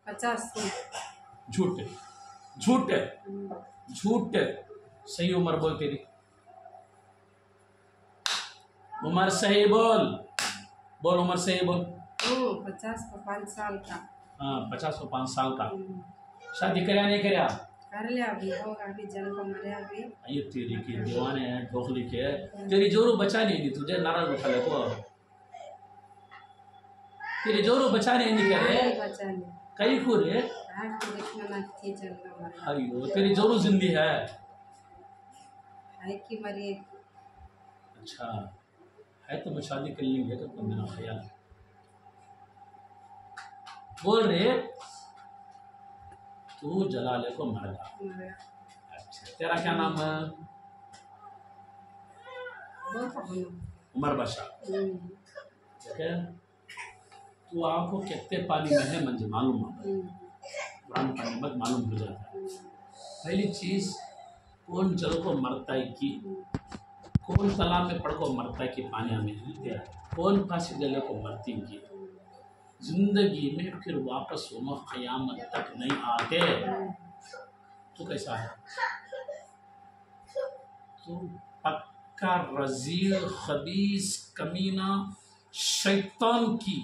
50। झूठ झूठ झूठ। सही उम्र बोल तेरी, उम्र सही बोल, बोल उम्र सही बोल। 50 को 5 साल का। हाँ 50 को 5 साल का। शादी करया नहीं करया? कर लिया अभी, होगा अभी, जल को मरे अभी। ये तेरी की दीवाने हैं ढोकली के, तेरी जोरू बचा नहीं दी तुझे नाराज उठा ले को, तेरी जोरू बचा नहीं करे बचा नहीं कई को रे। हाथ को देखना ना थी जल को मरे। अयो तेरी जोरू जिंदी है कि मरी। अच्छा है तो मैं शादी कर लेंगे तो मेरा ख्याल बोल रे। तू जलाले को मरेगा। अच्छा तेरा क्या नाम है? उमर बादशाह। ठीक है, तू आपको कितने पानी में है मुझे मालूम है, पुराने पानी में मालूम हो जाता है। पहली चीज कौन जल को मरता है कि कौन तालाब में पड़ को मरता है कि पानी में हिलते है, कौन फांसी गले को मरती की जिंदगी में फिर वापस उम्र क़यामत तक नहीं आते। तो कैसा है? तो पक्का रजील खबीस कमीना शैतान की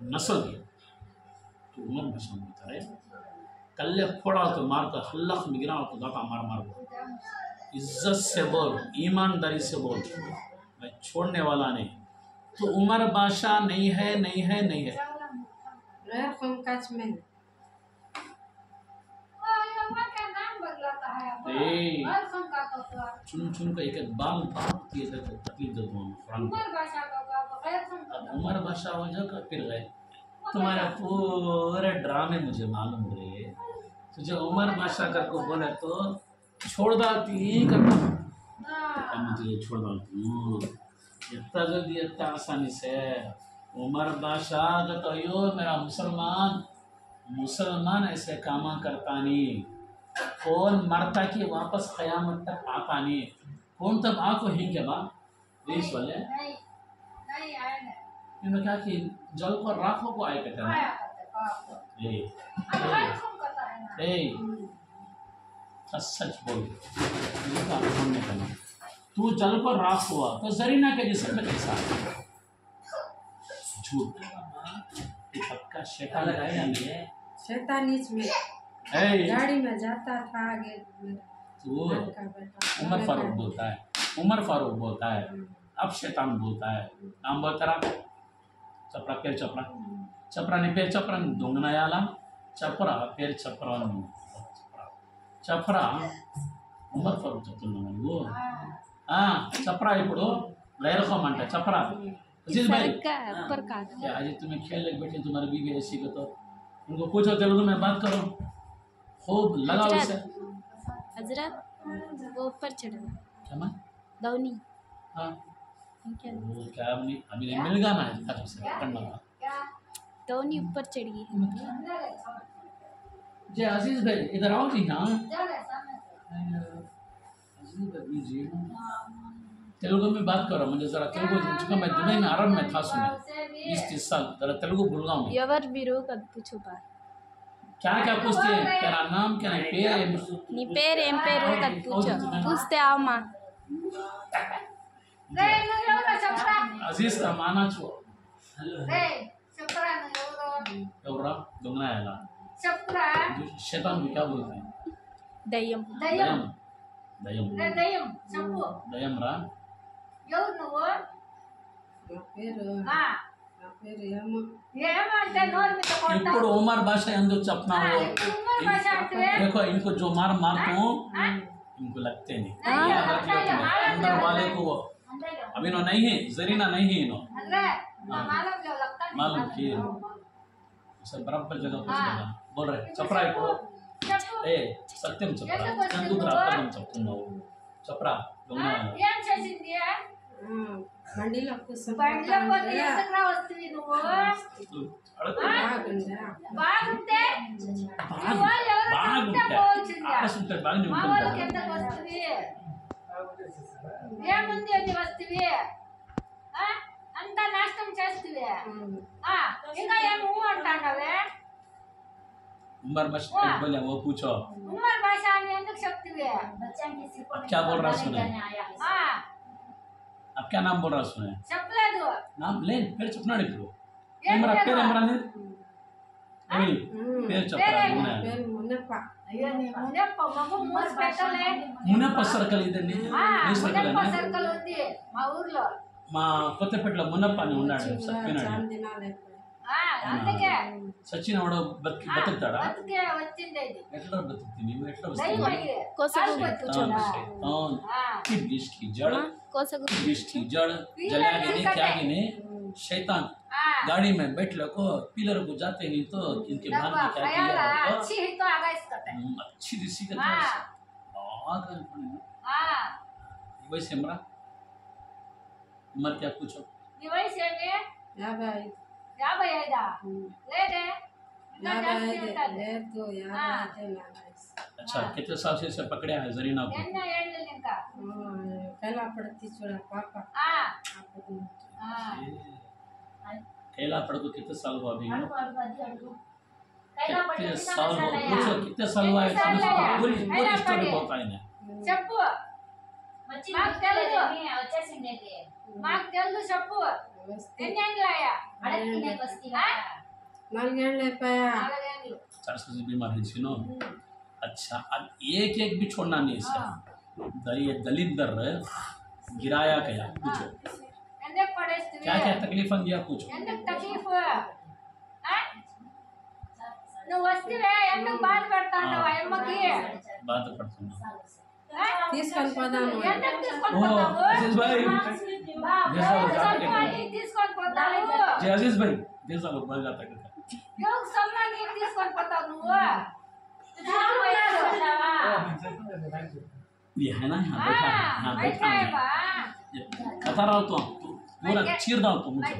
नस्ल है। तो उमर बशम होता है कल्ले पड़ा तो मार कर हल्लक में गिरा तो दाता मार मार। इज्जत से बोल, ईमानदारी से बोल, मैं छोड़ने वाला नहीं। तो उमर बादशाह नहीं है, नहीं है, नहीं है। चुन चुन का एक बाल बात किए थे तकलीफ दे दूँ। अब उमर बादशाह हो जाकर फिर गए। तुम्हारा पूरे ड्रामे मुझे मालूम रहे। तुझे उमर बादशाह कर को बोले तो छोड़ डालती करना, मुझे छोड़ डालती इतना जल्दी इतना आसानी से। उमर बादशाह का तो यो मेरा मुसलमान ऐसे कामा करता नहीं। कौन मरता कि वापस क़यामत तक आता नहीं। कौन तब आको ही के बाद देश वाले इन्होंने कहा कि जल को राखों को आए कहते हैं। सच बोल, तू जल पर राख हुआ तो जरीना के जिस्म में कैसा? झूठ। पक्का शैतान लगाया नहीं, शैतान नीच में गाड़ी में जाता था आगे। तो उमर फारूक बोलता है, उमर फारूक बोलता है, अब शैतान बोलता है। नाम बोलता रहा चपरा पेर चपरा, चपरा ने पेर चपरा दोंगना याला चपरा पेर चपरा चपरा उमर फारूक చెప్తున్నాను నువ్వు चपरा ఇప్పుడు गैरकम चपरा अजीज भाई ऊपर का क्या आज तुम्हें खेल लग बैठे तुम्हारी बीवी ऐसी को तो उनको पूछो तेलुगु में बात करो खूब लगाओ इसे। हजरत वो ऊपर चढ़ा क्या मैं दौनी हाँ क्या अभी मिल गया ना तब से करना दौनी ऊपर चढ़ गई। जी अजीज भाई इधर आओ जी। हाँ तेलुगु में बात करो, मुझे जरा तेलुगु चूंकि मैं दुबई में अरब में था सुने 20-30 साल, जरा तेलुगु भूल गया हूँ। एवर बिरो कद पूछो बार क्या क्या पूछते हैं? तेरा नाम क्या है? पेर नी पेर एम पेरो कद पूछो पूछते आओ माँ। अजीज का माना छो एवरा दोंगना याला शैतान को क्या बोलते हैं? दयम दयम दयम दयम रा ఇప్పుడు उमर भाषा ఎందుకు చెప్తున్నావు? देखो इनको जो मारता हूँ इनको लगते नहीं अंदर वाले को अभी नो नहीं है, जरीना नहीं है इनो मालूम की सब बराबर जगह पर बोल रहे चपरा ఇప్పుడు ఏ సత్యం చప్రా ఎందుకు రాపడం చెప్తున్నావు? చప్రా దొంగ బండిలో బాగుంటే బాగానే ఉంటుంది। ఏముంది అని వస్తువి అంతా నాశనం చేస్తువి ఇంకా ఏమి అంటావే? उमर भाषा बोले वो पूछो उमर भाषा में ఎందుకు చెప్తివే अब क्या बोल रहा सुने ఆ अब क्या नाम बोल रहा सुने చెప్పలేదు नाम ले फिर चुपना निकलो इमरा पेर इमरा ने नहीं पेर चपरा मुने పేరు మున్నప్ప అయ్యో నీ మునప్ప మమ్మ మూస్ పెట్టలే మునప్ప సర్కల్ ఇదండి ఈ సర్కల్ మునప్ప సర్కిల్ ఉంది మా ఊర్లో మా కొత్తపేటలో మునప్ప అని ఉన్నాడు సత్యనారాయణ చాలా దినాలు అయిపోయాయి అందుకే సచిన్ అవడ బతుకుతాడా అందుకే వచ్చింది ఇది ఎట్లా బతుకుతుంది నువ్వు ఎట్లా దైవం వస్తుంది ఇది कोसगु शैतान की विष की जड़ कोसगु विष की जड़ जलागिने त्यागिने शैतान गाड़ी में बैठ लो पिलर को जाते नहीं तो इनके भाग में क्या खयाल किया तो अच्छी ही तो आगा इसकते अच्छी दिसी का हाँ। था हां वैसे हमरा मर क्या पूछो दिवाई से में 55 50 ఐదా లేదే ఇంకా యాభై జాస్తి ఐదు ఉంటుంది లేదు 55 अच्छा कितने साल से इसे पकड़े हैं जरीना को ఎన్న ఏళ్ళు ఇంకా कैला पड़ती छोड़ा पापा ఆ आपको ఆ केला पड़ को कितने साल हुआ अभी అడుగు అడుగు అది అడుగు కైలా పడి कितने साल हुआ पूछो कितने साल हुआ है साल इसमें हुआ? पूरी पूरी कैला स्टोरी पड़े? बताए ना చెప్పు మాకు తెలుసు మాకు తెలుసు చెప్పు ఎన్ని ఏళ్ళు ఆయా नालगेंड पाया 4 ఏళ్ళు 400 से बीमार है सुनो अच्छा अब एक एक भी छोड़ना नहीं इसका ये दलिंदर गिराया गया पूछो ఎందుకు పడేస్తివి क्या क्या तकलीफ दिया पूछो ఎందుకు తకలీఫ్ నువ్వు వస్తే ఎందుకు బాధ పెడతావు అమ్మకి बात पड़ता हूँ తీసుకొని పోదాము ఎందుకు తీసుకొని ओ పోతావు अजीज भाई తీసుకొని పోతావు जी अजीज भाई जैसा लोग बोल जाता है ఎవరు సమ్మాని తీసుకొని పోతావు నువ్వు ये है ना यहाँ बैठा है यहाँ बैठा है बता रहा हूँ तो पूरा चीर रहा हूँ तो मुझे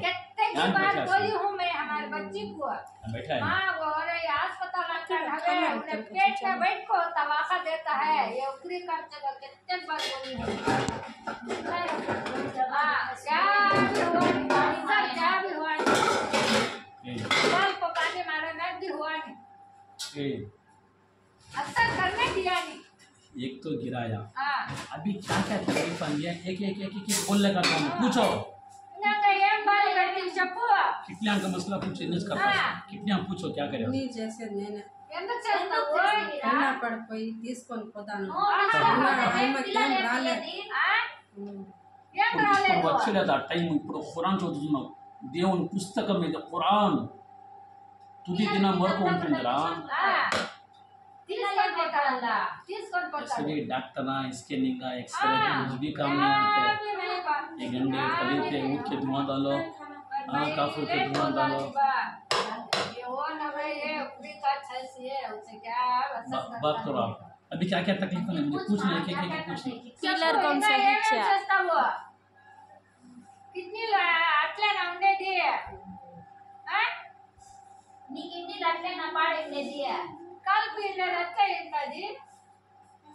यहाँ बैठा बोली है हूँ मैं हमारे बच्ची को यहाँ बैठा है हाँ वो अरे अस्पताल अंदर है उन्हें पेट में बैठ को तवाखा देता है ये उकरी कर चला कितने बार बोली हूँ हाँ क्या भी हुआ नहीं सर क्या भी हुआ नहीं ए, बाल को पानी मारा मैं भी हुआ नहीं ए, अक्सर करने दिया नहीं एक तो गिराया हाँ अभी क्या क्या तकलीफ दिया एक एक एक एक बोलने का काम पूछो इन्होंने ये बाल करती चप्पू कितने का मसला पूछो इन्हें करता है कितने पूछो क्या करे నీ చేసే నేనే ఎందుకు చేస్తావు कैला పడిపోయి తీసుకొని పోతాను ఏం రాలేదు ఏం రాలేదు వచ్చి లేదా టైం ఇప్పుడు ఖురాన్ చదువుతున్నావు దేవుని పుస్తకం మీద ఖురాన్ తుది దినం వరకు ఉంటుందిరా తీసుకొని పోతాడల్లా తీసుకొని పోతాడు सभी डॉक्टर स्कैनिंग एक्सरे कुछ भी काम नहीं आते ये गंदे पलीते ऊँट के धुआं डालो हाँ काफूर के धुआं डालो बात करो आप अभी क्या क्या तकलीफ है मुझे पूछना है क्या पूछ पिलर कौन सा खींचा कितनी अट्ला ना ఉండేది నీకు ఇంటికి అట్లే నా పాడేది కాల్ పిల్లర్ అట్లా ఏంటది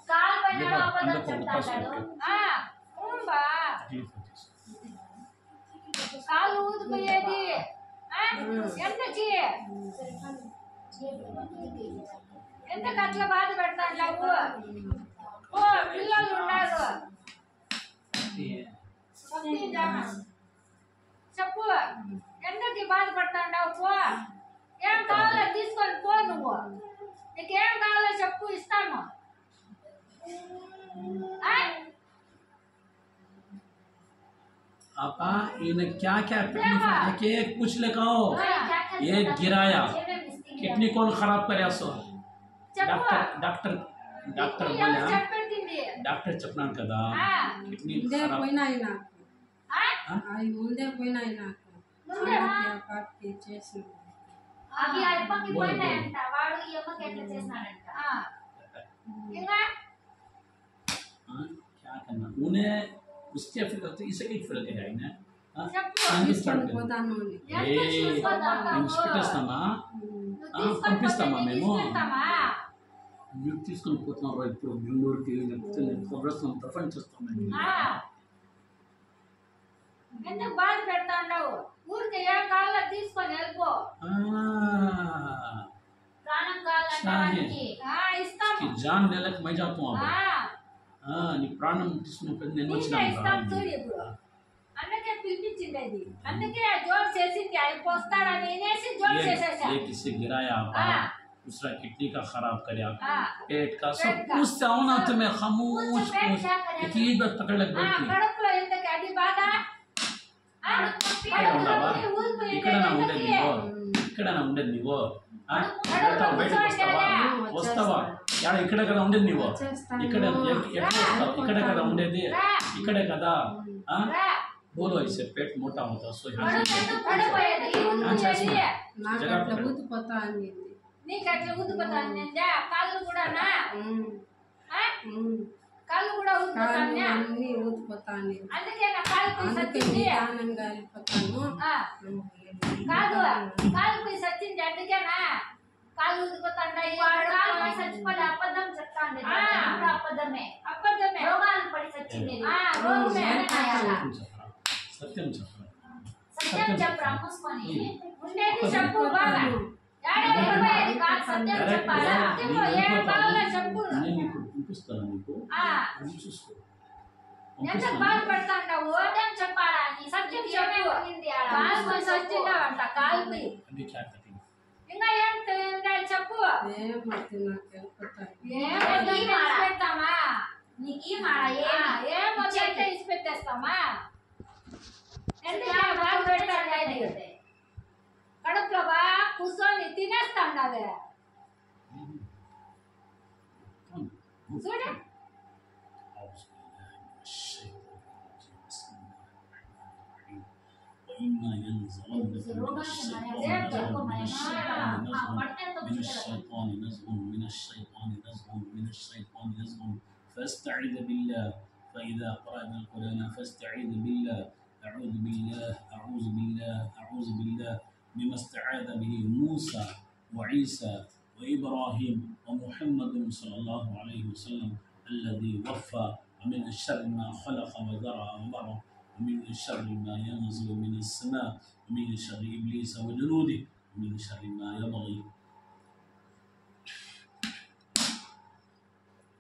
కాల్ పైన देखो అబద్ధం अंदर को చెప్తాడు ఆ ఉంబా तकलीफ होती కాలు ఊదుకునేది ఎంతకి ఎందుకు అట్లా బాధ పెడతాను నువ్వు ఓ పిల్లలు ఉన్నారు చెప్పు ఎందుకు బాధ పడతావు పో ఏం కావాలో తీసుకొని పో నువ్వు నీకేం కావాలో చెప్పు ఇస్తాను आपा इन्हें क्या क्या तकलीफ है एक एक पूछ ले कहो एक गिराया किडनी कौन खराब करे सो डॉक्टर डॉक्टर डॉक्टर बोला చెప్పేది डॉक्टर चपना कदा किडनी ముందే खराब పోయినాయి నాకు అవి ముందే పోయినాయి నాకు పాపకి చేసిన అవి అప్పకి పోయినాయంట వాడు ఈ అమ్మకి ఎట్లా చేసినాడంట ఇంకా हाँ, क्या करना उन्हें उसके फिर तो इसे क्या फिर कर जाएंगे हाँ చెప్పు తీసుకొని పోతాను అని ఇన్స్పెక్టర్స్ అమ్మా పంపిస్తామా మేము తీసుకుంటామా మీరు తీసుకొని పోతున్నారు ఇప్పుడు బెంగళూరుకి లేకపోతే ప్రొఫెసర్ ప్రఫండ్ చేస్తాం మేము ఎందుకు బాధ పెడతా ఉండవు ఊరికి ఏం కావాలో తీసుకొని వెళ్ళిపో ప్రాణం కావాలంటే పెట్టడానికి ఇస్తాము कि जान लेलक मैं जाता हूँ अब नी प्राणम తీసుకున్నప్పుడు నేను నీకే వచ్చినాను ఇస్తాం చూడు ఇప్పుడు అందుకే పిలిపించింది అది అందుకే జోర్ చేసింది అయిపోస్తాడని నేనేసి జోర్ చేసేసా ये किसी गिराया आपका हाँ। दूसरा किडनी का खराब करे आपका हाँ। पेट का पेट सब का। पूछता हूँ ना तुम्हें खामोश पूछ पेट पूछ क्या करेगा? एक ही बात पकड़ लग बैठी కడుపులో ఎందుకు అది బాధ ఇక్కడ ఉండవా ఇక్కడ నా ఉండేది నీవో ఇక్కడ నా ఉండేది నీవో బయటకు వస్తావా వస్తావా యాడ ఇక్కడ కదా ఉండేది నీవో ఇక్కడ ఎక్కడ వస్తావు ఇక్కడ కదా ఉండేది ఇక్కడే కదా बोलो इससे पेट मोटा होता सो यहाँ से పడిపోయేది నాకు అట్లా ఊతిపోతా అని నీకు అట్లా ఊదిపోతాను కాళ్ళు కూడా కాళ్ళు కూడా ఊదిపోతాను అన్ని ఊతిపోతా అని అందుకే నా కాలు పోయి అందుకే సచ్చింది నిదానంగా వెళ్ళిపోతాను కాదు కాలు పోయి సచ్చింది అందుకేనా కాళ్ళు ఊదిపోతాండాయి కాలు పడి చచ్చిపోలే అబద్ధం చెప్తాండి ఇప్పుడు అబద్ధమే అబద్ధమే రోగాలు పడి చచ్చింది రోగమే सत्यम चक्र సత్యం చెప్పరా మూసుకొని ఉండేది చెప్పు బాగా ఏడాది పడిపోయేది కాదు సత్యం చెప్పాలా చెప్పు ఏం కావాలో చెప్పు నేను ఇప్పుడు పంపిస్తాను నీకు అది చూసుకో ఎంత బాధపడతాండావు సత్యం చెప్పాలా నీ సత్యం సత్యం చెప్పు ఏమైంది కాలు పోయి సచ్చిందావంట కాలు పోయి అभी क्या करेंगे ఇంకా ఏం చెప్పు ఏమవుతుంది నాకు వెళ్ళిపోతాను ఏం పెడతామా నీకు ఈ మాట ఏం వచ్చేస్తే ఇసి పెట్టేస్తామా ఎందుకు బాధ పెట్టండి కడుపులో బాగా కూర్చొని తినేస్తాండవే చూడు فاستعذ بالله فإذا قرأنا القرآن فاستعذ بالله أعوذ بالله أعوذ بالله أعوذ بالله بما استعاذ به موسى وعيسى وإبراهيم ومحمد صلى الله عليه وسلم الذي وفى ومن الشر ما خلق وذرى وبرى ومن الشر ما ينزل من السماء ومن شر إبليس وجنوده ومن شر ما يبغي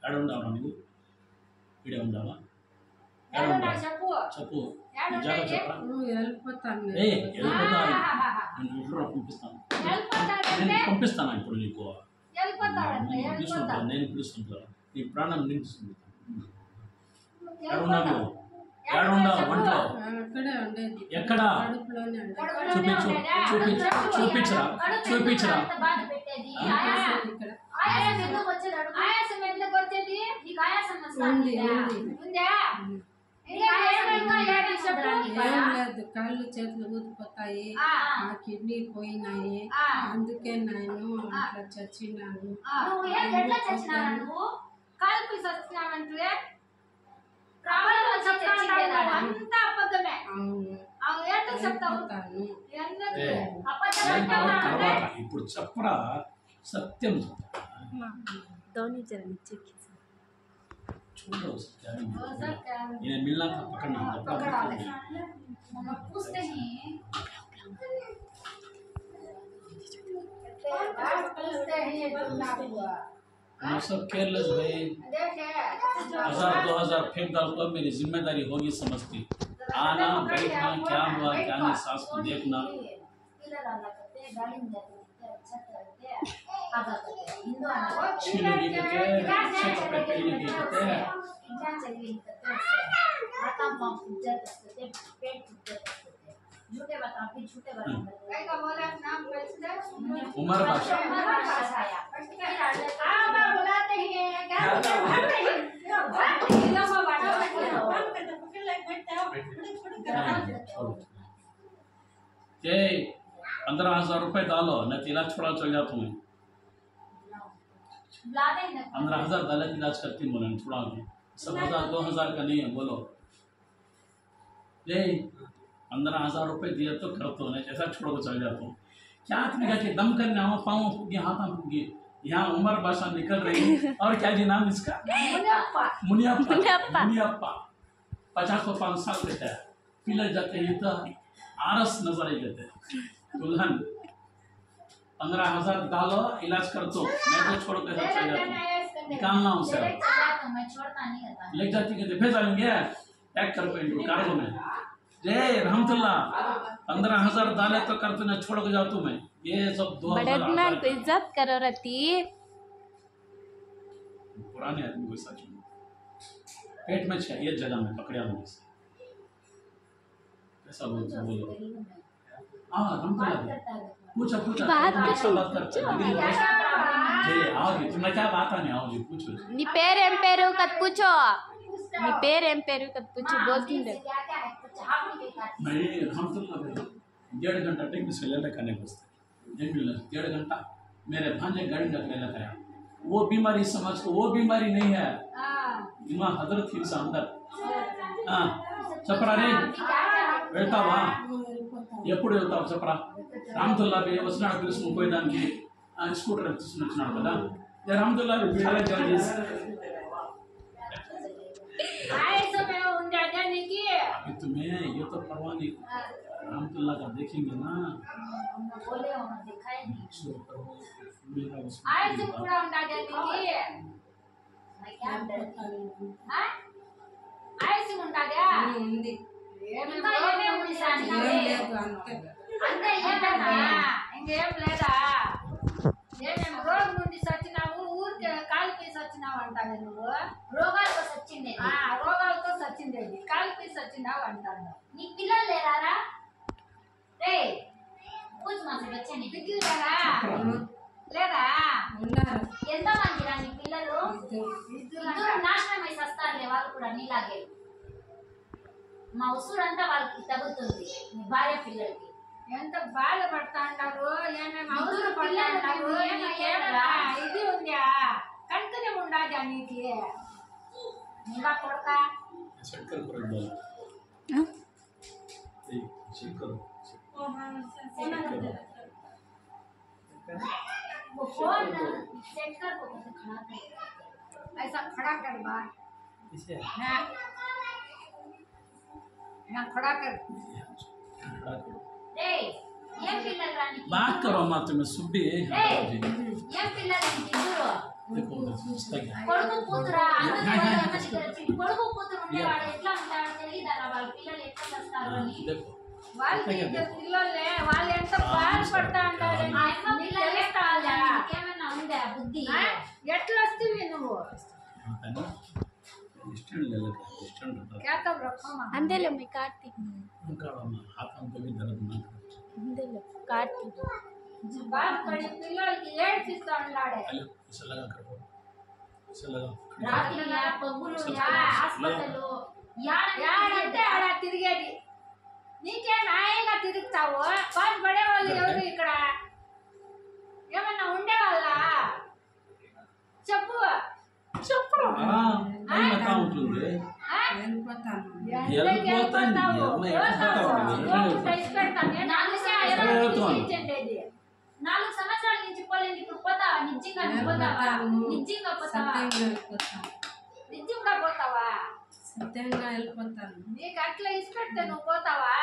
ఎక్కడ ఉండాలా నువ్వు ఇడే ఉండాలా ఎక్కడ ఉండాలా చెప్పు చెప్పు ఏడ జాగ్రత్త ఉండేది? చెప్పరా నువ్వు వెళ్ళిపోతాను ఏ వెళ్ళిపోతా నేను ఇంట్లో పంపిస్తాను నేను పంపిస్తాను ఇప్పుడు నీకు వెళ్ళిపోతాడంటే నేను తీసుకుంటాను వెళ్ళిపోతాడు నేను పిలుస్తుంటాను నీ ప్రాణం నింపిస్తుంది ఎక్కడ ఉన్నావు ఎక్కడ ఉన్నావు ఒంట్లో అక్కడే ఉండేది ఎక్కడ కడుపులోనే ఉండేది చూపించరా చూపించరా బాధ పెట్టేది ఇక్కడ ఆయాసం ఎందుకు వచ్చేది అడుగు ఆయాసం ఎందుకు వచ్చేది నీకు ఆయాసం ఉంది వస్తుంది ఉంది ఉందా ఇంకా ఏమైనా ఏడు చెప్పు ఏం లేదు కాళ్ళు చేతులు ఊదిపోతాయి ఆ కిడ్నీ పోయినాయి అందుకే నేను అట్లా చచ్చినాను నువ్వు ఎట్లా చచ్చినావు నువ్వు కాలుపై సచ్చినామంటే ప్రాబ్లం వచ్చి చచ్చిందేనా అంతా అబద్ధమే అవును అవి ఎందుకు చెప్తావు వెళ్ళిపోతాను ఎందుకు ఏ, అబద్ధం ఏం చెప్తావా? తర్వాత ఇప్పుడు చెప్పరా సత్యం చెప్పరా दोनों जरा नीचे खींचो చూడవు సత్యాన్ని ఓ సత్యం. నేను మిల్లా పక్కన పక్కడాలి. మనం పూస్తే पूछते ही तुम हुआ हम सब केयरलेस भाई देखे 1000-2000 फेंक डाल तो मेरी जिम्मेदारी होगी समझती आना बैठना क्या हुआ क्या नहीं सास को देखना छीलने के अच्छे कपड़े पहनने के झूठे बता फिर झूठे बता कई का बोला नाम पूछते उमर बादशाह बुलाते ही क्या बुलाते ही लोगों ये 15,000 रुपए डालो नहीं तो इलाज छोड़ा चल जाता हूँ 15,000 डाले तो इलाज करती हूँ बोले छोड़ा के सब 1,000-2,000 का नहीं है बोलो ये 15,000 रुपए दिए तो कर तो नहीं ऐसा छोड़ के चल जाता हूँ क्या तरीका के दम करने आओ पाँव फूकी हाथ फूकी यहाँ उमर भाषा निकल रही है और क्या जी नाम इसका मुनियप्पा 50-5 साल रहता है पिलर जाते हैं तो आरस नजर ही लेते हैं दुल्हन 15,000 डालो, इलाज कर दो, मैं तो छोड़ के चले जाता हूँ, निकालना हूँ सर। मैं छोड़ता नहीं रहता। लेके जाती है फिर जाएंगे पैक कर पे कार्गो में। जय रहमतुल्लाह 15,000 डाले तो कर तूने छोड़ के जाता हूँ मैं, ये सब 2,000 बड़कना तो इज्जत करो रहती। पुराने आदमी को सच में पेट में चाहिए जगह में पकड़िया लोग से ऐसा बोलो हाँ रहमतुल्लाह पूछो पूछो बात अच्छा बात करते हैं जी आओगी तुम्हें क्या बात है नहीं आओगी पूछो नी पेर एम पेरू कत पूछो, नी पेर एम पेरू कत पूछो बोलती है। क्या क्या है कुछ आप नहीं दिखाती। नहीं रहमतुल्लाह 1.5 घंटा टेक से लेने खाने बसते 1.5 घंटा मेरे भांजे गाड़ी रख लेना था वो बीमारी समझ को वो बीमारी नहीं है दिमाग हजरत थी अंदर हाँ चपड़ा रे వెళ్తావా ఎప్పుడు వెళ్తావు చెప్పరా రామతుల్లా వస్తున్నాడు పిలుచుకుని పోయేదానికి స్కూటర్ తీసుకుని వచ్చినాడు కదా రామతుల్లా బిడ్డలే జాయిన్ చేసి अभी तुम्हें ये तो परवाह नहीं रामतुल्ला का देखेंगे ना बोले उन्होंने दिखाई नहीं। मेरा आए से पूरा उंडा देने की मैं क्या डरती हूँ। हाँ आए से उंडा गया ఉంది ఇంకా ఏమేమి ఉంది సార్ ఏం లేదు అంతే అంతే ఏమన్నా ఇంకేం లేదా ఏమేమి రోగం నుండి సచ్చినావు ఊరికి కాలు పీసి వచ్చినావు అంటావు నువ్వు రోగాలతో సచ్చింది రోగాలతో సచ్చిందేది కాలు పీసి వచ్చినావు అంటాను నీ పిల్లలు లేరారా రే పూజ మాకు వచ్చాను పిల్లలు లేరా లేదా ఉన్నారు ఎంత మందిరా నీ పిల్లలు ఇద్దరు నాశనం వేసి వస్తారులే వాళ్ళు కూడా నీలాగే మా ఉసురంతా వాళ్ళకి తగ్గుతుంది నీ భార్య పిల్లలకి ఎంత బాధపడతా అంటారు ఏమేమి అవసరం ఇద్దరు పడతా పిల్లలు అంటారు ఏమయ్యారా? ఇది ఉందా కనుకనే ఉండాదా నీకు నీవా కొడక सेट कर कर दो सेट करो वो फोन सेट कर को खड़ा कर ऐसा खड़ा कर बाहर इसे हाँ यहाँ खड़ा कर రే ఏం పిల్లలు రాని बात करो मां तुम्हें सुबह ఏం పిల్లలు ఇద్దరు देखो కొడుకు కూతురా కొడుకు కూతురు ఉండేవాడు ఎట్లా ఉంటాడు తెలియదారా వాళ్ళ పిల్లలు ఎట్లా వస్తారు అని देखो వాళ్ళకి ఇద్దరు పిల్లలే వాళ్ళు ఎంత బాధపడతా ఉంటారు ఆ అమ్మ పిల్లలు నీకేమైనా ఉందా బుద్ధి ఎట్లా వస్తుంది నువ్వు स्टैंड ले लेते हैं स्टैंड होता क्या तब रखो माँ अंधेले में काटती उनका हाथ को भी दर्द ना करे अंधेले काटती बात करी పిల్లలకి ఏడ్పిస్తా ఉన్నాడే हेलो इसे लगा कर इसे लगा రాత్రి పగులు హాస్పిటల్ యాడంటే ఆడ తిరిగేది నీకేం న్యాయంగా తిరుగుతావు బాధపడే వాళ్ళు ఎవరు ఇక్కడ ఏమన్నా ఉండేవాళ్ళ చెప్పు हां नहीं बताऊं तुझे వెళ్ళిపోతాను ఎందుకు పోతాను? అమ్మ, ఎక్కడ పోతావు? 4 సంవత్సరాల నుంచి పోలేదు ఇప్పుడు పోతావా నిజంగా పోతావా నిజంగా పోతావా సత్యంగా వెళ్ళిపోతాను నిజంగా పోతావా సత్యంగా వెళ్ళిపోతాను నీకు అట్లా ఇష్టపెడితే నువ్వు పోతావా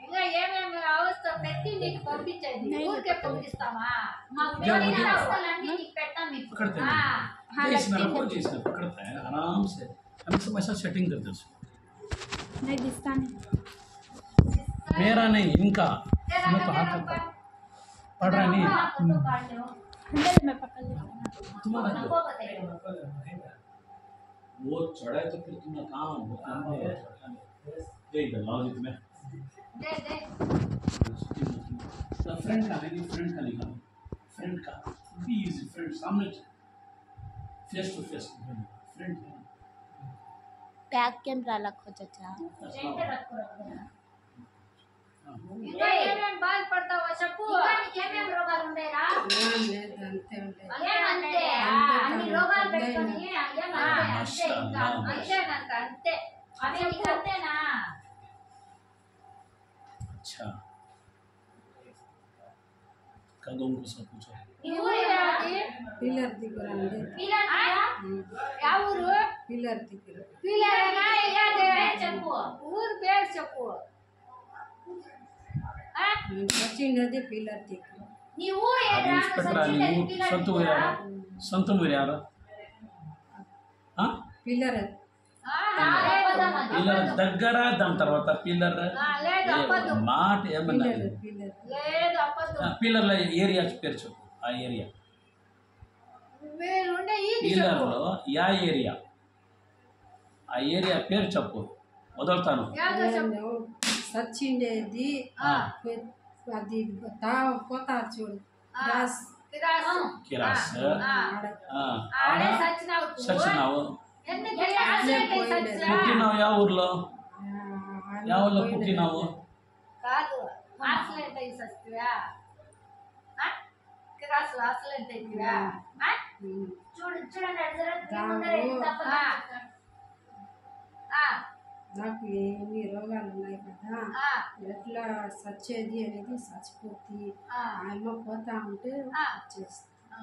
ఇంకా ఏమేమి అవస్థ పెట్టి నీకు పంపించేది ఊరికే పంపిస్తావా మా ఉద్యోగి అవస్థలన్నీ నీకు పెడతాం ఇప్పుడు पकड़ते हैं इसमें रखो जी इसमें पकड़ता है आराम से हम सब ऐसा सेटिंग करते हैं उसको नहीं दिखता नहीं मेरा नहीं इनका मैं तो हाथ करता पड़ रहा नहीं अंधेले में पकड़ लेता तुम्हारा जो नको बताइए वो चढ़ा है तो फिर तुम्हें कहाँ दे इधर लाओ जितने दे दे फ्रेंड का है नहीं फ्रेंड का निकालो फ्रेंड का बी इजी फ्रेंड सामने face to face friend back camera रखो चाचा ఏంటి రక్కు ఇంకా ఏమేమి బాధపడతావో చెప్పు నీకేమేమి రోగాలు ఉండేరా ఏం లేదు అంతే ఉండేది ఏమంతే అన్ని రోగాలు పెట్టుకొని ఏమంతే అంతే ఇంకా అంతేనంత అంతే అవి నీకు అంతేనా अच्छा कदों को सब पूछो నీ ఊరు ఏది పిల్లర్ దగ్గర అండి పిల్లలు యా ఊరు పిల్లర్ దగ్గర పిల్లరేనా ఏదే చెప్పు ఊరు పేరు చెప్పు వచ్చిండేది పిల్లర్ దగ్గర నీ ఊరు ఏడా పెట్టరా నీ సొంత ఊరు యారా సొంత ఊరు యారా పిల్లర్ పిల్లర్ దగ్గర దాని తర్వాత పిల్లర్ మాట ఏమన్నా లేదు అప్పదు పిల్లర్ల ఏరియా పేరు చెప్పు ఆ ఏరియా మీరుండే ఈ పిల్లర్లో యా ఏరియా ఆ ఏరియా పేరు చెప్పు వదులుతాను సచ్చిండేది అది పోతారు చూడు గ్యాస్ కిరాస్ ఆడే సచ్చినావు సచ్చినావు ఎందుకు యాక్సిడెంట్ అయి సచ్చా పుట్టినావు యా ఊర్లో యా ఊర్లో పుట్టినావు కాదు యాక్సిడెంట్ అయి సచ్చివా క్రాస్ యాక్సిడెంట్ అయితివా చూడండి నాకు ఏమి రోగాలు ఉన్నాయి కదా ఎట్లా సచ్చేది అనేది చచ్చిపోతుంది ఆయమ్మ పోతా ఉంటే వచ్చేస్తా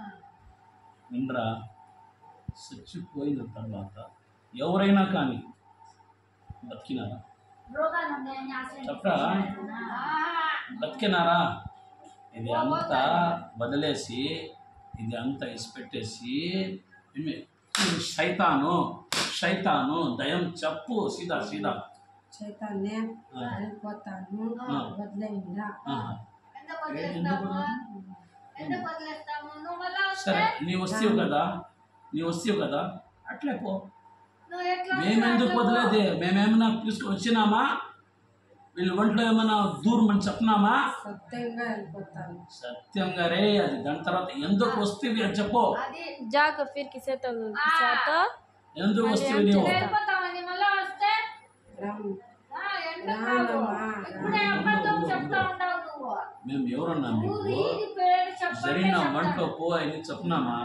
ఇంద్రా చచ్చిపోయిన తర్వాత ఎవరైనా కానీ బతికినారా రోగాలు ఉన్నాయని యాక్సిడెంట్ చెప్పరా బతికినారా ఇది అంతా వదిలేసి ఇది అంతా ఇసిపెట్టేసి శైతాను శైతాను దయం చెప్పు సీదా సీదా చైతాన్నే వెళ్ళిపోతాను వదిలేయండా ఎందుకు వదిలేస్తాము నువ్వు మళ్ళా సరే నీవు వస్తావు కదా అట్లే పో నువ్వు ఎట్లా మేమెందుకు వదిలేదే మేమేమన్నా తీసుకొని వచ్చినామా వీళ్ళు ఒంట్లో ఏమైనా దూరమని చెప్పినామా సత్యంగా వెళ్ళిపోతాను సత్యంగా రే అది దాని తర్వాత ఎందుకు వస్తుంది అని చెప్పు అది जाकर फिर किसे तो ఎందుకు వస్తుంది నీవు వెళ్ళిపోతామని మళ్ళా వస్తే రాము ఎందుకు రావు? ఇప్పుడే అబద్ధం చెప్తా ఉంటావు నువ్వు మేము ఎవరన్నా మీకు ఇది పేరు చెప్పండి జరిగిన వంటలో పో అని చెప్పినామా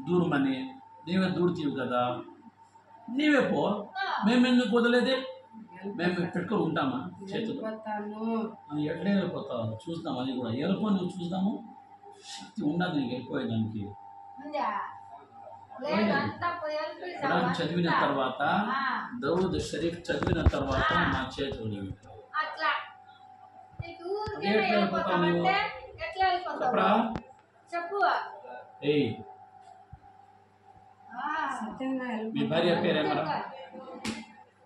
దూరమని నీవే దూరుతీవు కదా నీవే పో మేమెందుకు వదిలేదే మేము పెట్టుకొని ఉంటామా చేతులు వెళ్ళిపోతాను ఎట్లా వెళ్ళిపోతావు చూద్దాం అది కూడా వెళ్ళిపో నువ్వు చూద్దాము శక్తి ఉండదు నీకు వెళ్ళిపోయేదానికి ఉందా? లేదు అంతా పోయి ఖురాన్ చదివిన వెళ్ళిపోయినావు. తర్వాత దౌద్ షరీఫ్ చదివిన తర్వాత నా చేతులు నీవు అట్లా నీకు ఊరికే ఎట్లా వెళ్ళిపోతావు నువ్వు? వెళ్ళిపోతామంటే ఎట్లా వెళ్ళిపోతావు చెప్పరా చెప్పు ఏయ్ సత్యంగా మీ భార్య పేరేమరా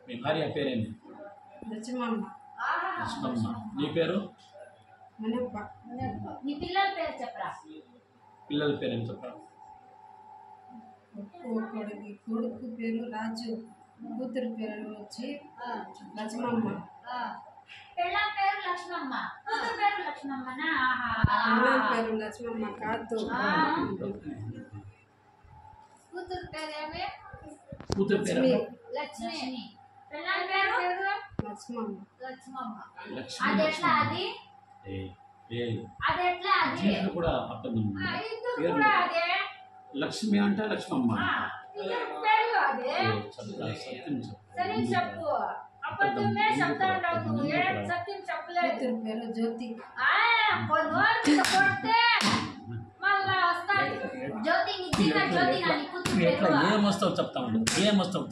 మీ భార్య పేరేమి లక్ష్మమ్మ లక్ష్మమ్మ నీ పేరు మనప్ప నీ పిల్లల పేరు చెప్పరా పిల్లల పేరేమి చెప్పరా కొడుకు పేరు రాజు కూతురు పేరు వచ్చి లక్ష్మమ్మ పిల్లల పేరు లక్ష్మమ్మ కూతురు పేరు లక్ష్మమ్మనా పిల్లల పేరు లక్ష్మమ్మ కాదు కూతురు పేరేమి కూతురు పేరు లక్ష్మి పిల్లల పేరు లక్ష్మమ్మ లక్ష్మమ్మ లక్ష్మి అది ఎట్లా అది ఏయ్ ఏయ్ అది ఎట్లా అది జీవితం కూడా అబద్ధం ఇద్దరు పేరు కూడా అదే లక్ష్మి అంటే లక్ష్మమ్మ ఇద్దరు పేరు అదే సత్యం చెప్పు సరే చెప్పు అబద్ధమే చెప్తా ఉంటావు నువ్వు ఏం సత్యం చెప్పలేదు కూతురు పేరు జ్యోతి నోరు కొడితే మళ్ళా వస్తాయి జ్యోతి నిజంగా జ్యోతి నాని కూతురు ఎట్లా పేరు ఏమొస్తావు చెప్తా ఉండు ఏమొస్తావు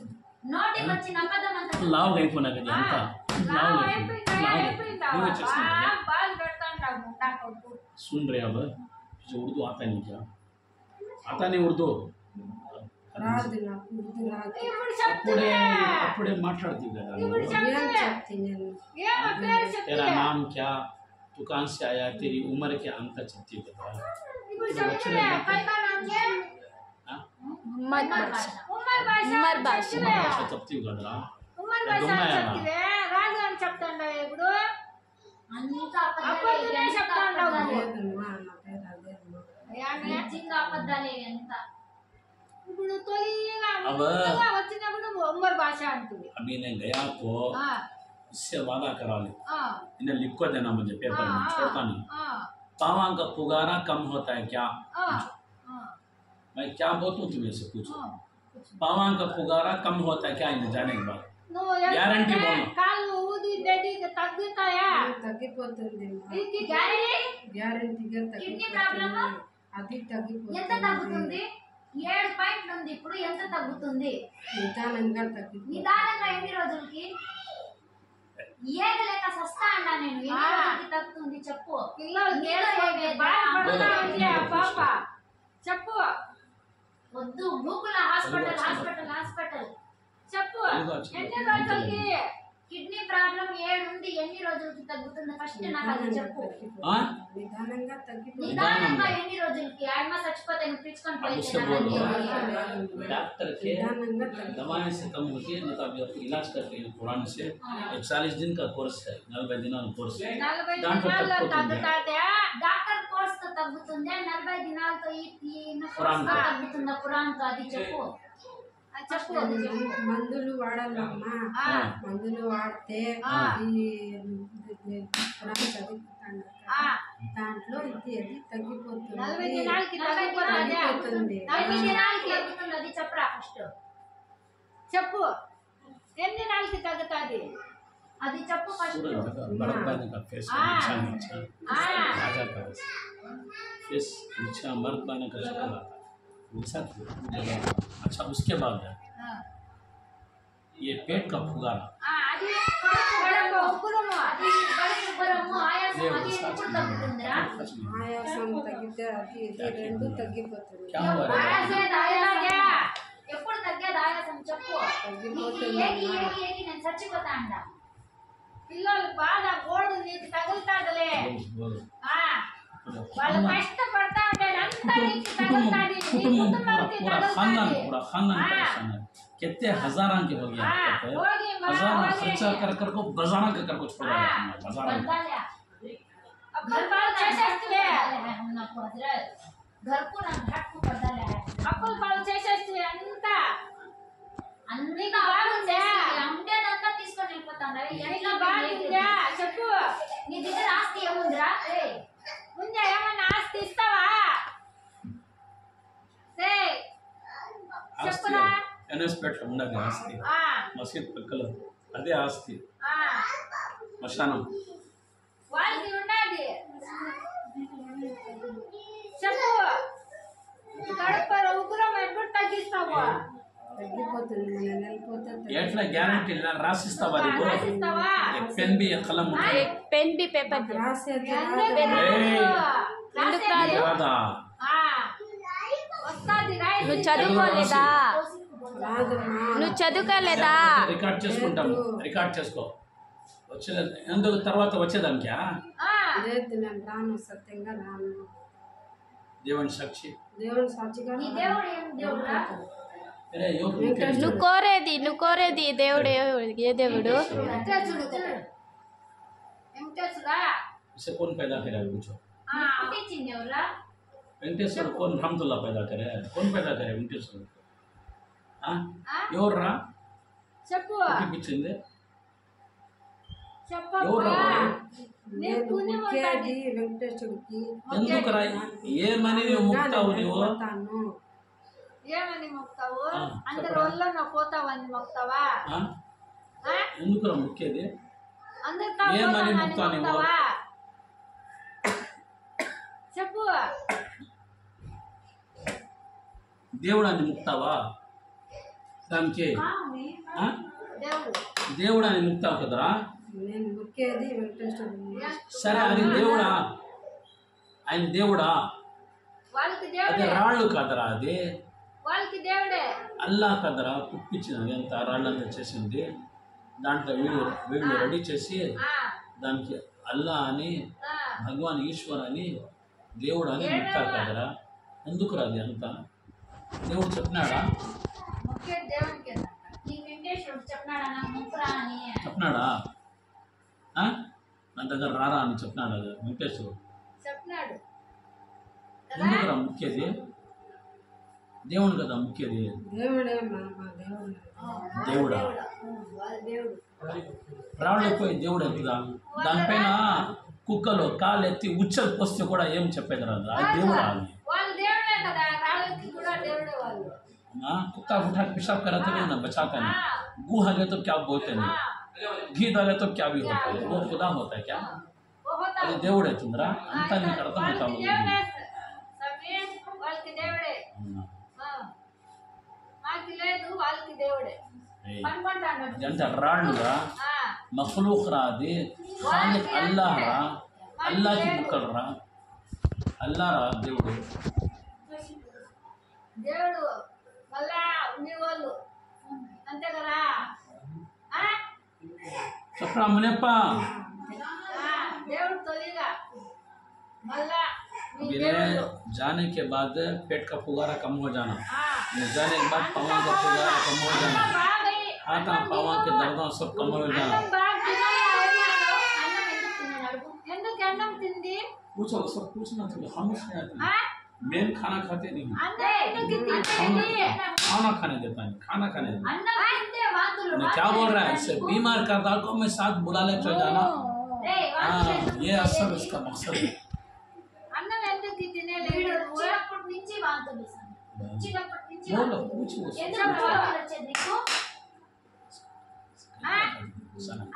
నోటికి వచ్చిన అబద్ధం అంతా లావు అయిపోయినా కదా అంత లావు నువ్వే చేస్తున్నావు బాగా పెడతా ఉంటావు నాకు सुन रहे अब जो उर्दू आता नहीं क्या आता नहीं उर्दू రాదు నాకు ఉర్దూ రాదు ఇప్పుడు అప్పుడే చెప్తున్నా అప్పుడే మాట్లాడుతూ కదా ఇప్పుడు నువ్వు. ఏం చెప్తున్నా చెప్తే నేను ఏమో పేరు तेरा చెప్తున్నా नाम क्या तू कहाँ से आया तेरी उम्र क्या अंत चलती है बता ఇప్పుడు చెప్తున్నా పైగా నాకే हाँ? मत बख्शा ఉమ్మర్ భాష ఉమ్మర్ భాష. చెప్తున్నా. भाषा चलती हो कदरा ఉమ్మర్ భాష దొంగ చెప్తివే రాజు అని చెప్తాండా ఇప్పుడు అంతా అబద్ధమే చెప్తా ఉంటావు నువ్వు. లేదమ్మా నా పేరు అదేమ్మా ఏమి? నిజంగా అబద్ధాలే ఎంత ఇప్పుడు తొలిగా అవ్వ. ముందుగా వచ్చినప్పుడు ఉమ్మర్ భాష అంటుంది अभी ने गया तो ఆ, इससे वादा करा ले ఆ, इन्हें लिख कर देना मुझे पेपर में ఆ, छोड़ता नहीं ఆ, पावा का पुगारा कम होता है क्या ఆ, ఆ, मैं क्या बोलूँ तुम्हें से पूछो ఆ. पावा का पुगारा कम होता है क्या इन्हें जाने के बाद నువ్వు గ్యారంటీ ఎట్లంటే పోను. కాళ్ళు ఊదిద్దది తగ్గుతాయా తగ్గిపోతుంది ఇది గ్యారెంటీ గ్యారంటీగా కిడ్నీ ప్రాబ్లమా? అది ఎంత తగ్గిపోతుంది తగ్గుతుంది 7 పాయింట్లు ఉంది ఇప్పుడు ఎంత తగ్గుతుంది నిదానంగా తగ్గిపోతుంది నిదానంగా ఎన్ని రోజులకి ఏది లేక సస్తా అన్నా నేను ఎన్ని రోజులకి తగ్గుతుంది చెప్పు పిల్లలు బాధపడతా ఉంది ఆ పాప చెప్పు వద్దు గూగుల్ హాస్పిటల్ చెప్పు ఎన్ని రోజులకి కిడ్నీ ప్రాబ్లం 7 ఉంది ఎన్ని రోజులకి తగ్గుతుంది ఫస్ట్ నాకు అది చెప్పు నిదానంగా తగ్గిపోతుంది. నిదానంగా ఎన్ని రోజులకి ఆయమ్మ చచ్చిపోతే నువ్వు పిచ్చుకొని उससे बोलो डॉक्टर के నిదానంగా తగ్గి दवाई से कम होती है मतलब इलाज करते हैं कुरान से 41 दिन का कोर्स है 40 दिन का कोर्स 40 దాంట్లో దినాల్లో తగ్గిపోతుంది. తగ్గుతాదా డాక్టర్ కోర్స్ తో తగ్గుతుందా 40 దినాలతో ఈ ఖురాన్ కోర్స్ తో తగ్గుతుందా ఖురాన్ తో అది చెప్పు చెప్పు అది చెప్పు మందులు వాడాలమ్మా. మందులు వాడితే ఈ పురాణం చదువుతాను దాంట్లో ఇది అది తగ్గిపోతుంది. 40 దినాలకి తగ్గిపోతుందా? తగ్గిపోతుంది. 40 దినాలకి తగ్గుతుంది అది చెప్పరా ఫస్ట్ చెప్పు ఎన్ని దినాలకి తగ్గుతుంది అది చెప్పు ఫస్ట్ बर्फ पानी का फेस अच्छा नीचा राजा का फेस नीचा बर्फ पानी का शक्ल आता है नीचा अच्छा उसके बाद है ये पेट का फुगारा అది కడుపు ఉబ్బరము అది కడుపు ఉబ్బరము ఆయాసం అది ఎప్పుడు తగ్గుతుందిరా ఆయాసం తగ్గితే అది ఇది రెండు తగ్గిపోతుంది. क्या हुआ रे ఎప్పుడు తగ్గేది ఆయాసం చెప్పు తగ్గిపోతుంది. ఏకి నేను చచ్చిపోతా అంట పిల్లలు బాగా గోడు నీకు తగులుతాదులే बोल వాళ్ళు కష్టపడతా ఉంటే అంతా నీకు తగులుతాది నీ కుటుంబానికి पूरा खानदान తగులుతాది परेशान है कितने हजारां के हो गया होगी माँ, हजारां होगी। खर्चा कर को बजाना कर को छोड़ा हजारां बंदाल्या घर पर చేసేస్తే हम ना को हजरत घर को ना घाट को बंदाल्या है అప్పులు పాలు చేసేస్తే అంతా అన్ని బాగుందే ఉండేదంతా తీసుకొని వెళ్ళిపోతాను ఎట్లా బాగుందా చెప్పు నీ దగ్గర ఆస్తి ఏముందిరా ముందే ఏమన్నా ఆస్తి ఇస్తావా సే చెప్పురా ఎన్ఎస్పేట్ ఉండదు ఆస్తి ఆ మసీద్ పక్కల అదే ఆస్తి ఆ శ్మశానం వాళ్ళకి ఉన్నది చెప్పు కడుపు ఉగ్రం ఎప్పుడు తగ్గిస్తావు తగ్గిపోతుంది. నేను వెళ్ళిపోతే ఎట్లా గ్యారంటీ రాసిస్తావా నీకు రాసిస్తావా? एक पेन भी एक कलम एक पेन भी पेपर दे రాసేది అన్నీ రాదు. పెద్దలు. ఎందుకు రాసేది. రాదు? రాదా ఆ వస్తాది రాయి నువ్వు చదువుకోలేదా రాదమ్మా. నువ్వు చదువుకోలేదా రికార్డ్ చేసుకుంటాం రికార్డ్ చేసుకో వచ్చే ఎందుకు తర్వాత వచ్చేదానికా ఆ లేదు నేను రాను, సత్యంగా రాను. దేవుని సాక్షి దేవుని సాక్షిగా నీ దేవుడు ఏం దేవుడురా అరే నువ్వు కోరేది దేవుడు ఏ దేవుడు వెంకటేశ్వరుడు వెంకటేశ్వరా इसे कौन पैदा करे पूछो ఆ పుట్టించింది ఎవరా वेंकटेश्वर कौन रहमतुल्लाह पैदा करे कौन पैदा करे वेंकटेश्वर हाँ ఆ? ఎవర్రా చెప్పు పిచ్చింది చెప్పమ్మా ఎవరు? నేను నేను పుణ్యం ముక్కేది వెంకటేశ్వరుడికి. ఎందుకు రా ఏమని నువ్వు ముక్తావు నువ్వు వెళ్ళిపోతాను. ఏమని మొక్తావు ఆ, అందరు చెప్పరా. ఒళ్ళో పోతావని మొక్తావా ఆ? ఆ? ఎందుకురా ముక్కేది అందరితో ఏమని పోతానని మొక్తావు నువ్వు? మొక్తావా చెప్పు దేవుడాన్ని ముక్తావా దానికి ఆ? దేవుడు దేవుడాన్ని ముక్తావు కదరా నేను ముక్కేది వెంకటేశ్వరుడిని. సరే అది దేవుడా ఆయన దేవుడా వాళ్ళకి అది దేవుడే రాళ్ళు కదరా అది వాళ్ళకి దేవుడే అల్లా కదరా పుట్టించినది ఎంత రాళ్ళంతా చేసింది దాంట్లో వీళ్ళు రెడీ చేసి ఆ దానికి అల్లా అని ఆ భగవాన్ ఈశ్వర్ అని దేవుడు అని ముక్తా కదరా ఎందుకు రాది అంత దేవుడు చెప్పినాడా ముఖ్య దేవునికి నీ వెంకటేశ్వరుడు చెప్పినాడా నాకు ముక్కురా అని చెప్పినాడా ఆ? నా దగ్గర రారా అని చెప్పినాడా వెంకటేశ్వరుడు చెప్పినాడు ఎందుకురా ముఖ్యది దేవుడు కదా ముఖ్యది దేవుడే మా దేవుడు. దేవుడా వాళ్ళ దేవుడు రాళ్ళు పోయి దేవుడు ఎత్తుదా దానిపైన కుక్కలు కాళ్ళు ఎత్తి ఉచ్చలు పోస్తే కూడా ఏం చెప్పేది రాదు అది దేవుడా అది వాళ్ళు దేవుడే కదా రాళ్ళకి కూడా దేవుడే వాళ్ళు हाँ कुत्ता उठा के पेशाब कराते नहीं ना बचाता नहीं गू हगे तो क्या बोलते नहीं घी डाले तो क्या भी होता है वो खुदा होता है क्या ఓ హోతా అది దేవుడే తుందరా అంతా నీకు అర్థం వాళ్ళకి అవుతావు దేవుడే సమీర్ వాళ్ళకి దేవుడే ఆ. మాకి లేదు వాళ్ళకి దేవుడే పనుకుంటాడు ఎంత రాళ్ళుగా ఆ मखलूक रा दे खालिक अल्लाह रा अल्लाह की बुकल रा अल्लाह रा దేవుడు దేవుడు మళ్ళా మీ వాళ్ళు అంతే కదా ఆ? చెప్పరా మునప్ప దేవుడు తొలిగా మళ్ళా మీ मेरे దేవుడు जाने के बाद पेट का फुगारा कम हो जाना ఆ. मेरे जाने के बाद पवन का फुगारा कम हो जाना బాగా हाथ पावा के दर्दों सब कम हो जाना అన్నం బాగా తినాలి. అన్నం ఎందుకు తిన్నాడు అడుగు. ఎందుకు అన్నం తింది पूछो सब पूछना चाहिए हम उसमें आते ఆ? हैं मेन खाना खाते नहीं అన్నం ఎందుకు खाना తింది खाना खाने देता है खाना खाने देता అన్నం తింటే వాంతులు है क्या बोल रहा है इससे बीमार करता को मैं साथ बुला ले चल जाना రేయ్, వాంతులు हाँ ఎందుకు ये असल తినేది? इसका मकसद है అన్నం ఎందుకు తినేలేదు వీడు నువ్వు? చిన్నప్పటి నుంచి వాంతులు ఇస్తాను. చిన్నప్పటి నుంచి बोलो వాంతులు. पूछो ఎందుకు వాంతులు వచ్చేది నీకు?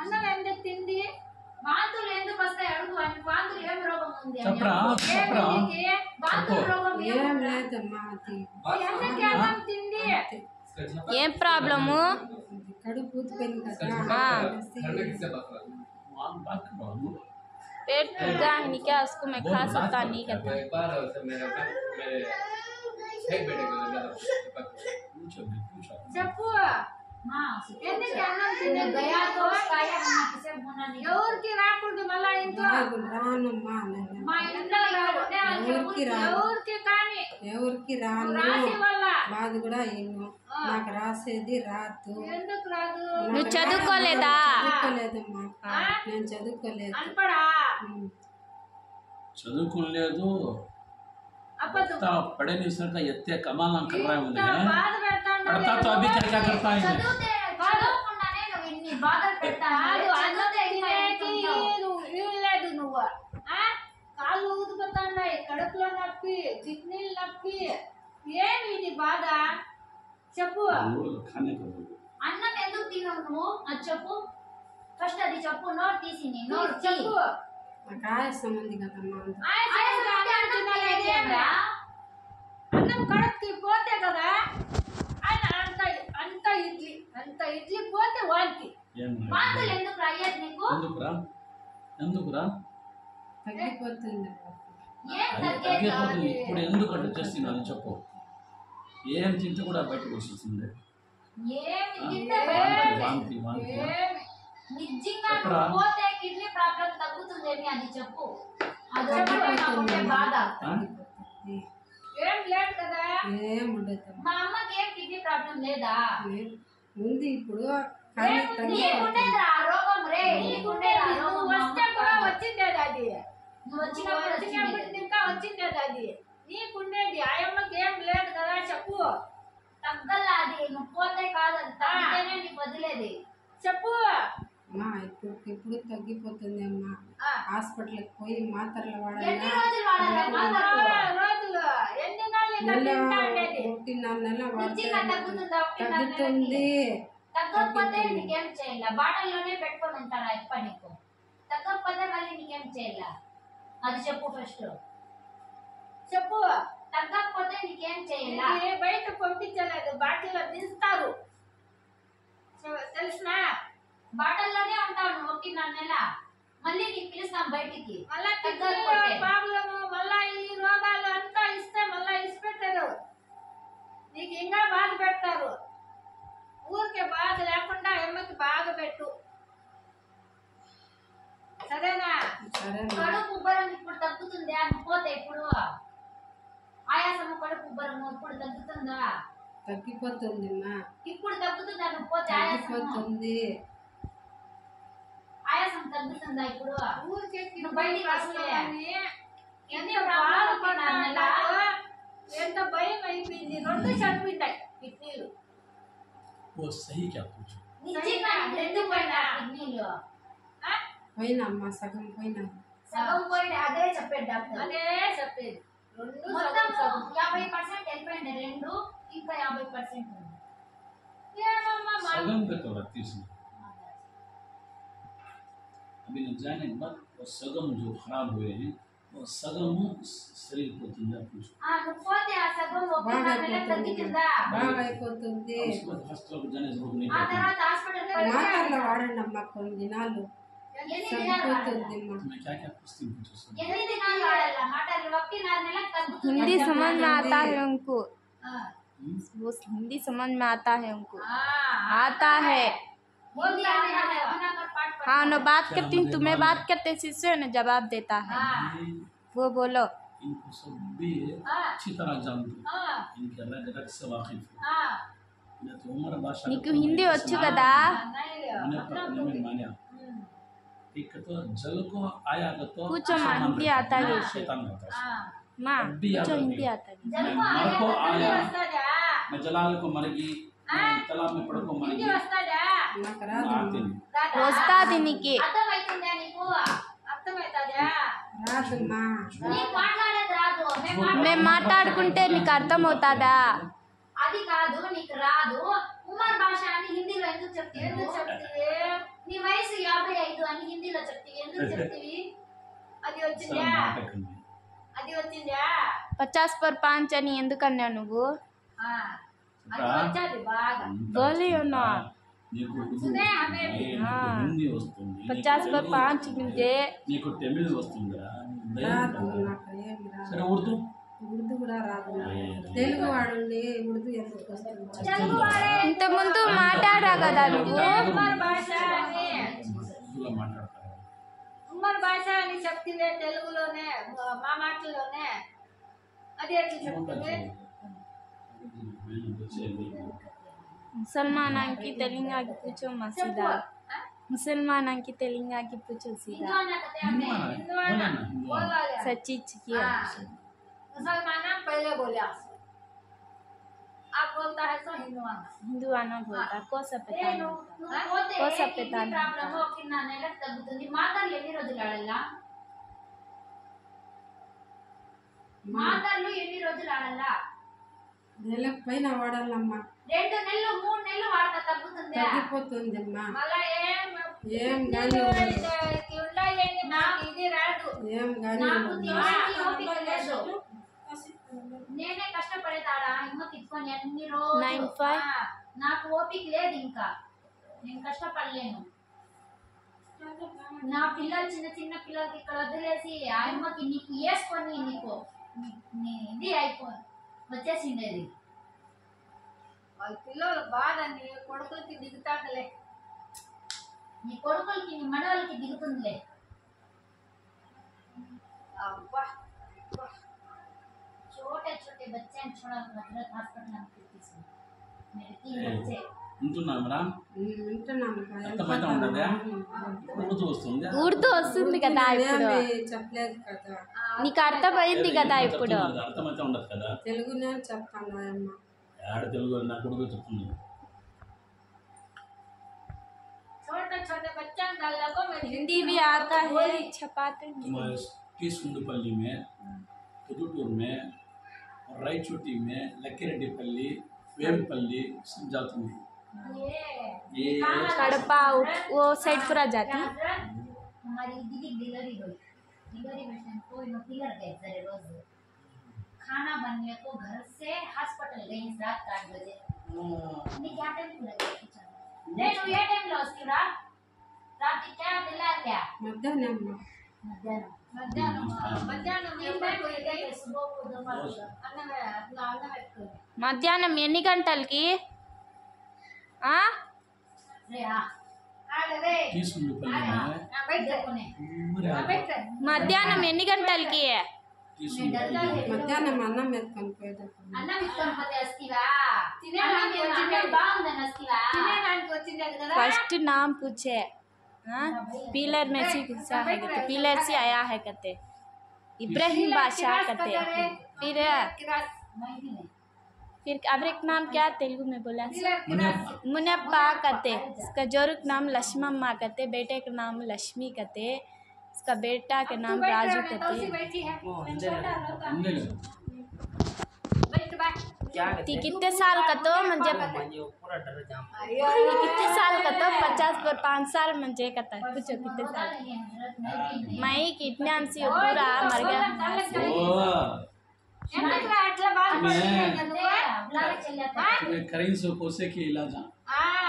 అన్నం ఎందుకు తింది వాంతులు ఎందుకు వస్తాయి అడుగు. వాంతులు ఏం రోగం ఉంది అని చెప్పరా అడుగు. చెప్పరా వాంతులు రోగం ఏం ఏముంది? లేదమ్మా అది ఎందుకు అన్నం తింది ఏం ప్రాబ్లము కడుపు ఊదిపోయింది కదా वहाँ बात करो पेट फूगा है क्या उसको मैं खा सकता नहीं कहता एक बार मेरे एक बेटे को पूछो पूछो చెప్పు हाँ, ఎందుకు అన్నం मैं తినేది गया तो उसका आया हमने किसे होना नहीं। ఎవరికి రాకూడదు మళ్ళా ఇంట్లో రానమ్మా నేను మా ఇంట్లో ఎవరుంటే వాళ్ళు ఎవరికి రాను ఎవరికి కానీ ఎవరికి రాను రాసి వల్ల మాది కూడా ఎన్నో నాకు రాసేది రాదు ఎందుకు రాదు నువ్వు చదువుకోలేదా చదువుకోలేదమ్మా నేను చదువుకోలేదు అన్పడా ఉమ్. చదువుకోలేదు అబద్ధం इतना पढ़े नहीं सकता इतने कमाल कर रहा है ఇంత उन्हें బాధ పెడతాండు पढ़ता तो अभी क्या क्या करता है इन्हें చదివితే చదవకుండానే నువ్వు ఇన్ని బాధలు పెడతావు. కాదు అన్నం చదివితే ఇంకా తినేకి ఎంత ఉంటావు? ఇవ్వలేదు నువ్వు ఆ? కాళ్ళు ఊదుకుతున్నాయి కడుపులో నొప్పి కిడ్నీలు నొప్పి ఏమి ఇది బాధ చెప్పు वो खाने को बोलो అన్నం ఎందుకు తినవు నువ్వు అది చెప్పు. ఫస్ట్ అది చెప్పు. నోట్ తీసి నీ నోట్ చెప్పు నాకు ఆయాసం ఉంది కదమ్మా అన్నం కడుపుకి పోతే కదా ఆయన అంత ఇడ్లీ పోతే వాళ్ళకి ఏం వాంతులు ఎందుకు అయ్యేది నీకు? ఎందుకురా తగ్గిపోతుంది ఏం తగ్గేది తగ్గిపోతుంది కాదు. ఇప్పుడు ఎందుకంటే చేస్తున్నాను చెప్పు ఏం తింటే కూడా బయటకు వస్తుంది ఏమి ఆ? తింటే వాంతి వాంతి ఏమి నిజంగా చెప్పరా? నువ్వు పోతే కిడ్నీ ప్రాబ్లం తగ్గుతుందేమి అది చెప్పు. అది ఒకటే నాకుండే బాధ. ఆ? తగ్గిపోతుంది ఏం లేదు కదా ఏం ఉండదు మా అమ్మకి ఏం కిడ్నీ ప్రాబ్లం లేదా? ఉంది ఇప్పుడు కానీ తగ్గిపోతుంది నీకుండేదా ఆ రోగం రే? నీకుండేదా ఆ రోగం? నువ్వు మా వస్తే అమ్మకి కూడా కాదు. వచ్చిండేది అది నువ్వు వచ్చినప్పుడు వచ్చినప్పుడు వచ్చింది. ఇంకా వచ్చిండేది అది నీకుండేది ఆయమ్మకి ఏం లేదు కదా చెప్పు తగ్గల్లా అది. నువ్వు పోతే కాదు, అది తగ్గితేనే నీకు వదిలేది. చెప్పు అమ్మా ఇప్పుడు తగ్గిపోతుంది అమ్మా ఆ. హాస్పిటల్కి పోయి మాత్రలు ఎన్ని వాడాలా రోజులు వాడాలి మాత్రలు? రోజులు ఎన్ని నెలలు ఇంకా నెల తింటా ఉండేది 1.5 నెల నిజంగా తగ్గుతుందా? ఒకటిన్నర నెలకి? తగ్గుతుంది తగ్గకపోతే నీకేం చేయాల? బాటల్లోనే పెట్టుకొని ఉంటారా ఇప్ప నీకు? తగ్గకపోతే మళ్ళీ నీకేం చేయాల? అది చెప్పు ఫస్ట్. చెప్పు తగ్గకపోతే నీకేం చేయాల? ఇది బయట పంపించలేదు బాటిలో దిస్తారు తెలిసినా బాటల్లోనే ఉంటావు నువ్వు 1.5 నెల. మళ్ళీ నీకు పిలుస్తాం బయటికి. మళ్ళా తగ్గకపోతే ప్రాబ్లము మళ్ళా ఈ రోగాలు అంతా ఇస్తే మళ్ళా ఇచ్చిపెట్టారు నీకు ఇంకా బాధ పెడతారు ఊరికే బాధ లేకుండా అమ్మకి బాధ పెట్టు సరేనా సరే కడుపు ఉబ్బరం ఇప్పుడు తగ్గుతుందా? నువ్వు పోతే ఇప్పుడు ఆయాసము కడుపు ఉబ్బరము ఇప్పుడు తగ్గుతుందా? తగ్గిపోతుంది అమ్మా ఇప్పుడు తగ్గుతుందా? నువ్వు పోతే ఆయాసము తగ్గిపోతుంది ఆయాసం తగ్గుతుందా ఇప్పుడు? ఊరికే నువ్వు బయటికి వస్తే ఎన్ని బాధపడ్డా ఎంత భయం అయిపోయింది రెండు చనిపోయింటాయి కిడ్నీలు वो सही क्या पूछो నిజంగా ఎందుకు పోయినా కిడ్నీలు? పోయినా అమ్మా సగం పోయినా సగం పోయింది. అదే చెప్పాడు డాక్టర్. అదే చెప్పేది రెండు మొత్తం సగం సగం 50% వెళ్ళిపోయింది. రెండు ఇంకా 50% ఉంది. ఏమమ్మా మా सगम पे तो रखती इसमें अभी न जाने के बाद वो सगम जो खराब हुए हैं वो सगम शरीर को जिंदा पूछो నువ్వు పోతే ఆ సగం బాగా నెల తగ్గిందా బాగా అయిపోతుంది. फर्स्ट लोग जाने से रुक नहीं ఆ पाते తర్వాత హాస్పిటల్ మాటల్లో వాడండి అమ్మ కొన్ని దినాలు ఎన్ని దినాలు వాడాలి సరిపోతుంది అమ్మ. मैं क्या क्या पूछती हूँ ఎన్ని దినాలు వాడాలి మాటలు ఒకటి 4 నెలలకు తగ్గుతుంది हिंदी समझ में आता है उनको ఆ, वो हिंदी समझ में आता है उनको ఆ, आता है बोल दिया आपने अपना कर पाठ पढ़ हाँ मैं बात करती हूँ तुम्हें बात करते शिष्य ने जवाब देता है हाँ वो बोलो इनको सब भी हाँ अच्छी तरह जानते हैं हाँ इनके रग रग से वाकिफ है हाँ मैं तो उम्र भाषा నీకు హిందీ వచ్చు కదా नहीं मैंने अपना अपने में माना एक तो जल को आया तो पूछो माँ, हिंदी आता है शैतान होता है हाँ माँ अभी याद पूछो रखिए। हिंदी आता है जब को मर आया को तो हिंदी आया वस्ता जा मैं जलाल को मरगी मैं तालाब में पड़ को हिंदी मरगी वस्ता जा నాకు రాదు आते అమ్మ. नहीं వస్తాది నీకు అర్థమైతుందా నీకు అర్థమైతుందా రాదమ్మా. నీకు మాట్లాడేది రాదు మేము మేము మాట్లాడుకుంటే నీకు అర్థం అవుతాదా అది కాదు నీకు రాదు ఉమర్ భాష అని హిందీలో ఎందుకు చెప్తావు ఎందుకు చెప్తావు నీ వయసు 55 అని హిందీలో చెప్తావు ఎందుకు చెప్తావి అది सब వచ్చిందా नाटक करने అది వచ్చిందా 50/5 అని ఎందుకన్నావు నువ్వు ఆ, అది వచ్చాది బాగా बोलियो ना నీకు సునే హమే భీ. హిందీ వస్తుంది 50/5 అంటే నీకు తమిళ్ వస్తుందా రాదు నాకు ఏం రాదు. సరే ఉర్దూ ఉర్దూ కూడా రాదు నాకు. తెలుగు వాడండి ఉర్దూ ఎందుకు వస్తుంది? తెలుగు వాడే ఇంతకుముందు మాట్లాడా కదా నువ్వు ఉమర్ భాష అని ఉర్దూలో మాట్లాడతారు ఉమర్ భాష అని చెప్తుంది తెలుగులోనే మా మాటల్లోనే అది ఎట్లా చెప్తుంది ముసల్మానానికి తెలంగాణకి పూచో మసీదా ముసల్మానానికి తెలంగాణకి పూచో సీదా हिंदू आना कहते हैं हिंदू आना बोल वाले सचीच की मुसलमान पहले बोले आप बोलता है तो हिंदू आना हिंदू आना बोलता कोसा ఏ పెతాను నువ్వు పోతే కోసా కిడ్నీ పెతాను ప్రాబ్లమ్ కింద నెలకు తగ్గుతుంది మాటలు ఎన్ని రోజులు ఆడాలా మాటలు ఎన్ని రోజులు ఆడాలా నెలకు పైన వాడాలమ్మా. 2 నెలలు 3 నెలలు వాడతా తగ్గుతుంది తగ్గిపోతుందమ్మా. మళ్ళా ఏం గాని ఉండాలి నాకు ఇది రాదు ఏం గాని నాకు తినడానికి ఓపిక లేదు నేనే కష్టపడేదాడా ఇంకా తిప్పుకొని అన్ని రోజులు 9-5. నాకు ఓపిక లేదు ఇంకా నేను కష్టపడలేను నా పిల్లలు చిన్న చిన్న పిల్లలకి ఇక్కడ వదిలేసి ఆ అమ్మకి నీకు వేసుకొని నీకు ఇది అయిపో వచ్చేసిండేది వాళ్ళ పిల్లలు బాధ నీ కొడుకులకి దిగుతాడులే నీ కొడుకులకి నీ మనవలకి దిగుతుందిలే అబ్బా छोटे छोटे बच्चे हैं छोड़ा हजरत हॉस्पिटल में किसी मेरे 3 बच्चे ఉంటున్నామరా వింటున్నాను. అర్థమైతే ఉండదా ఉర్దూ వస్తుంది ఉర్దూ వస్తుంది కదా ఇప్పుడు ఏమీ చెప్పలేదు కదా. నీకు అర్థమైంది కదా ఇప్పుడు అర్థమైతే ఉండదు కదా తెలుగునే చెప్తాను అమ్మ. ఆడ తెలుగు నా కొడుకు చెప్తుంది छोटे छोटे बच्चे हैं गल्ला को मेरी हिंदी भी आता है छपाते नहीं तुम्हारे कीसुंडपल्ली में पुदुटूर में और रायचोटी में लक्कीरेड्डीपल्ली वेमपल्ली सब जाती हैं ये ये कड़पा वो साइड पूरा जाती हमारी दीदी डिलीवरी हुई डिलीवरी में कोई नौकरी गए सारे रोज खाना बनने को घर से हॉस्पिटल गई रात 8 बजे नहीं क्या टाइम पूरा నేను ఏ టైంలో వస్తురా రాత్రి क्या दिला क्या మధ్యాహ్నం అమ్మ. మధ్యాహ్నం ఏ టైం పోయేది సుబహ को दोपहर అన్నం అన్నం పెట్టుకో మధ్యాహ్నం ఎన్ని గంటలకి ఆ రే ఆడే రే कीसुंडपल्ली में నా బయట కొనే पूरे నా బయట మధ్యాహ్నం ఎన్ని గంటలకి कीसुंडपल्ली మధ్యాహ్నం అన్నం ఎత్తుకొని పోయేటప్పుడు అన్నం ఇస్తాను పోతే వస్తివా తినేదానికి వచ్చిందే బాగుందని వస్తివా తినేదానికి వచ్చిందే కదా फर्स्ट नाम पूछे हाँ पीलर में से किस्सा है कहते पीलर से आया है कहते इब्राहिम बादशाह कहते फिर अब एक नाम क्या तेलुगु में बोला मुनप्पा कहते इसका जोरुक नाम लक्ष्मम्मा कहते बेटे का नाम लक्ष्मी कहते इसका बेटा के नाम राजू कहते बैठी है अंदर बैठ बैठ ती कितने साल का तो म्हणजे कितने साल का तो 50/5 साल म्हणजे कहता है पूछो कितने साल मैं कितने अंशी पूरा मर गया ओ ఎందుకురా అట్లా బాధపడుతున్నావు నువ్వు? बुलाने चल जाता है तुम्हें करेंगे सो कोसे के इलाज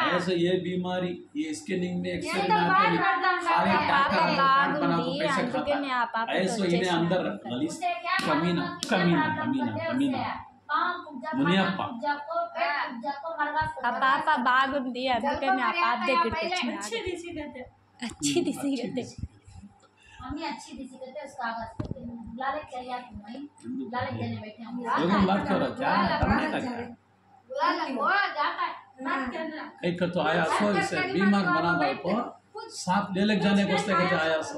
ऐसे ये बीमारी ये स्कैनिंग में एक्सरे ఎంత में బాధపడతాం सारे కదా. डॉक्टर పాప कार्ड बना బాగుంది के पैसे అందుకనే ఆ खाता పాపతో ऐसे इन्हें अंदर गलीस उसे क्या कमीना मालूम किसने कमीना प्रॉब्लम कमीना करते कमीना उसे? पाँव टूट जा, मुनियप्पा। खाना टूट जा, को पेट टूट जा, को मरगास को ఆ పాప బాగుంది అందుకని ఆ పాప దగ్గరికి पहले వచ్చిన अच्छी दिसी कहते अच्छी दिसी कहते मम्मी अच्छी दिसी कहते उसका आगाज करते बुलाने चल जाती मैं बुलाने चले बैठे हम लोगों बात करो क्या करने का क्या बुला ले वो जाता है बात करना कई का तो आया सो इसे बीमार बना दो को साथ ले लग जाने को उससे कहते आया सो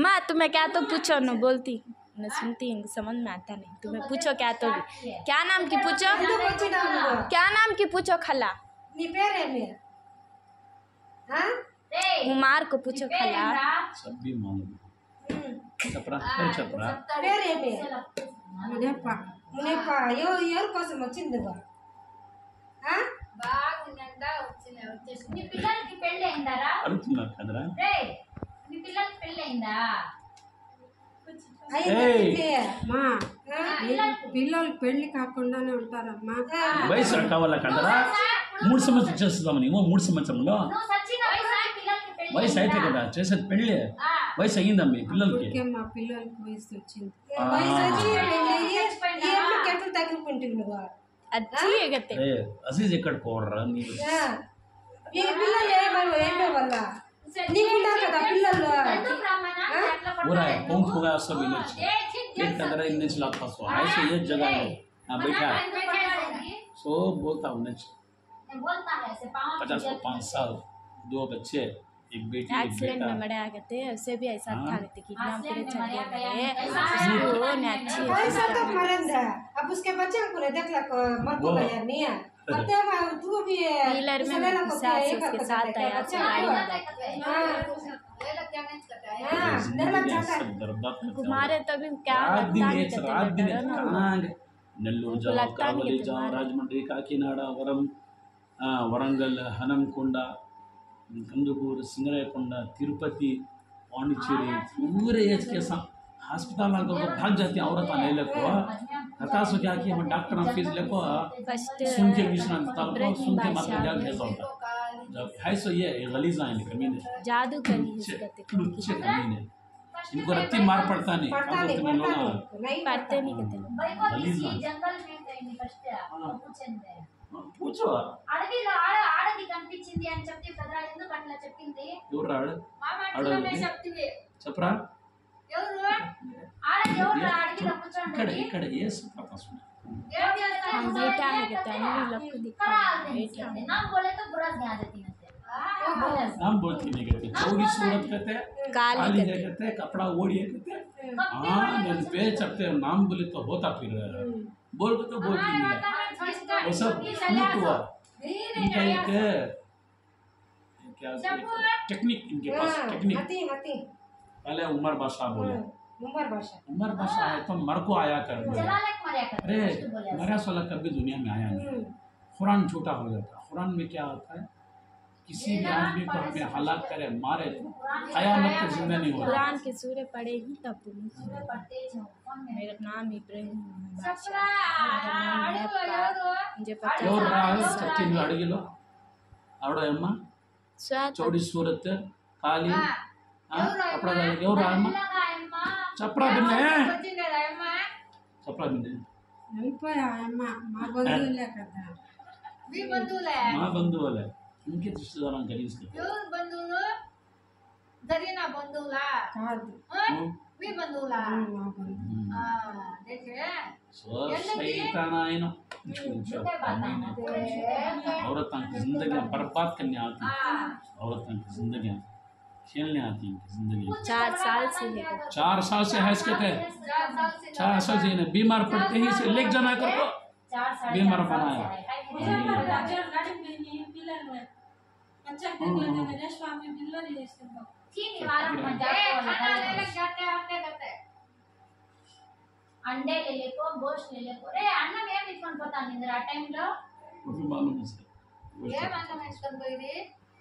माँ तुम्हें क्या तो पूछो न बोलती मैं सुनती हूँ समझ में आता नहीं तुम्हें पूछो क्या तो भी क्या नाम की पूछो ఎందుకు వచ్చినావు నువ్వు? क्या नाम की पूछो खला నీ పేరేమి ఆ? रे उमार को पूछो खला सब भी मालूम चपरा चपरा పేరేమి మునేప్ప మునేప్ప ఎవరి కోసం వచ్చింది నువ్వు? ఆ? బాగుందందా వచ్చేసి నీ పిల్లలకి పెళ్ళి అయిందారా అడుగుతున్నారు కదరా రే నీ పిల్లలకి పెళ్ళి అయిందా అయ్యింది మా పిల్లలు పెళ్లి కాకుండానే ఉంటారమ్మా. వయసు కావాలా కదరా 3 సంవత్సరాలు చేస్తామని 3 సంవత్సరంలో నువ్వు సచిన పిల్లలకి పెళ్ళి వయసు అయితే కదా చేసేది పెళ్ళి వయసు అయ్యిందా మీ పిల్లలకి ఊరికే మా పిల్లలకి వయసు వచ్చింది. ఆ. వయసు వచ్చి పెళ్లి అయ్యి ఈ అమ్మకి ఎట్లా తగిలికుంటుంది నువ్వు? अच्छी है कहते ఏ అజీజ్ ఎక్కడ పోర్రా నీకు ఆ. ఈ పిల్లలు ఏమో వల్ల నీకున్నారు కదా పిల్లలు. ఎందుకు రమ్మన్నా ఎట్లా पूरा है पंख होगा सब इमेज एक कदर इमेज लाता सो ऐसे ये जगह है हां बैठा है पड़ेगी सो बोलता हूं नेच मैं बोलता है ऐसे पाँव 50 को 5 साल 2 बच्चे एक बेटी एक एक्सीडेंट बेटा में मरा कहते उसे भी ऐसा था कहते कि नाम पूरे एक्सीडेंट में चल मरा गए गया। उसको ने अच्छी पैसा तो मरंदा अब उसके बच्चे को ने देख ला मर को वो। गया नहीं है अब तो तू भी डीलर में इसने ना को साथ ये उसके कर साथ सकता है, आया बच्चा तो गाड़ी को। में हाँ లేల డ్యామేజ్ करता है हाँ डर लग जाता है सब बर्बाद करता कुमारे तो भी क्या रात दिन लगता नहीं एक कहते रात दिन डरो ना कहाँ गए? నెల్లూరు उनको जाओ लगता नहीं कावली कि जाओ तुम्हारा- రాజమండ్రి కాకినాడ వరంగల్ హనంకొండ కందుకూరు సింగరాయకొండ తిరుపతి पांडिचेरी पूरे एज के साथ अस्पताल को भाग जाती है औरत आने लगे हताश हो जाके हम डॉक्टर फीस लेको फर्स्ट सुन के विश्रांत ताल को सुन के मात्र जाग भेजा होता जब है सो ये गलीजा है कमीने जादू करी है कहते लुच्चे कमीने इनको रत्ती मार पड़ता नहीं पड़ता अब नहीं तुम्हें पड़ता लोग नहीं नहीं पढ़ते नहीं कहते लोग भाई को गलीज किसी ना। जंगल में कहीं फर्स्ट కూర్చుంది पूछो అడవిలో ఆడది కనిపించింది అని చెప్తే కదా ఎందుకు అట్లా చెప్పింది ఎవరు రాడు మామ అడవి. అట్లనే చెప్తివి చెప్పరా ఎవరు ఆడది ఎవరు అడవిలో ఇక్కడ కూర్చోండి ఇక్కడ ఏ సుప్రత సున ఏం చేస్తా हम बेटा है कहते हैं हम लोग को दिखा बेटा नाम बोले तो बुरा ध्यान देती है नाम बोलती नहीं कहते चौड़ी सूरत कहते काली काली है कहते कहते कपड़ा ओढ़ी है कहते हाँ मैंने पे चढ़ते नाम बोले तो होता फिर बोल के तो बोलती नहीं है वो सब झूठ हुआ इनका एक क्या टेक्निक इनके पास हाँ टेक्निक हती हती पहले उमर बादशाह बोले उमर भाषा उमर बादशाह है तो मर को आया कर दिया जलालक मरिया करते अरे फर्स्ट बोले मरा सोला कभी दुनिया में आया नहीं कुरान झूठा हो जाता कुरान में क्या होता है किसी भी आदमी को हमें हलाक करे मारे तो कयामत तक जिंदा नहीं होगा कुरान के सूर्य पढ़े ही तब बोलूं। पढ़ते जो कौन है मेरा नाम इब्राहिम చెప్పరా అడుగు ఎవరు मुझे ఎవరు 50 రాదు చెప్పింది అడిగిలో ఆవిడ అమ్మ स्वाद చౌడి సూరత్ కాలి కపడా ఎవరు అమ్మ लगा अम्मा చప్రా బిన్నే వచ్చిందా అమ్మ చప్రా బిన్నే వెళ్ళిపోయా అమ్మ మా బంధువులే కదా మీ బంధువులే మా బంధువులే ఇంకే రిశ్తేదారం గలీజ్ ఎవరు బంధువులు జరిగిన బంధువులా కాదు ఆ? మీ బంధువులా మా బంధువు ఆ, దేఖే సో शैतान आए ना औरत की जिंदगी बर्बाद करने आती है औरत की जिंदगी खेलने आती है जिंदगी 4 साल से लेकर 4 साल से है इसके थे 4 साल से 4 साल से इन्हें बीमार पड़ते ही से लेक जाना कर को 4 साल बीमार बनाया ठीक है वाला ए, मजाक खाना ले वाला लग जाते हैं आपने करते अंडे ले लेको गोश्त ले लेको रे అన్నం ఏం తీసుకొని పోతాను ఇంద్ర ఆ టైంలో वो भी मालूम है इसका ఏమన్నా వేసుకొని పోయింది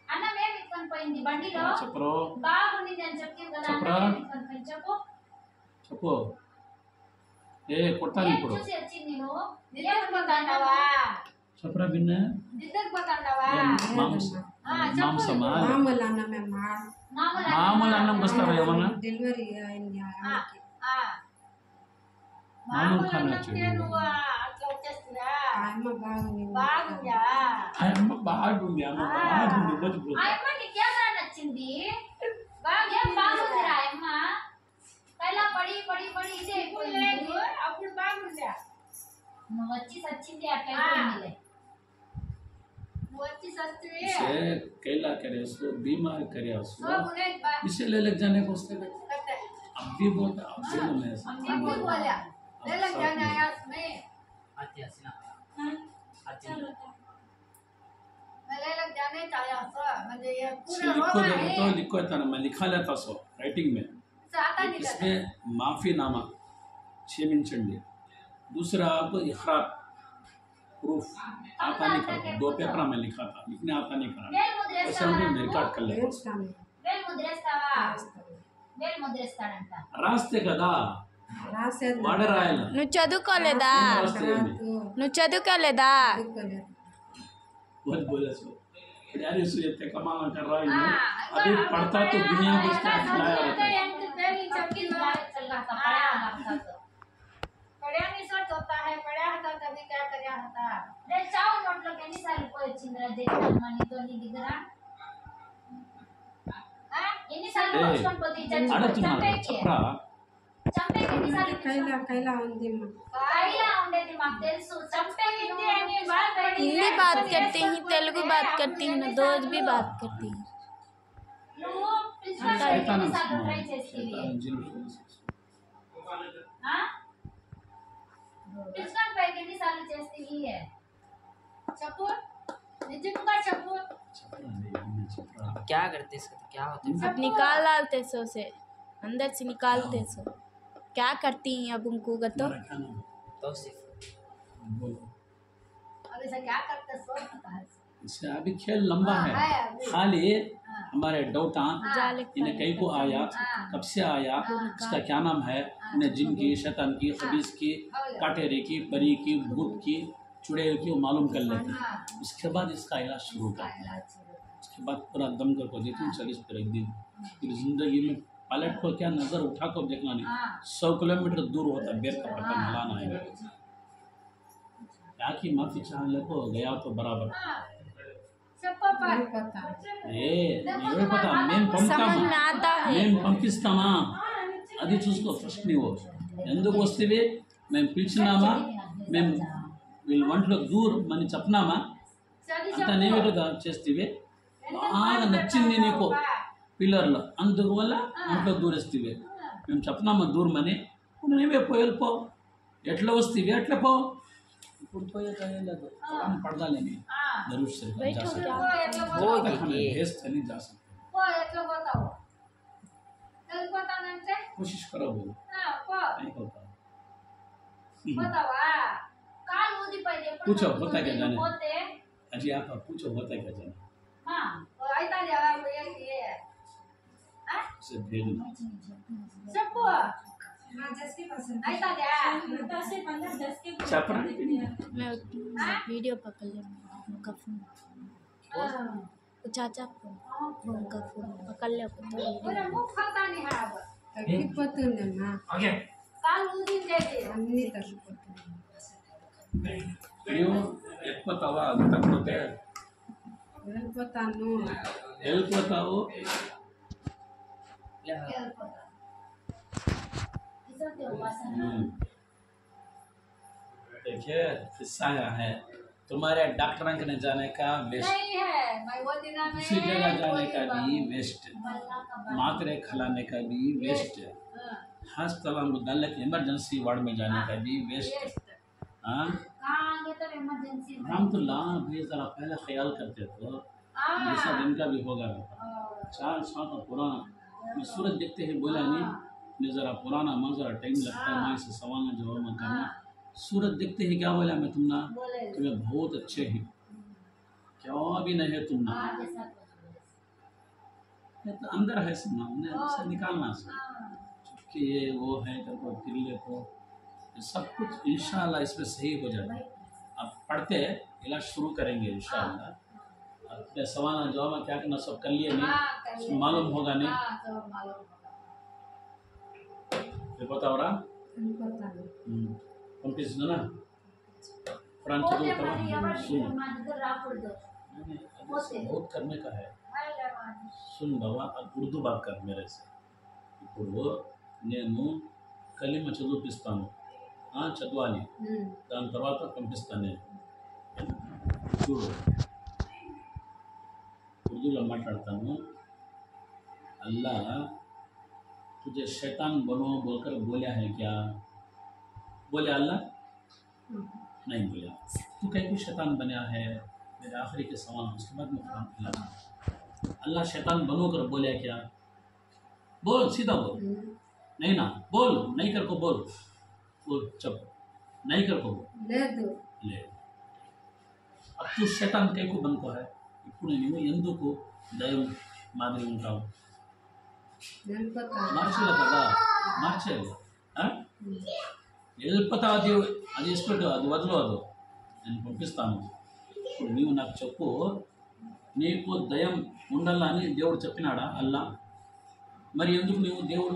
అన్నం ఏం తీసుకొని పోయింది బండిలో चपरो బాగుంది అని చెప్తే కదా చెప్పరా? అన్నం ఏం తీసుకొని పోయింది చెప్పు चपो ఏ కొట్టాలి ఇప్పుడు చూసి వచ్చింది నువ్వు నిద్రపోతాండవా చెప్పరా బిన్న నిద్రపోతాండవా మాంసమా మామూలు అన్నమే మామూలు అన్నం వస్తారా ఏమన్నా డెలివరీ అయింది ఆ అమ్మకి. మామూలు ఖానా అంటే నువ్వు అట్లా వచ్చేస్తుందా ఆ అమ్మ బాగుంది బాగుందా అమ్మ బాగుంది అమ్మ బాగుంది బతుకు ఆ అమ్మ నీకేమన్నా నచ్చింది ఏం బాగుందిరా ఆ అమ్మ కైలా పడి పడి పడి ఇదే ఇప్పుడు అయిపోయింది లేదు అప్పుడు బాగుందా నువ్వు వచ్చి సచ్చింది అట్లా అయిపోయిందిలే నువ్వు వచ్చి సత్తువి इसे कैला करे उसको बीमार करे उसको मुझे इसे ले लग जाने को उसके अब भी बोलता अब भी बोलने ऐसा अब भी बोला ले लग जाने आया उसमें मैं ले लग जाने चाहा सो मुझे ये पूरा लिखो रोना देखो है तो लिखो था ना मैं लिखा लेता सो राइटिंग में आता नहीं करता इसमें माफीनामा క్షమించండి दूसरा आप इखरार प्रूफ आता नहीं करता 2 पेपर में लिखा था लिखने आता नहीं करा వేలు ముద్రేస్తావా ऐसे हमने रिकॉर्ड कर लेते వేస్తాను వేలు ముద్రేస్తావా వేలు ముద్రేస్తాడంట రాస్తే కదా రాసేది వాడే రాయాలి నువ్వు చదువుకోలేదా రాస్తే ఏంది? నువ్వు చదువుకోలేదా చదువుకోలేదు. बहुत बोले सो यार इस ये कमाल कर रहा है अभी पढ़ता तो दुनिया को उसका खिलाया रहता है पढ़ा नहीं सच होता है पढ़ा था तभी क्या करया होता రే చావు నోట్లోకి ఎన్నిసార్లు పోయి వచ్చిందిరా జగన్ నీతో నీ దగ్గర ఎన్నిసార్లు ఏ, వచ్చుకొని పోతే అడుగుతున్నారు చంపేకి చెప్పరా చంపేకి ఎన్నిసార్లు కైలా ఉంది అమ్మ. కైలా ఉండేది మాకు తెలుసు చంపేకి हिंदी नहीं बात करी हिंदी बात करती हूँ तेलुगु बात करती हूँ ना दो भी बात करती हूँ నువ్వు ప్రిన్సిపల్ शैतान ఎన్నిసార్లు ట్రై చేసేవి ప్రిన్సిపల్ పైకి ఎన్నిసార్లు చేస్తేవి चप्पू निजमुगा चप्पू क्या करते इसका क्या होता है अब निकाल डालते सो से अंदर से निकालते सो क्या करती हैं अब उनको तो तो सिर्फ अब इसे क्या करते सो पता है इससे अभी खेल लंबा है खाली हमारे डॉटा जाले इन्हें कहीं को आया कब से आया इसका क्या नाम है इन्हें जिन की शैतान की खबीस की काटेरे की परी की भूत की चुड़ैल की वो मालूम कर लेते हैं उसके बाद इसका इलाज शुरू कर उसके बाद पूरा दम कर को देती हूँ 40 पर एक दिन फिर जिंदगी में पायलट को क्या नजर उठा कर देखना नहीं 100 किलोमीटर दूर होता है बेर का पकड़ हिलाना है क्या की माफी चाहने को गया तो बराबर चप्पू पर పడతా. ఏ నీవే పతా మేము समझ పంపుతామా में आता है మేము పంపిస్తామా అది చూసుకో ఫస్ట్ నువ్వు ఎందుకు వస్తేవి మేము పిలిచినామా మేము వీళ్ళ వంటలో దూర్ మని చెప్పినామా चली అంత నీవేగా చేస్తేవి బాగా నచ్చింది నీకు పిల్లర్లో అందువల్ల వంటలో దూరేస్తేవి మేము చెప్పినామా దూరమని నీవే పోయల్పో ఎట్లా వస్తేవి ఎట్లా పో ఇప్పుడు పోయే లేదు పడదాలేని जरूर से जा सकते वो एटलो वो हैं हम ये भेज नहीं जा सकते वो एटलो बताओ चल बताనంటే कोशिश करो बोलो पो नहीं होता बतावा కాలు ఊదిపోయింది ఎప్పుడు కూర్చో, పోతా కదా నేను. పోతే अजी आप पूछो होता है क्या जाना ఆ, आयता जावा ये उसे भेजना चप्पू आयता जा चपरा मैं वीडियो पकड़ ले उनका फोन चाचा फोन उनका फोन पकड़ ले तो पूरा मुंह खाता नहीं है अब తగ్గిపోతుందమ్మా काल ఊదిందేది అన్నీ తగ్గిపోతుంది ನೀವು ಎಪ್ಪತ್ತವ ತಪ್ಪುತ್ತೆ వెళ్ళిపోతాను ಹೇಳ್ಕೊತಾವು ఇసొంటి వాసన देखिए किस्सा है तुम्हारे डॉक्टर ने जाने का वेस्ट नहीं है मैं वो दिन में दूसरी जगह जाने का भी वेस्ट मात्रे खिलाने का भी वेस्ट अस्पताल में डालने के इमरजेंसी वार्ड में जाने का भी वेस्ट हाँ కాంగే తో ఎమర్జెన్సీ रहमतुल्लाह भी जरा पहले ख्याल करते तो ऐसा दिन का भी होगा 4 साल का पुराना मैं सूरज देखते ही बोला नहीं मैं जरा पुराना मैं जरा टाइम लगता है मैं से सवाल में जवाब मत करना सूरज देखते ही क्या बोला मैं तुमना बोले तुम्हें बहुत अच्छे ही क्या भी नहीं है तुमना ये तो अंदर है सुनना उन्हें उसे निकालना से कि ये वो है तो फिर ले तो सब कुछ इंशाल्लाह इसमें सही हो जाएगा। अब पढ़ते इलाज शुरू करेंगे इंशाल्लाह। अपने सवाल जवाब क्या करना सब कर लिए नहीं, इसमें मालूम होगा नहीं। फिर बताओ रहा పంపిస్తుందా कुरान चलो सुन बहुत करने का है। सुन बाबा अब उर्दू बात कर मेरे से। ఇప్పుడు నేను కలిమ చదివిపిస్తాను, చదవాలి, దాని తర్వాత పంపిస్తాను నేను। చూడు उर्दूలో మాట్లాడతాను। अल्लाह तुझे शैतान बनो बोलकर बोला है क्या? बोले अल्लाह? नहीं बोला। तू कहीं शैतान बना है? मेरे आखिरी के सवाल उसके बाद में कुरान खिलाना। अल्लाह शैतान बनो कर बोला क्या? बोल, सीधा बोल। नहीं ना बोल, नहीं कर को बोल, बोल चुप, नहीं कर को ले दो ले। अब तू शैतान कहीं को बनको है, ఇప్పుడు నువ్వు ఎందుకు దైవం మాదిరి ఉంటావు? మార్చలే కదా, మార్చేయాలి। వెళ్ళిపోతావు, అది అది ఇష్టపెట్టు, అది వదలవద్దు, నేను పంపిస్తాను। ఇప్పుడు నీవు నాకు చెప్పు, నీకు దయం ఉండాలని దేవుడు చెప్పినాడా అల్లా? మరి ఎందుకు నీవు దేవుడు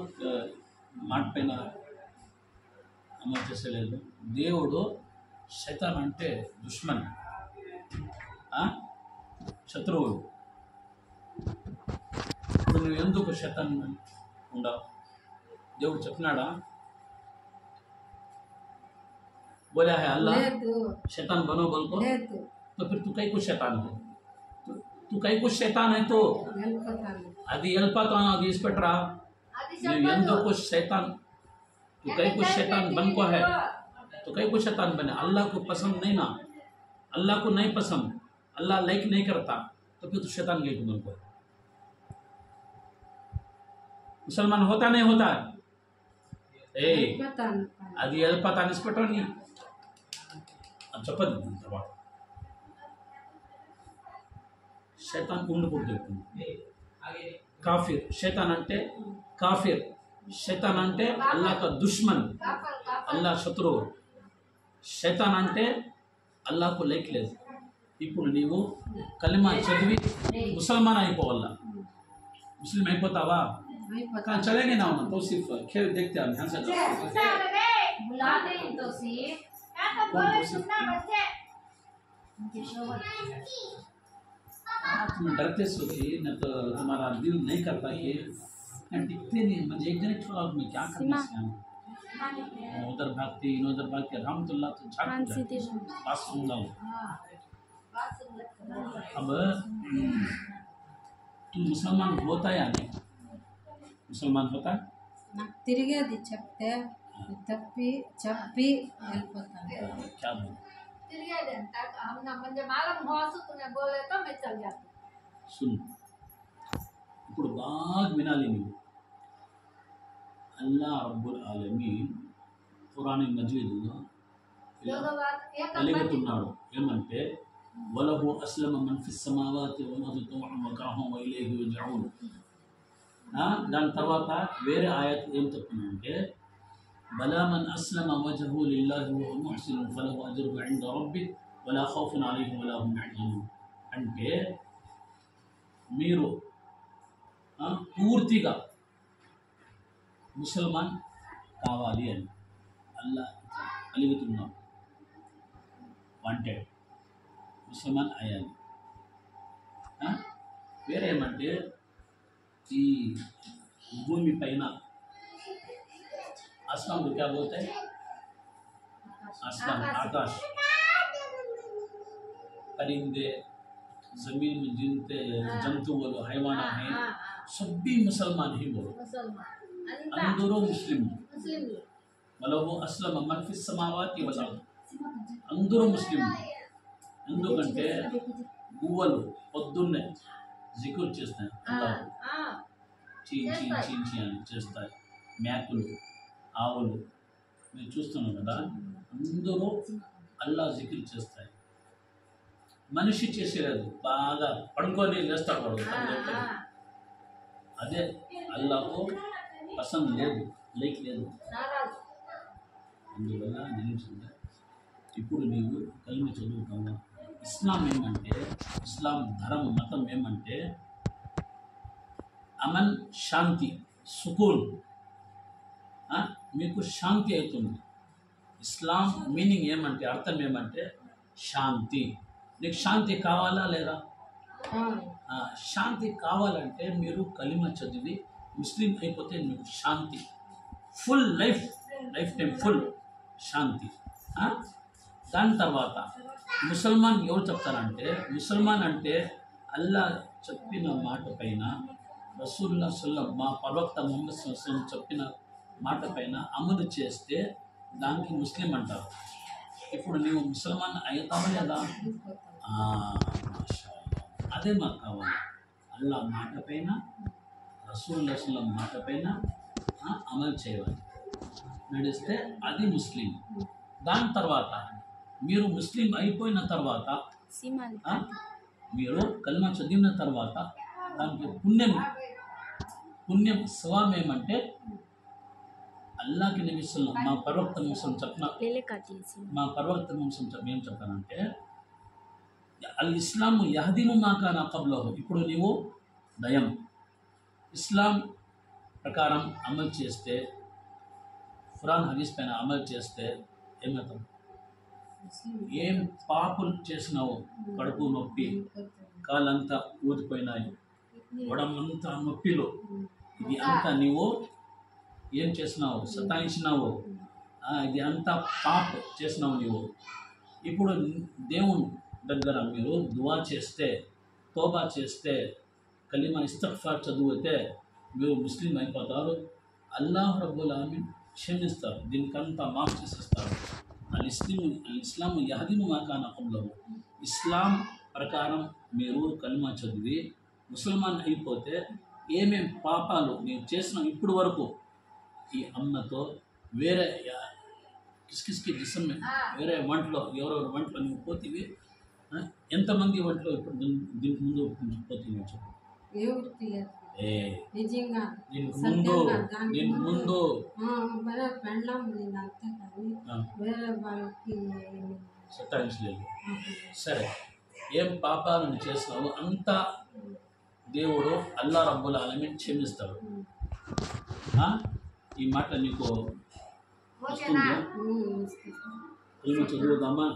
మాట పైన అమలు చేసలేదు? దేవుడు శైతాన్ అంటే దుష్మన్, శత్రువుడు। ఇప్పుడు నువ్వు ఎందుకు శైతాన్ ఉండవు? దేవుడు చెప్పినాడా? बोला है अल्लाह शैतान बनो बोल को, तो फिर तू कहीं कुछ शैतान है, तू कहीं कुछ शैतान है। तो అది వెళ్ళిపోతాను, అది ఇసిపెట్టరా, నువ్వు ఎందుకు शैतान, तू कहीं कुछ शैतान बन को है, तो कहीं कुछ शैतान बने। अल्लाह को पसंद नहीं ना, अल्लाह को नहीं पसंद, अल्लाह लाइक नहीं करता, तो फिर तू शैतान गई बन को। मुसलमान होता नहीं होता ఏ అది వెళ్ళిపోతాను ఇసిపెట్టని అని చెప్పదు। తర్వాత शैतान ఉండిపోతుంది। కాఫిర్ शैतान అంటే కాఫిర్, शैतान అంటే అల్లాహ్ का दुश्मन, అల్లాహ్ శత్రువు। शैतान అంటే అల్లాహ్ को లైక్ లేదు। ఇప్పుడు నీవు కలిమా చదివి ముసల్మాన్ అయిపోవాలా, ముస్లిం అయిపోతావా? कहाँ चलेंगे ना तो सिर्फ खेल देखते हैं ध्यान से। बुलाते हैं तो सिर्फ तुम डरते सोची न तो तुम्हारा दिल नहीं करता कि टिकते नहीं। मुझे एक दिन छोड़ा मैं क्या करना है, उधर भागती इधर भागती। रहमतुल्लाह तो बात सुन लो। अब तू मुसलमान होता या नहीं? मुसलमान होता నాకు తిరిగేది చెప్తే తప్పి చెప్పి వెళ్ళిపోతాను। क्या बोल తిరిగేది అంట हमने म्हणजे मालूम हो असं तुम्ही बोले तो मैं चल जाती। सुन ఇప్పుడు బాగా వినాలి నువ్వు। అల్లాహ్ రబ్బుల్ ఆలమీన్ ఖురాన్ మజీద్లో అలిగతున్నాడు ఏమంటే వలహు అస్లమ మన్ ఫిస్ సమావాతి వల్ అర్ది తౌఅన్ వ కరహం వ ఇలైహి యర్జఊన్। దాని తర్వాత వేరే ఆయత్ ఏం చెప్తుందంటే బలా మన్ అస్లమ వజ్హు లిల్లాహి వహువ ముహ్సిన్ ఫలహు అజ్రుహు ఇంద రబ్బి వలా ఖౌఫున్ అలైహిం వలా హుమ్ యహ్జనూన్। అంటే మీరు పూర్తిగా ముసల్మాన్ కావాలి అని అల్లా అలుగుతున్నాం, వాంటెడ్ ముసల్మాన్ అయ్యాలి। వేరేమంటే ఈ భూమి పైన आसमान को क्या बोलते हैं? आसमान आकाश, परिंदे, जमीन में जिनते जंतु बोलो, हैवाना है, सभी मुसलमान ही बोलो। अंदरो मुस्लिम मतलब वो असलम मन फिस समावाति वल अर्द, अंदरो मुस्लिम। ఎందుకంటే గువ్వలు పొద్దున్నే జికుర్ చేస్తాయి, చీ చీ చీ చీ అని చేస్తాయి, మేకలు ఆవులు మీరు చూస్తున్నాం కదా, అందరూ అల్లా జికిర్ చేస్తాయి। మనిషి చేసేది బాగా పడుకొని లేస్తాడు వాడు, అదే అల్లాకు పసంద్ లేదు, లైక్ లేదు। అందువల్ల నిలిచింది. ఇప్పుడు నీవు కలిమ చదువుతావా? ఇస్లాం ఏమంటే, ఇస్లాం ధర్మ మతం ఏమంటే అమన్, శాంతి, సుకూన్, మీకు శాంతి అవుతుంది. ఇస్లాం మీనింగ్ ఏమంటే, అర్థం ఏమంటే శాంతి. నీకు శాంతి కావాలా లేదా? శాంతి కావాలంటే మీరు కలిమ చదివి ముస్లిం అయిపోతే మీకు శాంతి, ఫుల్ లైఫ్ టైం ఫుల్ శాంతి. దాని తర్వాత ముసల్మాన్ ఎవరు చెప్తారంటే, ముసల్మాన్ అంటే అల్లా చెప్పిన మాట పైన, రసూలుల్లాహ్ సల్లల్లాహు మా ప్రవక్త ముహమ్మద్ సల్లల్లాహు అలైహి వసల్లం చెప్పిన మాట పైన అమలు చేస్తే దానికి ముస్లిం అంటారు. ఇప్పుడు నీవు ముసల్మాన్ అవుతావా లేదా? అదే మాకు కావాలి. అల్లా మాట పైన, రసూలుల్లాహ్ సల్లల్లాహు అలైహి వసల్లం మాట పైన అమలు చేయాలి, నడిస్తే అది ముస్లిం. దాని తర్వాత మీరు ముస్లిం అయిపోయిన తర్వాత, మీరు కల్మా చదివిన తర్వాత దానికి పుణ్యం సవాబ్ ఏమంటే అల్లాకి నబీ సల్లల్లాహు మా ప్రవక్త ముస్లిం చెప్పిన, మా ప్రవక్త ముస్లిం ఏం చెప్పానంటే అల్ ఇస్లాము యహదిము మా కానా కబ్లహు. ఇప్పుడు నీవు దయం ఇస్లాం ప్రకారం అమలు చేస్తే, ఖురాన్ హదీస్ పైన అమలు చేస్తే ఏమవుతాం? ఏం పాపులు చేసినావు, కడుపు నొప్పి, కాళ్ళంతా ఊదిపోయినాయి, వడమంతా నొప్పిలో, ఇది అంతా నీవు ఏం చేసినావు? సతాయించినావు, ఇది అంతా పాప్ చేసినావు నీవు. ఇప్పుడు దేవుని దగ్గర మీరు దువా చేస్తే, తోబా చేస్తే, కలిమా ఇస్తగ్ఫార్ చదివితే మీరు ముస్లిం అయిపోతారు. అల్లాహ్ రబ్బుల్ ఆమీన్ క్షమిస్తారు, దీనికంతా మాఫ్ చేసేస్తారు. ఇస్లాం యహదిము మా కానా కబ్లహు. ఇస్లాం ప్రకారం మీరు కలిమా చదివి ముసల్మాన్ అయిపోతే ఏమేం పాపాలు ನೀವು చేసిన ఇప్పుడు వరకు ఈ అమ్మతో వేరే కిస్కిస్కి జిస్మ్ వేరే వంటలో ఎవరెవరి వంటలో నువ్వు పోతివి, ఎంతమంది వంటలో ఇప్పుడు దీనికి ముందు పోతివి చెప్పు. దీనికి ముందు సతాయించలేదు. సరే, ఏం పాపాలను చేసినావు అంతా దేవుడు అల్లా రబ్బుల్ ఆలమీన్ క్షమిస్తాడు. ఈ మాట నీకు చదువుదామా?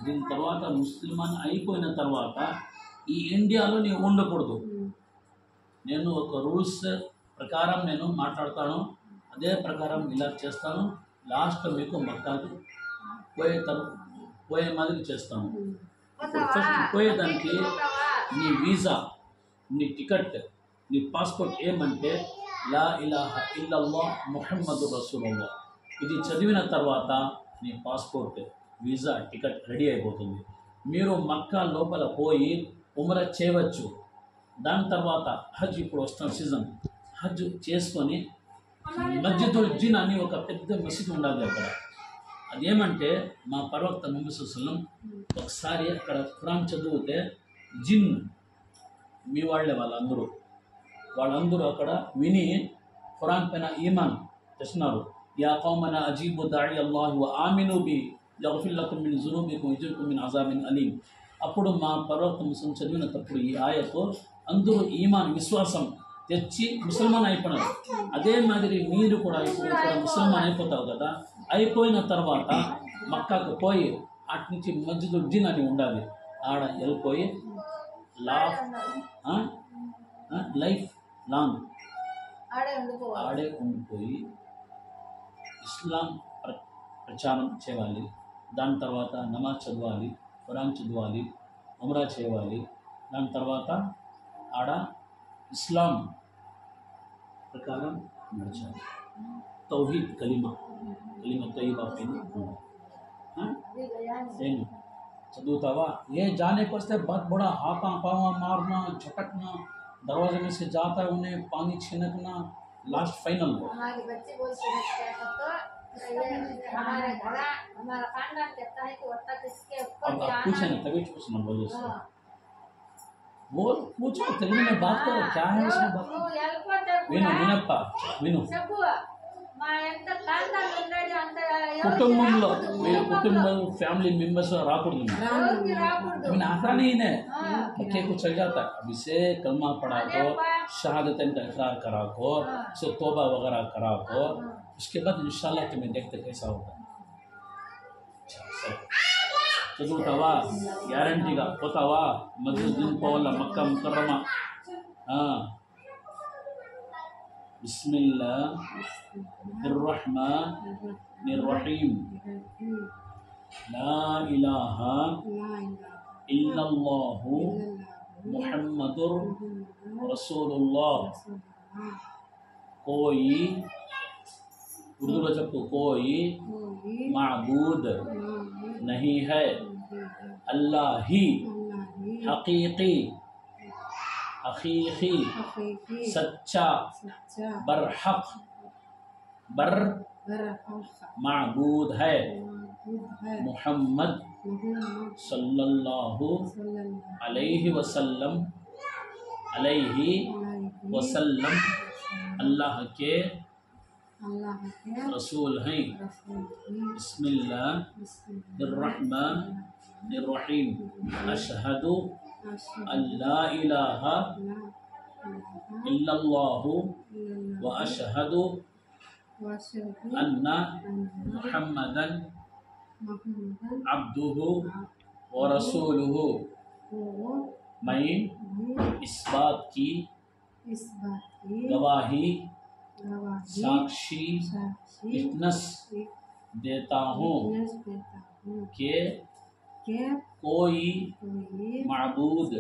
దీని తర్వాత ముస్లిమాన్ అయిపోయిన తర్వాత ఈ ఇండియాలో నీవు ఉండకూడదు. నేను ఒక రూల్స్ ప్రకారం నేను మాట్లాడతాను, అదే ప్రకారం ఇలా చేస్తాను. లాస్ట్ మీకు మక్కాకి పోయే మాదిరి చేస్తాను. ఫస్ట్ పోయేదానికి నీ వీసా, నీ టికెట్, నీ పాస్పోర్ట్ ఏమంటే లా ఇలాహ ఇల్లల్లాహ్ ముహమ్మదు రసూలుల్లాహ్. ఇది చదివిన తర్వాత నీ పాస్పోర్ట్, వీసా, టికెట్ రెడీ అయిపోతుంది. మీరు మక్కా లోపల పోయి ఉమ్రా చేయవచ్చు. దాని తర్వాత హజ్, ఇప్పుడు వస్తున్న సీజన్, హజ్ చేసుకొని మస్జిదుల్ జిన్ అని ఒక పెద్ద మసీదు ఉండాలి అక్కడ. అదేమంటే మా ప్రవక్త ముహమ్మద్ సల్లల్లాహు అలైహి వసల్లం ఒకసారి అక్కడ ఖురాన్ చదివితే జిన్ మీ వాళ్ళే వాళ్ళందరూ అక్కడ విని ఖురాన్ పైన ఈమాన్ చేస్తున్నారు. యా కౌమనా అజీబు దాయి అల్లాహి వ ఆమిను బి యగ్ఫిర్ లకుమ్ మిన్ జునూబికుమ్ వయుజిర్కుమ్ మిన్ అజాబిన్ అలీం. అప్పుడు మా ప్రవక్త ముస్లిం చదివినప్పుడు ఈ ఆయతో అందరూ ఈమాన్ విశ్వాసం తెచ్చి ముసల్మాన్ అయిపోయినారు. అదే మాదిరి మీరు కూడా ఇప్పుడు ఇక్కడ ముసల్మాన్ అయిపోతావు కదా. అయిపోయిన తర్వాత మక్కాకు పోయి అటు నుంచి మస్జిదుల్ జిన్ అని ఉండాలి, ఆడ వెళ్ళిపోయి లైఫ్ లాంగ్ ఆడే ఉండిపోయి ఇస్లాం ప్రచారం చేయాలి. దాని తర్వాత నమాజ్ చదవాలి, ఖురాన్ చదవాలి, ఉమ్రా చేయాలి. దాని తర్వాత ఆడ ఇస్లాం ప్రకారం నడచాలి. తౌహీద్ కలిమా తయ్యిబా పైన నేను చదువుతావా? ఏ जाने को से बहुत बड़ा हाथा पावा मारना, झटकना, दरवाजे में से जाता है उन्हें पानी छिनकना, लास्ट फाइनल वो हमारी बच्चे बोलते हैं हमारा घड़ा हमारा खानदान कहता है कि वत्ता किसके ऊपर अब आप पूछे ना तभी पूछना बोलो से वो पूछो तेलुगु में बात करो, क्या है उसमें बात विनु विनप्पा विनु మా ఎంత కాంతాలు ఉండేది అంత కుటుంబంలో మీరు కుటుంబం फैमिली मेंबर्स राकूडదు ఎవరికి రాకూడదు लेकिन आसान ही है बच्चे को चल जाता है अब इसे कलमा पढ़ा को शहादतन का इकरार करा को से तौबा वगैरह करा को उसके बाद इंशाल्लाह तुम्हें देखते कैसा होगा చదువుతావా గ్యారంటీగా పోతావా మస్జిద్ పోవాలా మక్కా ముకర్రమా బిస్మిల్లాహిర్ రహమానిర్ రహీం లా ఇలాహా ఇల్లల్లాహు ముహమ్మదుర్ రసూలుల్లాహ్ కోయి उर्दू చెప్పు कोई माबूद नहीं है अल्लाह ही हकीकी हकीकी सच्चा बरहक बर माबूद है मोहम्मद सल्लल्लाहु अलैहि वसल्लम अल्लाह के रसूल हैं बिस्मिल्लाहिर्रहमानिर्रहीम अशहदु अल्ला इलाहा इल्लल्लाहु व अशहदु अन्ना मुहम्मदन अब्दुहु व रसूलुहु मैं इस बात की गवाही साक्षी विटनेस देता हूँ कि कोई माबूद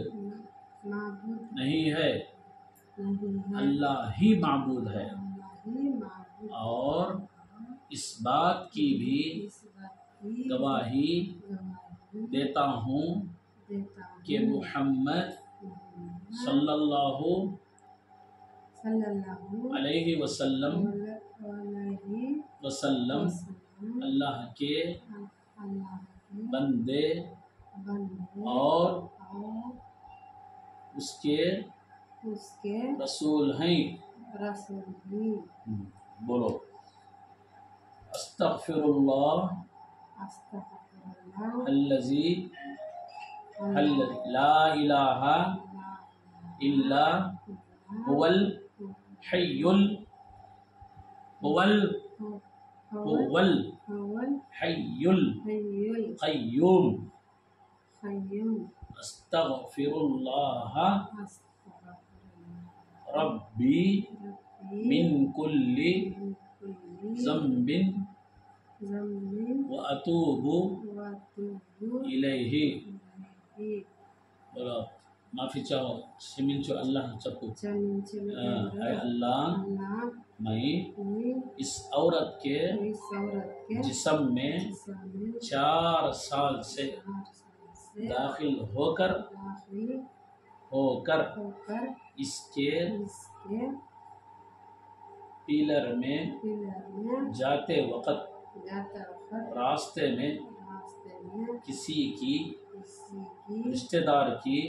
नहीं है अल्लाह ही माबूद है और इस बात की भी गवाही देता हूँ कि मोहम्मद सल्लल्लाहु अलैहि वसल्लम अल्लाह के बंदे और उसके रसूल हैं। बोलो अस्तगफिरुल्लाह अल्लज़ी ला इलाहा इल्ला हुवल हय्युल हय्युल क़य्यूम अस्तगफिरुल्लाह रब्बी मिन कुल्ली ज़ंबिन व अतूबु इलैहि। बोलो माफ़ी चाहो क्षमिंचो अल्लाह चप्पू है अल्लाह मैं इस औरत के जिस्म में 4 साल से दाखिल होकर इसके पिलर में जाते वक़्त रास्ते में किसी की रिश्तेदार की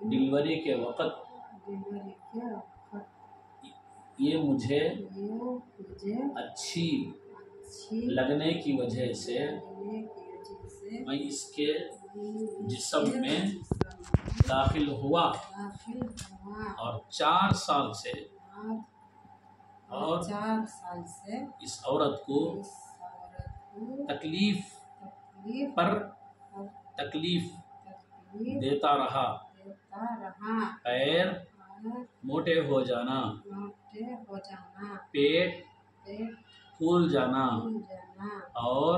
डिलीवरी के वक़्त ये मुझे अच्छी लगने की वजह से मैं इसके जिस्म में दाखिल हुआ और 4 साल से इस औरत को तकलीफ पर तकलीफ देता रहा। पैर मोटे हो जाना, पेट फूल जाना और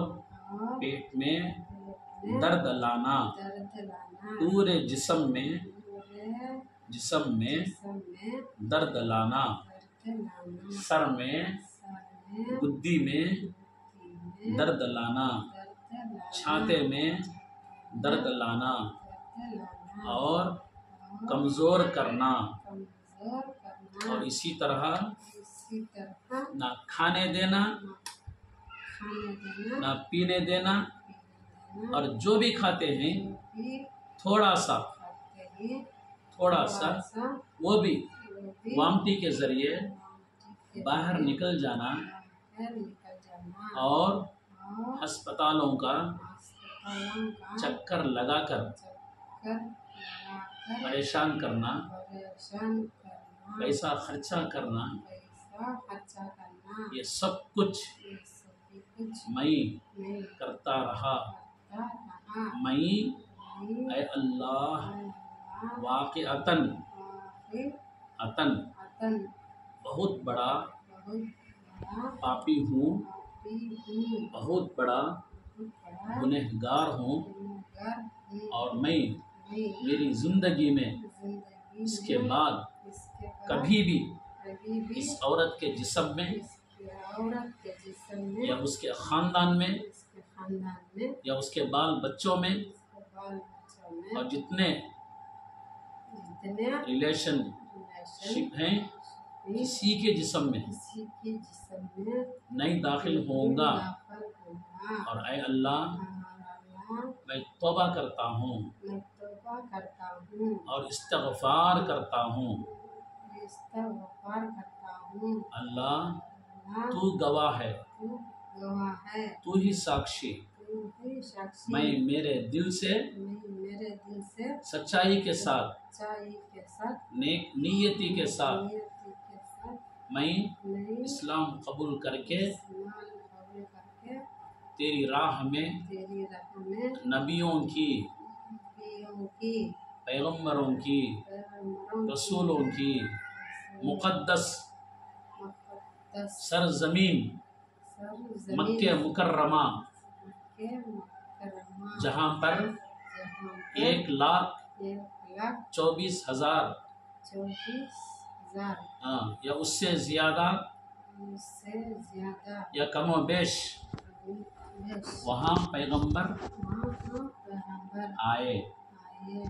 पेट में दर्द लाना, पूरे जिस्म में दर्द लाना, सर में गुद्दी में दर्द लाना, छाते में दर्द लाना और कमज़ोर करना और इसी तरह ना खाने देना ना पीने देना और जो भी खाते हैं थोड़ा सा वो भी वामटी के ज़रिए बाहर निकल जाना फिर निकल जाना और और अस्पतालों का अस्पतालों का चक्कर लगाकर चक्कर लगाकर परेशान करना, परेशान करना, पैसा खर्चा करना, पैसा खर्चा करना, ये सब कुछ ये सभी कुछ मैं मैं करता रहा। करता रहा। मैं मैं ऐ अल्लाह अल्लाह वाक़अतन वाक़ई अतन अतन बहुत बड़ा बहुत बड़ा पापी हूँ, पापी हूँ, बहुत बड़ा बहुत बड़ा गुनहगार हूँ गुनहगार हूँ। और मैं मैं मेरी ज़िंदगी में जिंदगी इसके में बाद इसके बाद कभी भी कभी भी इस औरत के जिस्म में इसके औरत के जिस्म में या उसके ख़ानदान में इसके खानदान में या उसके बाल बच्चों में इसके बाल बच्चों में और जितने जितने रिलेशनशिप हैं किसी किसी के जिस्म में के जिस्म में नहीं दाखिल होगा। दाखिल होगा। और ऐ अल्लाह अल्लाह मैं तौबा करता हूँ मैं तौबा करता हूँ, और इस्तग़फ़ार करता हूँ। इस्तग़फ़ार करता हूँ। अल्लाह अल्लाह तू गवाह है, तू गवाह है, तू ही साक्षी, तू ही साक्षी। मैं मेरे दिल से मैं मेरे दिल से सच्चाई के साथ सच्चाई के साथ नेक नियति के साथ नियति के साथ मैं मैं इस्लाम कबूल करके इस्लाम कबूल करके तेरी राह में तेरी राह में नबियों की, नबियों की, पैगम्बरों की, पैगम्बरों की, रसूलों की मुक़द्दस मुक़द्दस सरजमीन सरज़मीन मक्के मुकर्रमा के मुकर्रमा जहाँ पर जहाँ पर 1,24,000 1,24,000 हाँ या उससे ज़्यादा उससे ज़्यादा या कमो बेश वहाँ पैगंबर वहाँ पैगम्बर आए। आए।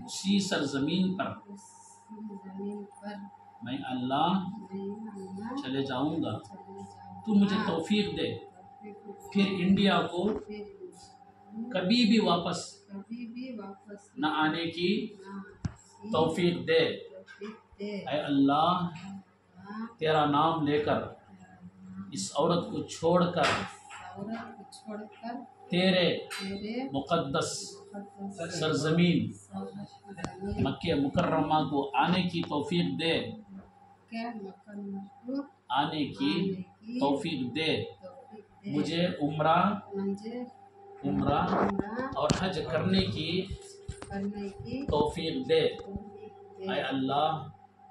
उसी सरजमीन पर उस ज़मीन पर मैं अल्लाह मैं अल्लाह चले जाऊँगा। चले जाऊँगा। तू मुझे तौफीक दे, फिर इंडिया को फिर कभी भी वापस कभी भी वापस न आने की ना तौफीक दे। तौफीक दे। ऐ अल्लाह अल्लाह तेरा नाम लेकर इस औरत को छोड़कर औरत को छोड़कर तेरे तेरे मुक़द्दस मुक़द्दस सरजमीन सरज़मीन मक्के मुकर्रमा को आने की तौफीक दे, के मकान को आने की आने की तौफीक दे। तौफीक दे। मुझे उम्रा मुझे उम्रा उम्रा और हज करने की करने की तौफीक दे। तौफीक ऐ दे। अल्लाह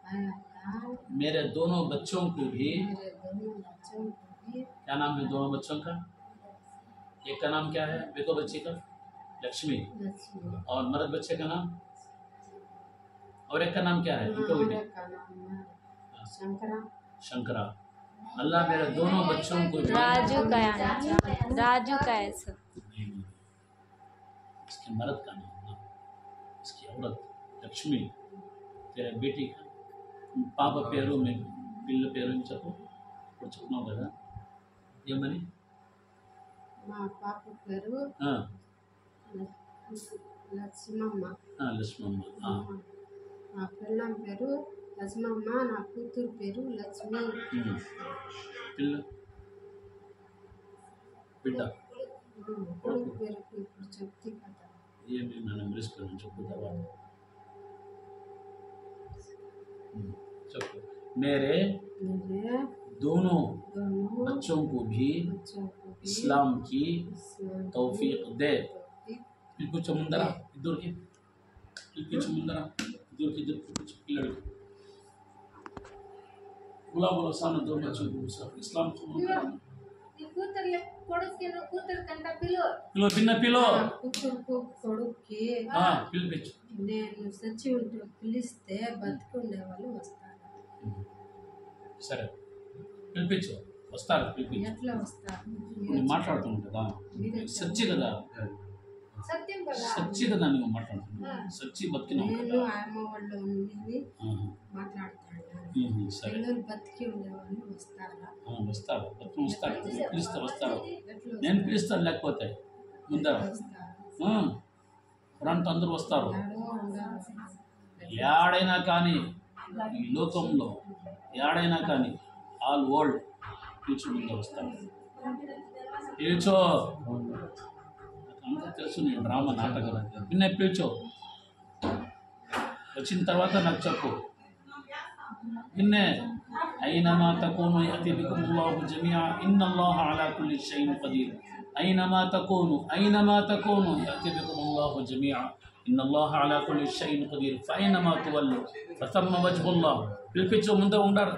ऐ अल्लाह मेरे दोनों बच्चों को भी, मेरे दोनों बच्चों को भी क्या नाम है दोनों बच्चों का? एक का नाम क्या है बेटो बच्ची का? लक्ष्मी। लक्ष्मी और मर्द बच्चे का नाम? और एक का नाम क्या है? इनको भी और का नाम है शंकरा। शंकरा। अल्लाह मेरे दोनों बच्चों को भी राजू का है, राजू का है सब। इसके मर्द का नाम ना, इसकी औरत लक्ष्मी, तेरे बेटी का पापा పేరు में పిల్ల పేరు చెప్పు ఇప్పుడు చెప్తున్నావు కదా ఏమని? మా పాప పేరు ఆ, లక్ష్మమ్మ. లక్ష్మమ్మ. ఆ, నా పిల్లం పేరు లక్ష్మమ్మ, నా కూతురు పేరు లక్ష్మి. పిల్ల బిడ్డ కొడుకు పేరు ఇప్పుడు చెప్తే కదా. ఏమి నా నెంబర్స్ పేరు చెప్పు తర్వాత చెప్పు. मेरे मेरे दोनों दोनों बच्चों को भी बच्चों को भी इस्लाम की इस्लाम की तौफीक दे. तौफीक పిలిపించు ముందర ఇద్దరికి, పిలిపించు ముందర ఇద్దరికి, పిలిపించు పిల్లడికి. గులాబుల సాన దో బच्चों को इस्लाम कबूल कराना. నీ కూతురు కొడుకు కూతురు కంట పిలువ పిలో పిన్న పిలో. నా కూతురుకు కొడుక్కి పిలిపించు. నేను సచ్చి ఉంటే పిలిస్తే బతికుండే వాళ్ళు వస్తారు. సరే పిలిపించు, వస్తారు. పిలిపించు. ఎట్లా వస్తారు? నేను మాట్లాడుతున్నాను కదా, సచ్చి కదా, సత్యం కదా సచ్చి కదా నువ్వు మాట్లాడుతున్నావు, సచ్చి బతికినావు నేను కదా. ఆయమ్మ వాళ్ళు ఉండి మాట్లాడుతాను. సరే పిల్లలు బతికి ఉండేవాళ్ళు వస్తారా? వస్తారు, బతుకు వస్తారు, పిలిస్తే వస్తారు. ఎట్లా నేను పిలుస్తాను, లేకపోతే ముందర వస్తారు? ఫ్రంట్ అందరూ వస్తారు. ఎవరో ఉండరు. ఏడైనా కానీ ఈ లోకంలో ఏడైనా కానీ ఆల్ వరల్డ్ పిలిచి ముందు వస్తారు. పిలిచో అంతా తెలుసు నేను డ్రామా నాటకాలు నిన్న పిలిచో వచ్చిన తర్వాత నాకు చెప్పు నిన్నే అయినమా తకూను యతి బికుముల్లాహు జమీఆ ఇన్నల్లాహ అలా కుల్లి షైఇన్ ఖదీర్ అయినమా తకూను యతి బికుముల్లాహు జమీఆ ఇన్నల్లాహ అలా కుల్లి షైఇన్ ఖదీర్ ఫైనమా తువల్లు ఫతమ్మ వజ్హుల్లాహ్ పిలిపించు ముందే ఉండారు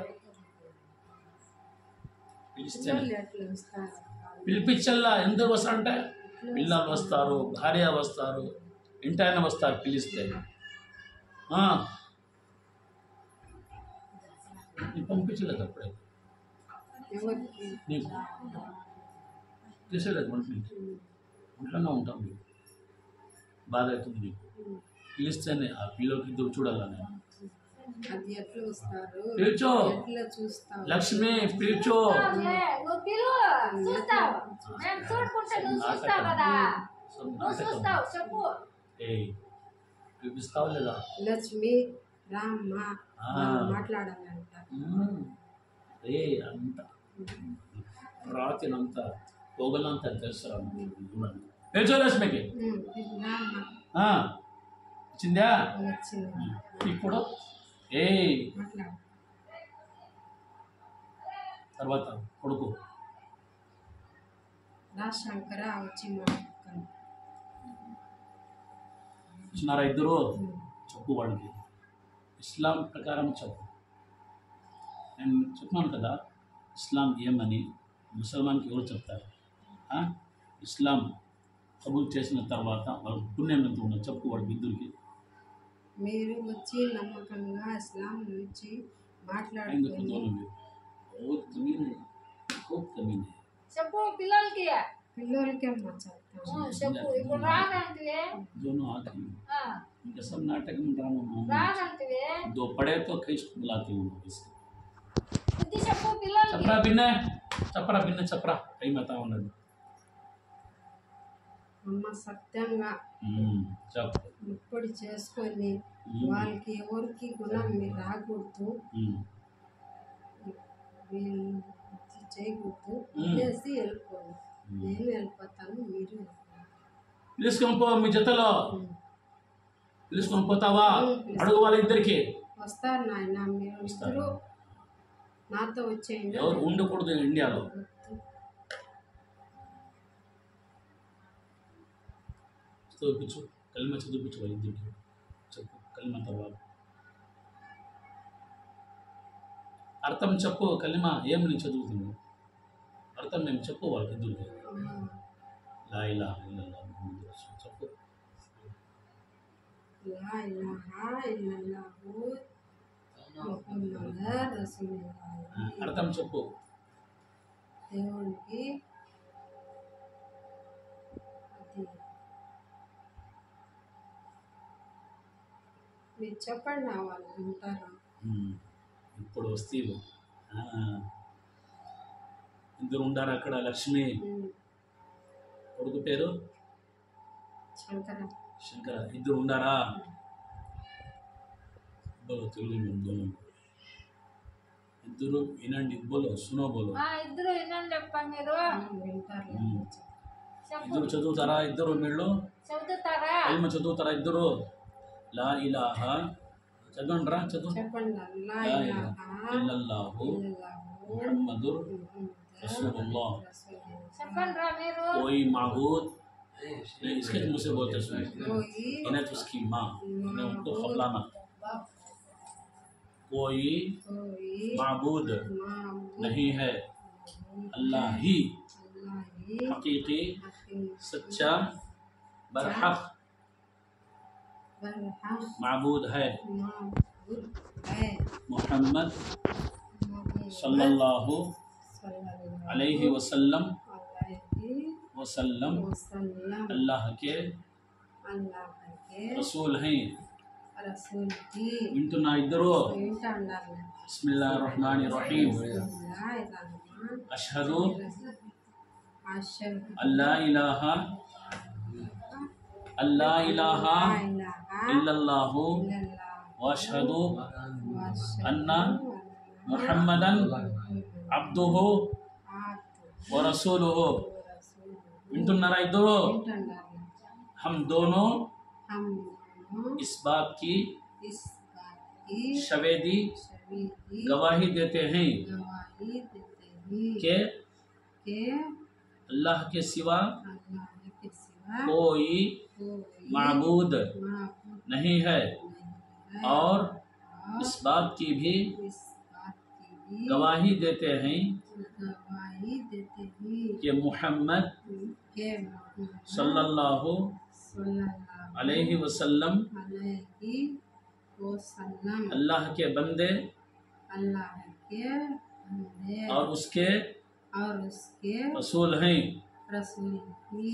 పిలిపించల్లా ఎందుకు వస్తారంటే పిల్లలు వస్తారు భార్య వస్తారు ఇంటాయన వస్తారు పిలిస్తే నీకు పంపించలేదు అప్పుడే నీకు తీసేలేదు ఒంట్లోనే ఉంటాం నీకు బాధ అవుతుంది నీకు పిలిస్తేనే ఆ పిల్లలకి ఇద్దరు చూడాలని పిలిచో లక్ష్మి పిలిచో పిలిపిస్తావు లేదా లక్ష్మి రామ్మ మాట్లాడాలంట అంత రాత్రినంతా పోగలంతా తెలుసురా పిలిచో లక్ష్మికి వచ్చిందా ఇప్పుడు తర్వాత కొడుకు శంకర వచ్చి వచ్చినారా ఇద్దరు చెప్పు వాడికి ఇస్లాం ప్రకారం చెప్పు నేను చెప్తున్నాను కదా ఇస్లాం ఏమని ముసల్మాన్కి ఎవరు చెప్తారు ఇస్లాం కబూల్ చేసిన తర్వాత వాళ్ళకి పుణ్యం ఎంత ఉండదు చెప్పు వాడికి ఇద్దరికి మీరు వచ్చి నమ్మకంగా ఇస్లాం నుంచి మాట్లాడుతుంది చెప్పు పిల్లలకి అమ్మ చెప్పు ఇప్పుడు రాదంటే दोनों आते हैं इनका सब नाटक में ड्रामा రాదంటే दो पढ़े तो खींच बुलाती हूँ इसको బుద్ధి చెప్పు పిల్లలకి చప్రా బిన్న టైం అవుతా ఉన్నది అమ్మ సత్యంగా ఇప్పుడు చేసుకొని వాళ్ళకి ఎవరికి గుణం మీరు రాకూడదు చేయకూడదు చేసి వెళ్ళిపోండి నేను వెళ్ళిపోతాను మీరు పిలుచుకొని పో మీ జతలో పిలుచుకొని పోతావా అడుగు వాళ్ళ ఇద్దరికి వస్తారు నాయన మీరు ఇద్దరు నాతో వచ్చేయండి ఎవరు ఉండకూడదు ఇండియాలో చదివించు కలిమ చదివించు వాళ్ళ ఇద్దరికి చెప్పు కలిమ తర్వాత అర్థం చెప్పు కలిమ ఏం నేను చదువుతుంది అర్థం మేము చెప్పు వాళ్ళకి ఇద్దరికి లా ఇలాహ ఇల్లల్లాహ్ ముహమ్మద్ రసూల్ చెప్పు లా ఇలాహ ఇల్లల్లాహ్ ముహమ్మద్ రసూలుల్లాహ్ అర్థం చెప్పు దేవునికి మీరు చెప్పండి వాళ్ళు ఉంటారా ఇప్పుడు వస్తీవు ఇద్దరు ఉండారు అక్కడ లక్ష్మి కొడుకు పేరు శంకర ఇద్దరు ఉండారా తెలుగు మేము ఇద్దరు వినండి బోలో సునో బోలో ఇద్దరు వినండి చెప్పండి మీరు ఇద్దరు చదువుతారా ఇద్దరు వీళ్ళు చదువుతారా కలిమ చదువుతారా ఇద్దరు లా ఇలాహ చదవండి రా చదువు లా ఇలాహ ఇల్లల్లాహు ముహమ్మదుర్ रसूलुल्लाह చెప్పండి రా మీరు कोई माबूद इसके मुझसे बोलते सुन इन्हें तो उसकी माँ इन्हें उनको खबलाना कोई माबूद नहीं है अल्लाह ही हकीकी सच्चा बरहक माबूद है मोहम्मद सल्लल्लाहु अलैहि वसल्लम अल्लाह के रसूल हैं विंटुना इधरो बिस्मिल्लाहिर रहमानिर रहीम अशहदु अल्ला इलाहा इल्लल्लाहु व अशहदु अन्ना मुहम्मदन अब्दुहु व रसूलुहु रसूल विंటున్నారా ఇద్దరు विंटुన్నారు हम दोनों हम दोनों इस बात की इस बात की शवेदी सभी की गवाही देते हैं गवाही देते हैं कि कि अल्लाह के सिवा अल्लाह के सिवा कोई कोई माबूद माबूद नहीं है नहीं है और और इस बात की भी इस बात की भी गवाही देते हैं गवाही देते हैं कि मोहम्मद कि मोहम्मद सल्लल्लाहु सल्लल्लाहु अलैहि वसल्लम अलैहि वसल्लम अल्लाह के बंदे अल्लाह के बंदे और उसके और उसके रसूल हैं रसूल ही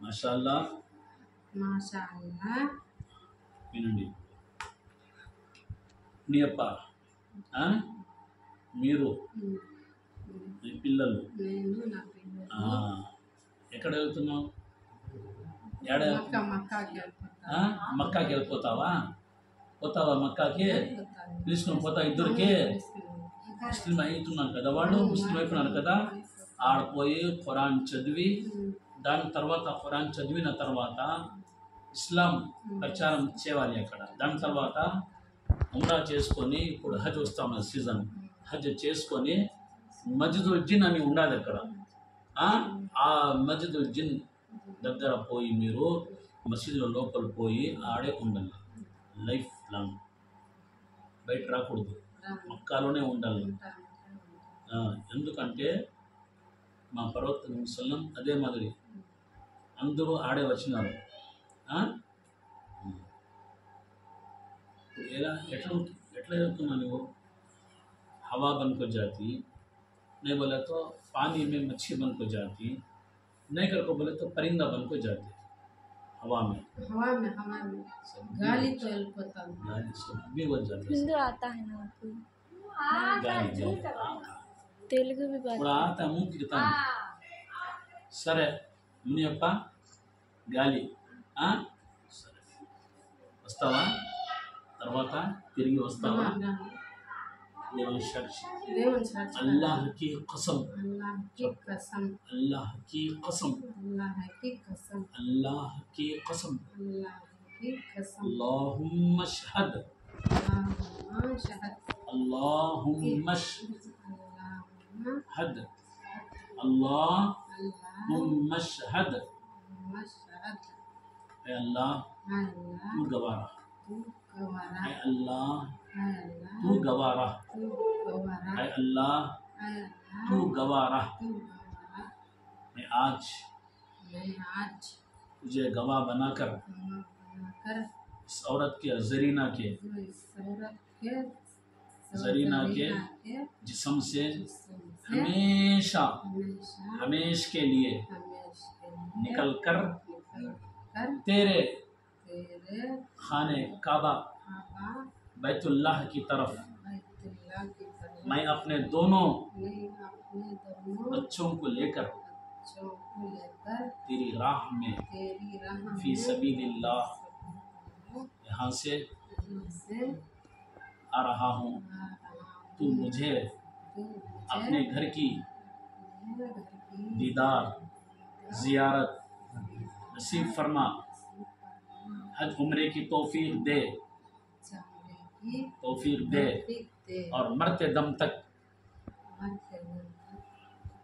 माशाअल्लाह माशाअल्लाह వినండి నీయప్ప మీరు మీ పిల్లలు నేను నా పిల్లలు ఆ, ఎక్కడ వెళ్తున్నావు ఏడ మక్కా మక్కాకి వెళ్ళిపోతాను మక్కాకి వెళ్ళిపోతావా పోతావా మక్కాకి తీసుకుని పోతా ఇద్దరికి ముస్లిం అవుతున్నారు కదా వాళ్ళు ముస్లిం అయిపోయినారు కదా ఆడపోయి ఖురాన్ చదివి దాని తర్వాత ఖురాన్ చదివిన తర్వాత ఇస్లాం ప్రచారం చేయాలి అక్కడ దాని తర్వాత ఉమ్రా చేసుకొని ఇప్పుడు హజ్ వస్తాం సీజన్ హజ్ చేసుకొని మస్జిదుల్ జిన్ అని ఉండాలి అక్కడ ఆ మస్జిదుల్ జిన్ దగ్గర పోయి మీరు మసీదులో లోపల పోయి ఆడే ఉండాలి లైఫ్ లాంగ్ బయట రాకూడదు మక్కాలోనే ఉండాలి ఎందుకంటే మా ప్రవక్త ముసల్లం అదే మాదిరి అందరూ ఆడే వచ్చినారు ఎలా ఎట్లా వెళ్తున్నావు నువ్వు हवा बन को जाती नहीं बोला तो पानी में मच्छी बन को जाती नहीं कर को बोले तो परिंदा बन को जाती हवा में हवा में गाली तो వెళ్ళిపోతాను गाली सब भी बन जाती हिंदू आता है ना आपको गाली तेलुगु भी बात थोड़ा आता मुंह కిడతాను సరే మునియప్ప గాలి సరే వస్తావా తర్వాత తిరిగి వస్తావా దేవుని సాక్షి దేవుని సాక్షి अल्लाह की कसम अल्लाह की कसम अल्लाह की कसम अल्लाह की कसम अल्लाह की कसम अल्लाह की कसम अल्लाहुम्मा शहद अल्लाहुम्मा शहद अल्लाहुम्मा अल्लाहुम्मा शहद अल्लाहुम्मा शहद शहद ऐ अल्लाह अल्लाह तू गवारा तू गवारा ऐ अल्लाह अल्लाह तू गवारा तू गवारा ऐ अल्लाह अल्लाह तू गवारा तू गवारा मैं आज मैं आज तुझे गवाह बनाकर बनाकर इस औरत के जरीना के इस औरत के जरीना के जिस्म से हमेशा हमेश के लिए निकल कर तेरे खाने काबा बैतुल्लाह की तरफ मैं अपने दोनों बच्चों को लेकर तेरी राह में फी सबीलिल्लाह यहाँ से आ रहा हूँ तू मुझे अपने घर की दीदार जियारत नसीब फरमा हज उम्रे की तौफीक दे और मरते दम तक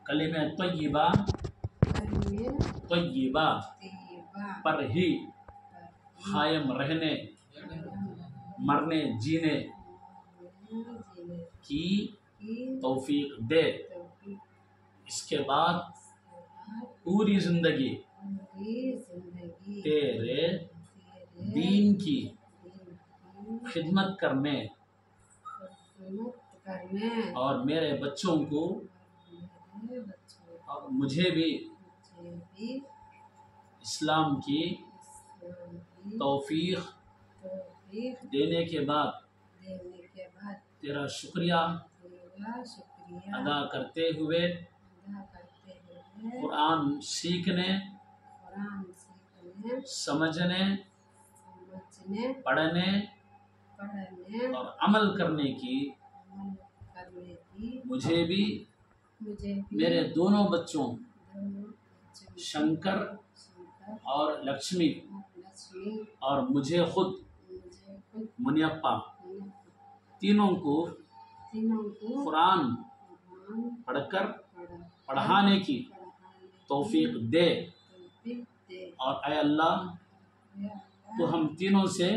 कलिमे तय्यबा पर ही कायम रहने मरने जीने की तौफीक दे इसके बाद पूरी जिंदगी तेरे दीन की खिदमत करने और मेरे बच्चों को और मुझे भी इस्लाम की तौफीक देने के बाद तेरा शुक्रिया अदा करते हुए कुरान सीखने समझने पढ़ने और अमल करने की मुझे भी मुझे भी मेरे दोनों बच्चों दोनों बच्चों शंकर शंकर और लक्ष्मी और लक्ष्मी और मुझे खुद मुझे खुद मुनियप्पा तीनों तीनों को को कुरान कुरान पढ़कर पढ़ा पढ़ाने की पढ़ाने तौफीक दे तौफीक दे। और ऐ अल्लाह तो हम तीनों से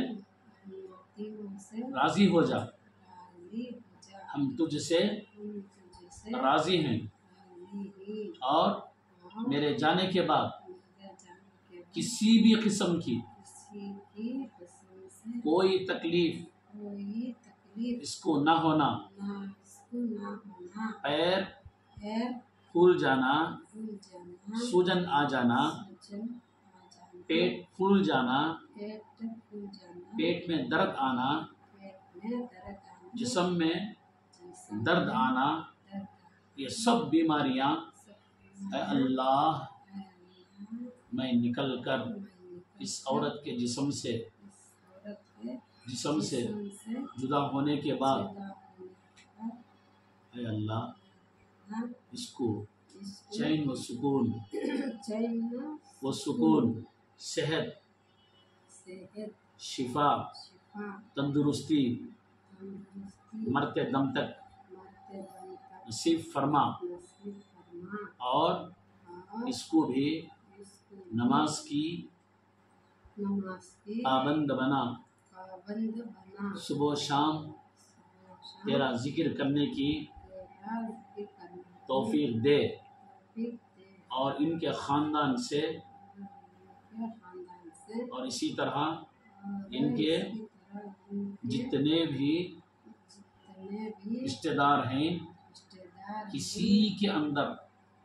तीनों से राज़ी हो जा, राजी हो जा। हम तुझसे हम तुझसे राज़ी हैं राजी ही और और मेरे जाने के बाद मेरे जाने के बाद किसी भी किस्म की किसी की किस्म से कोई तकलीफ कोई तकलीफ इसको ना होना, ना इसको ना होना। पैर पैर फूल जाना, फूल जाना सूजन आ जाना, सूजन आ जाना पेट फूल जाना, पेट फूल जाना पेट में दर्द आना, पेट में दर्द आना जिस्म में जिस्म दर्द में आना, दर्द ये सब बीमारियां सब ऐ अल्लाह अल्लाह मैं निकल कर इस औरत के जिस्म से इस औरत के जिस्म से जिस्म से जुदा होने के बाद जुदा होने के बाद ऐ अल्लाह हाँ, इसको इसको चैन व सुकून चैन व सुकून, सेहत, सेहत शिफा, शिफा तंदुरुस्ती तंदुरुस्ती मरते दम तक मरते दम तक नसीब फरमा नसीब फरमा और और इसको भी इसको नमाज की नमाज की पाबंद बना, पाबंद बना। सुबह शाम सुबह शाम तेरा जिक्र करने की तेरा जिक्र करने की तौफीक दे तौफीक दे और इनके ख़ानदान से और इनके खानदान से और इसी तरह और इनके इसी तरह इनके जितने भी जितने भी रिश्तेदार हैं रिश्तेदार किसी के अंदर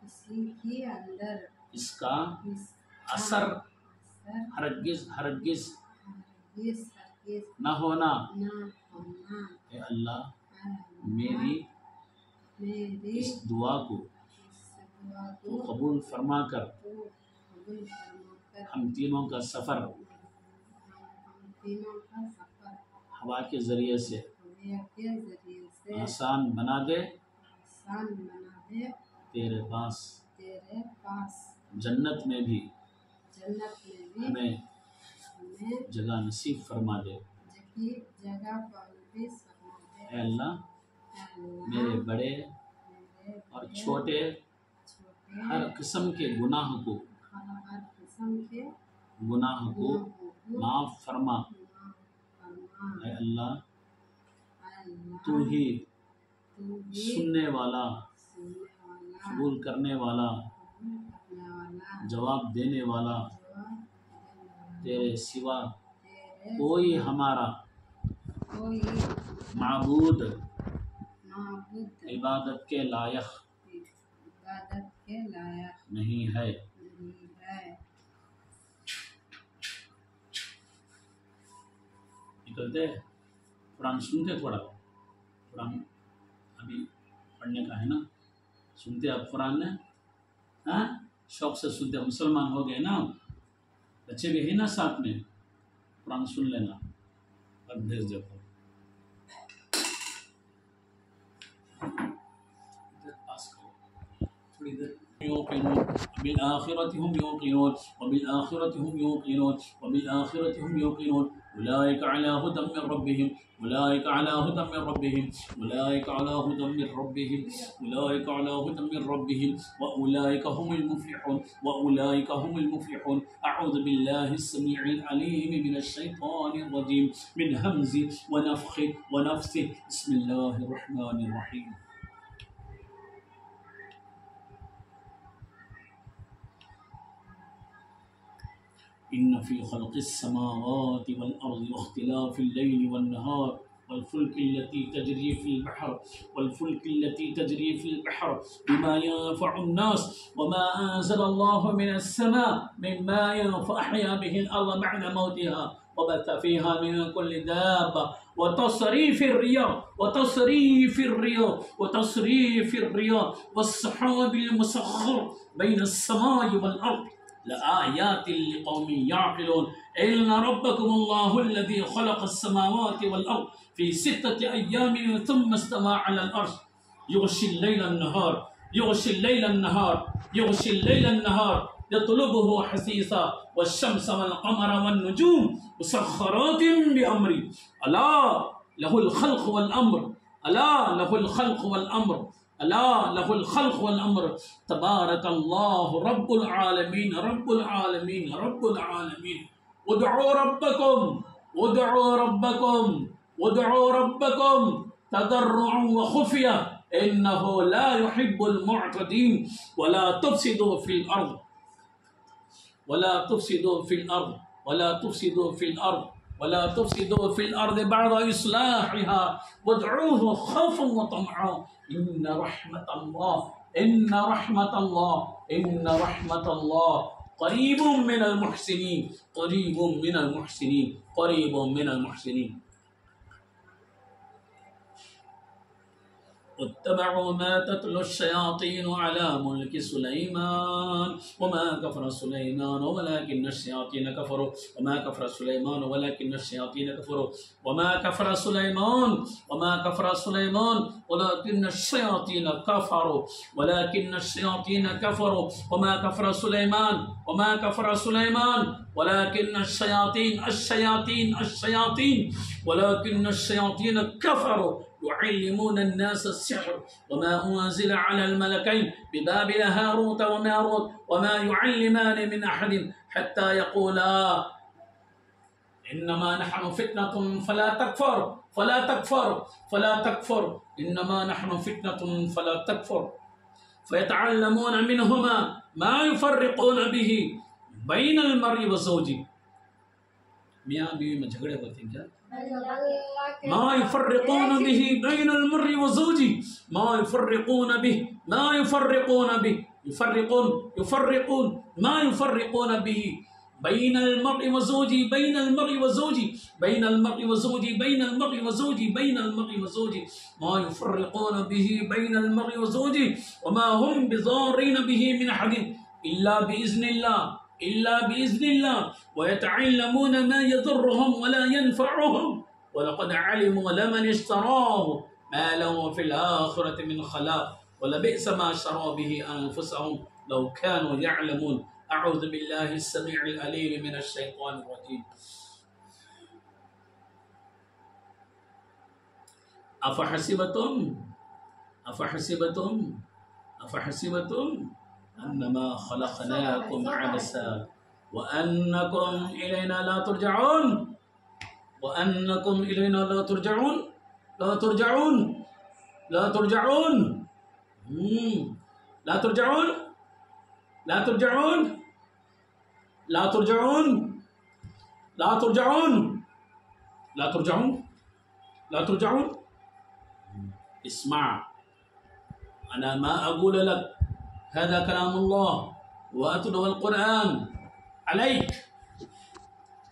किसी के अंदर इसका इसका असर असर हरगिज हरगिज हरगिज हरगिज न होना। ना होना। ऐ अल्लाह अल्लाह मेरी मेरी इस दुआ को इस दुआ तो को कबूल फरमा कर तो कबूल फरमाकर हम तीनों का सफ़र हम तीनों का सफर हवा के ज़रिए से हवा के जरिए से आसान बना दे, आसान बना दे। तेरे पास तेरे पास जन्नत में भी जन्नत में भी हमें हमें जगह नसीब फरमा दे। जगह जगह पर भी फरमा दे। ऐ अल्लाह अल्लाह मेरे बड़े मेरे और बड़े छोटे छोटे हर किस्म के गुनाह को हर किस्म के गुनाह को गुनाहों को माफ़ फरमा। माफ फरमा। ऐ अल्लाह अल्लाह तू ही तू ही सुनने वाला, सुनने वाला, कबूल करने वाला, कबूल करने वाला, जवाब देने वाला, जवाब देने वाला। तेरे सिवा तेरे कोई हमारा कोई माबूद माबूद इबादत के लायक इबादत के लायक नहीं है। नहीं है। निकलते कुरान सुनते, थोड़ा कुरान अभी पढ़ने का है ना, सुनते आप कुरान ने, हाँ शौक से सुनते, मुसलमान हो गए ना, बच्चे भी है ना साथ में, कुरान सुन लेना और भेज देखो। पास करो थोड़ी देर। बिलआखिरति हुम यूक़िनून वबिलआखिरति हुम यूक़िनून वबिलआखिरति हुम यूक़िनून उलाइका अला हुदम मिन रब्बिहिम उलाइका अला हुदम मिन रब्बिहिम उलाइका अला हुदम मिन रब्बिहिम उलाइका अला हुदम मिन रब्बिहिम व उलाइका हुमुल मुफ्लिहून व उलाइका हुमुल मुफ्लिहून। अऊज़ु बिल्लाहिस समीउल अलीम मिनश शैतानिर रजीम मिन हमज़ि व नफ़्खि व नफ़्सि। बिस्मिल्लाहिर रहमानिर रहीम। इन्न फ़ी ख़ल्क़िस समावाति वल अर्ज़ि वख्तिलाफ़िल लैलि वन नहार वल्फुल्कि लती तजरी फ़िल बहर बिमा यनफ़अुन नास वमा अंज़लल्लाहु मिनस समा मिन माइन फ़अहया बिहिल अर्ज़ बअद मौतिहा वबथ फ़ीहा मिन कुल्लि दाब्बा वतस्रीफ़िर रियाह वस्सहाबिल मुसख़्ख़र बैनस समाइ वल अर्ज़ लआयातिन लिक़ौमिन याक़िलून। इन्ना रब्बकुमुल्लाहु अल्लज़ी ख़लक़स समावाति वल अर्ज़ फ़ी सित्तति अय्यामिन थुम्मा इस्तवा अलल अर्श युग़शिल लैला अन्नहार يغشي الليل النهار يغشي الليل النهار يطلبه حثيثا والشمس والقمر والنجوم مسخرات بأمري ألا له الخلق والأمر ألا له الخلق والأمر ألا له الخلق والأمر تبارك الله رب العالمين رب العالمين رب العالمين ادعوا ربكم ادعوا ربكم ادعوا ربكم تضرعا وخفية إنه لا يحب المعتدين ولا تفسدوا في الأرض ولا تفسدوا في الأرض ولا تفسدوا في الأرض ولا تفسدوا في الأرض بعد إصلاحها وادعوه خوفا وطمعا إن رحمة الله إن رحمة الله إن رحمة الله قريب من المحسنين قريب من المحسنين قريب من المحسنين واتبعوا ما تتلو الشياطين على ملك سليمان وما كفر سليمان ولكن الشياطين كفروا وما كفر سليمان ولكن الشياطين كفروا وما كفر سليمان وما كفر سليمان ولكن الشياطين كفروا ولكن الشياطين كفروا وما كفر سليمان وما كفر سليمان ولكن الشياطين ولكن الشياطين كفروا يعلمون الناس السحر وما أنزل على الملكين ببابل هاروت وماروت وما يعلمان من أحد حتى يقولا إنما نحن فتنة فلا تكفر فلا تكفر فلا تكفر إنما نحن فتنة فلا تكفر فيتعلمون منهما ما يفرقون به بين المرء وزوجه मियाँ बीवी में झगड़े होते हैं क्या ما يفرقون به بين المرء وزوجه ما يفرقون به يفرقون ما يفرقون به بين المرء وزوجه بين المرء وزوجه بين المرء وزوجه بين المرء وزوجه بين المرء وزوجه ما يفرقون به بين المرء وزوجه وما هم بضارين به من أحد إلا بإذن الله ويتعلمون ما يضرهم ولا ينفعهم ولقد علموا لمن اشتراه ما له في الآخرة من خلاق ولبئس ما شروا به أنفسهم لو كانوا يعلمون أعوذ بالله السميع العليم من الشيطان الرجيم أفحسبتم أنما خلقناكم عبثا وأنكم إلينا لا ترجعون وأنكم إلينا لا ترجعون لا ترجعون لا ترجعون لا ترجعون لا ترجعون لا ترجعون لا ترجعون لا ترجعون لا ترجعون اسمع أنا ما أقول لك هذا كلام الله وأتلو القرآن عليك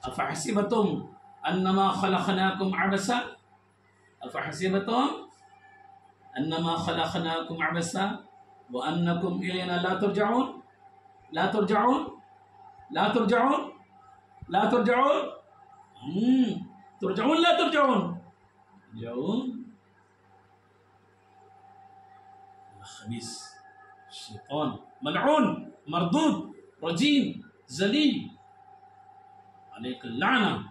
أفحسبتم أنما خلقناكم عبثا أفحسبتم أنما خلقناكم عبثا وأنكم إلينا لا ترجعون لا ترجعون لا ترجعون لا ترجعون ترجعون لا ترجعون ترجعون خبيث الشيطان ملعون مردود رجيم ذليل عليك اللعنة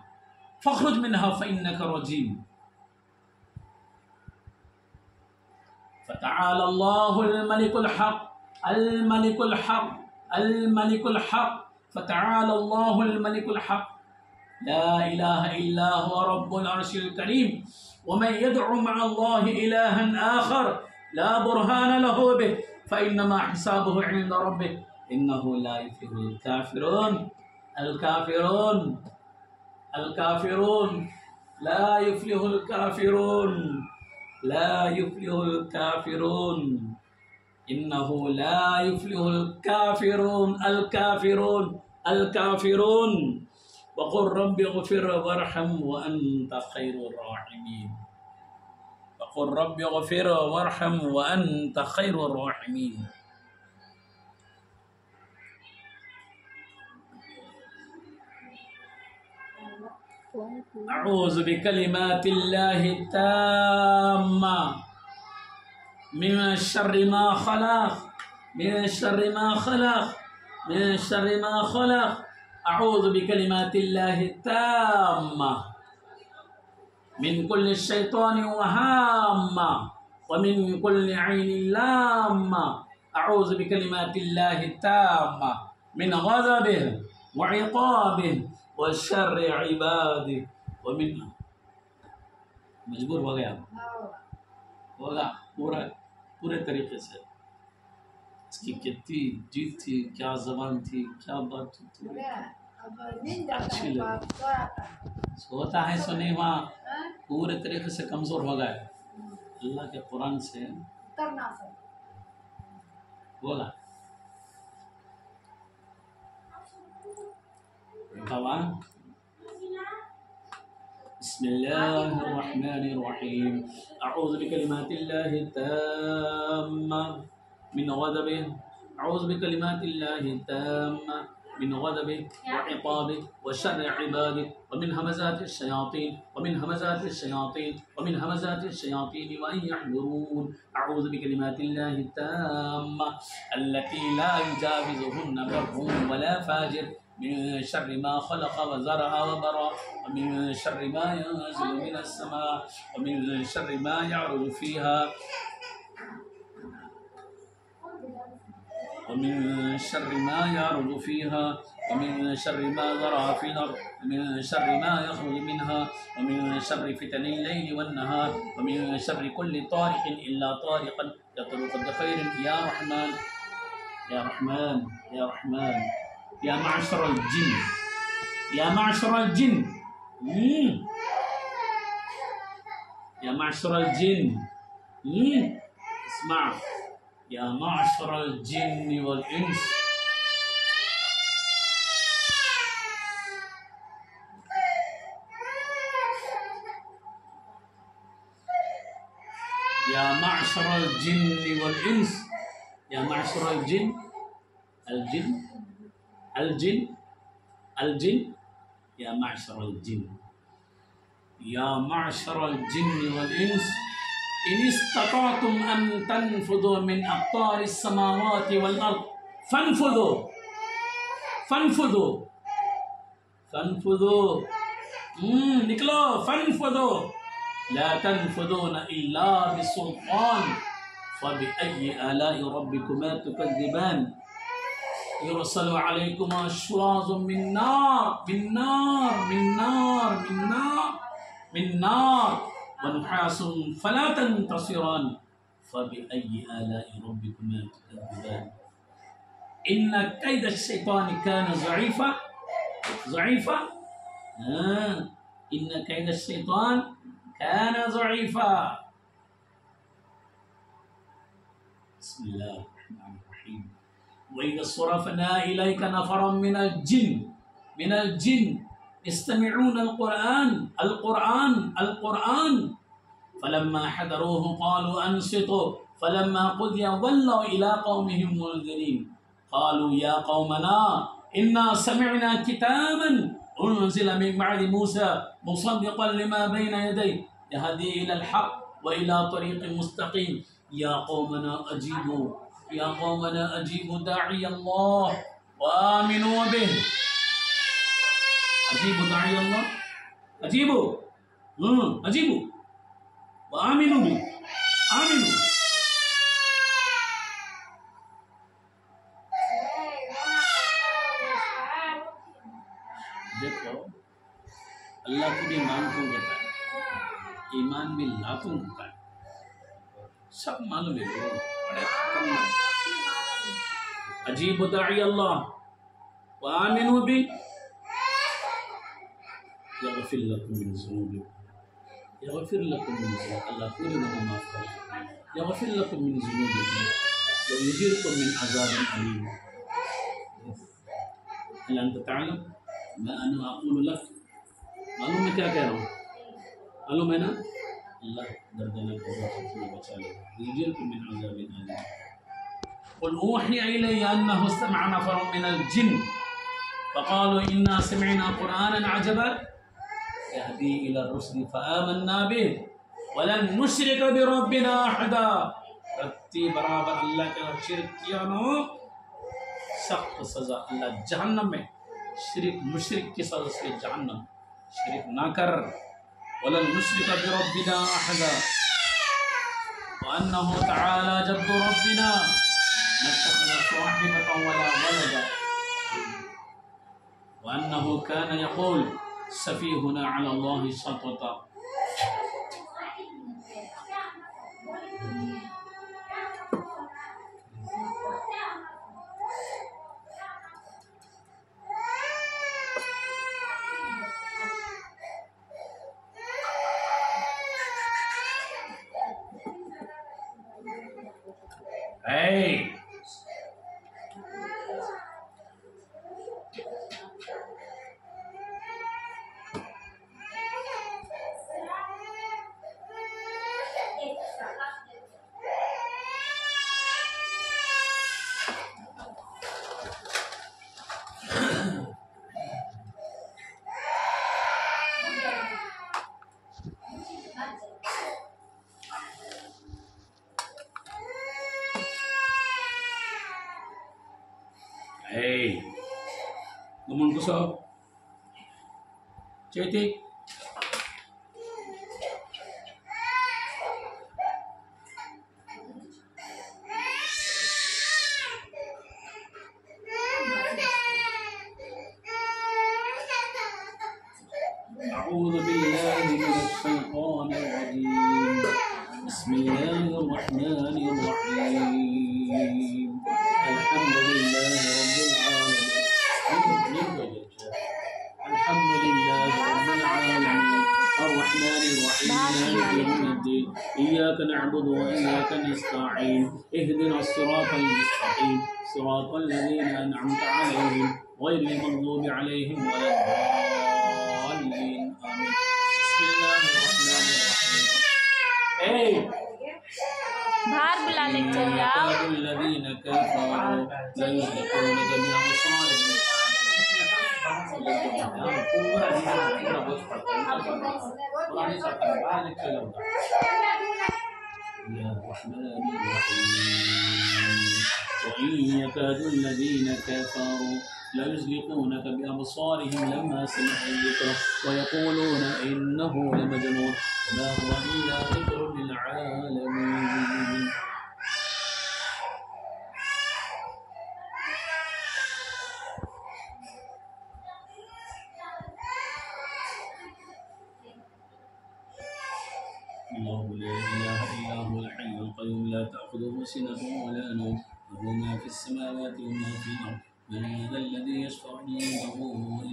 فاخرج منها فإنك رجيم فتعالى الله الملك الحق الملك الحق الملك الحق فتعالى الله الملك الحق لا إله إلا هو رب العرش الكريم ومن يدعو مع الله إلها آخر لا برهان له به فإنما حسابه عند ربه إنه لا يفلح الكافرون الكافرون الكافرون لا يفلح الكافرون لا يفلح الكافرون إنه لا يفلح الكافرون الكافرون الكافرون وقل رب اغفر وارحم وأنت خير الراحمين وقل رب اغفر وارحم وأنت خير الراحمين أعوذ بكلمات الله التامة من شر ما خلق من شر ما خلق من شر ما خلق أعوذ بكلمات الله التامة من كل الشيطان وهامة ومن كل عين لامة أعوذ بكلمات الله التامة من غضبه وعقابه وشر عباده ومن مجبور ہو گیا ہوگا پورے طریقے سے اس کی کتنی جیت تھی کیا زبان تھی کیا بات تھی اچھی لگی سوتا ہے سو نہیں وہاں پورے طریقے سے کمزور ہو گئے اللہ کے قرآن سے بولا بسم الله الرحمن الرحيم أعوذ بكلمات الله التامة من غضبه أعوذ بكلمات الله التامة من غضبه وعقابه وشر عباده ومن همزات الشياطين ومن همزات الشياطين ومن همزات الشياطين وأن يحضرون أعوذ بكلمات الله التامة التي لا يجاوزهن بر ولا فاجر من شر ما خلق وزرع وبرأ ومن شر ما ينزل من السماء ومن شر ما يعرج فيها ومن شر ما يعرج فيها ومن شر ما ذرع في الأرض ومن شر ما يخرج منها ومن شر فتن الليل والنهار ومن شر كل طارق إلا طارقا يطرق بخير يا رحمن يا رحمن يا رحمن يا معشر الجن يا معشر الجن يا معشر الجن اسمع يا معشر الجن والإنس يا معشر الجن والإنس يا معشر الجن الجن يا معشر الجن يا معشر الجن والإنس إن استطعتم أن تنفذوا من أقطار السماوات والأرض فانفذوا فانفذوا فانفذوا نکلو فانفذوا لا تنفذون إلا بسلطان فبأي آلاء ربكما تكذبان يرسل عليكما شواظ من نار من نار من نار من نار من نار ونحاس فلا تنتصران فبأي آلاء ربكما تكذبان إن كيد الشيطان كان ضعيفا ضعيفا إن كيد الشيطان كان ضعيفا بسم الله الرحمن الرحيم وإذا صرفنا إليك نفرا من الجن يستمعون القرآن فلما حضروه قالوا أنصتوا فلما قضي ولوا إلى قومهم منذرين قالوا يا قومنا إنا سمعنا كتابا أنزل من بعد موسى مصدقا لما بين يديه يهدي إلى الحق وإلى طريق مستقيم يا قومنا أجيبوا داعي الله وآمنوا به أجيبوا داعي الله أجيبوا وآمنوا به آمنوا دیکھو اللہ کو بھی مانتوں کرتا ہے ایمان بھی لاتوں کرتا ہے سب معلوم ہے بڑے خطرناک عجیب داعی اللہ وآمنوا بھی یغفر لکم من ذنوبکم یغفر لکم من ذنوبکم اللہ پوری گناہ معاف کرے یغفر لکم من ذنوبکم ویجرکم من عذاب علیم هل انت تعلم ما انا اقول لك معلوم میں کیا کہہ رہا ہوں معلوم ہے نا اللہ دردناک عذاب سے بچا لے یجرکم من عذاب علیم قل اوحی الی انه استمع نفر من الجن فقالوا انا سمعنا قرانا عجبا يهدي الى الرشد فآمنا به ولن نشرك بربنا احدا रत्ती बराबर अल्लाह के शिरक किया ना सख्त सजा अल्लाह जहन्नम में शिरक मुशरिक की सजा से जहन्नम शिरक ना कर वलन मुशरिक बिरब्बिना अहदा वअन्नहु तआला जद्दु रब्बिना नत्तखज़ साहिबatan वला वलदा वअन्नहु कान यक़ूल सफीहुना अला अल्लाहि सतता Hey! Hey! Ngomong kusok. Cetik. أعوذ بالله من الشيطان الرجيم بسم الله الرحمن الرحيم الحمد لله رب العالمين الحمد لله رب العالمين الرحمن الرحيم مالك يوم الدين إياك نعبد وإياك نستعين اهدنا الصراط المستقيم صراط الذين أنعمت عليهم غير المغضوب عليهم ولا الضالين آمين بسم الله الرحمن الرحيم बाहर बुलाने चल जाओ الذين كفروا لا يزلقونك بأبصارهم يا الرحمن الرحيم وإن يكاد الذين كفروا ليزلقونك بأبصارهم لما سمعوا الذكر ويقولون إنه لمجنون وما هو إلا ذكر للعالمين الله لا إله إلا هو الحي القيوم لا تأخذه سنة ولا نوم له ما في السماوات وما في الأرض من ذا الذي يشفع عنده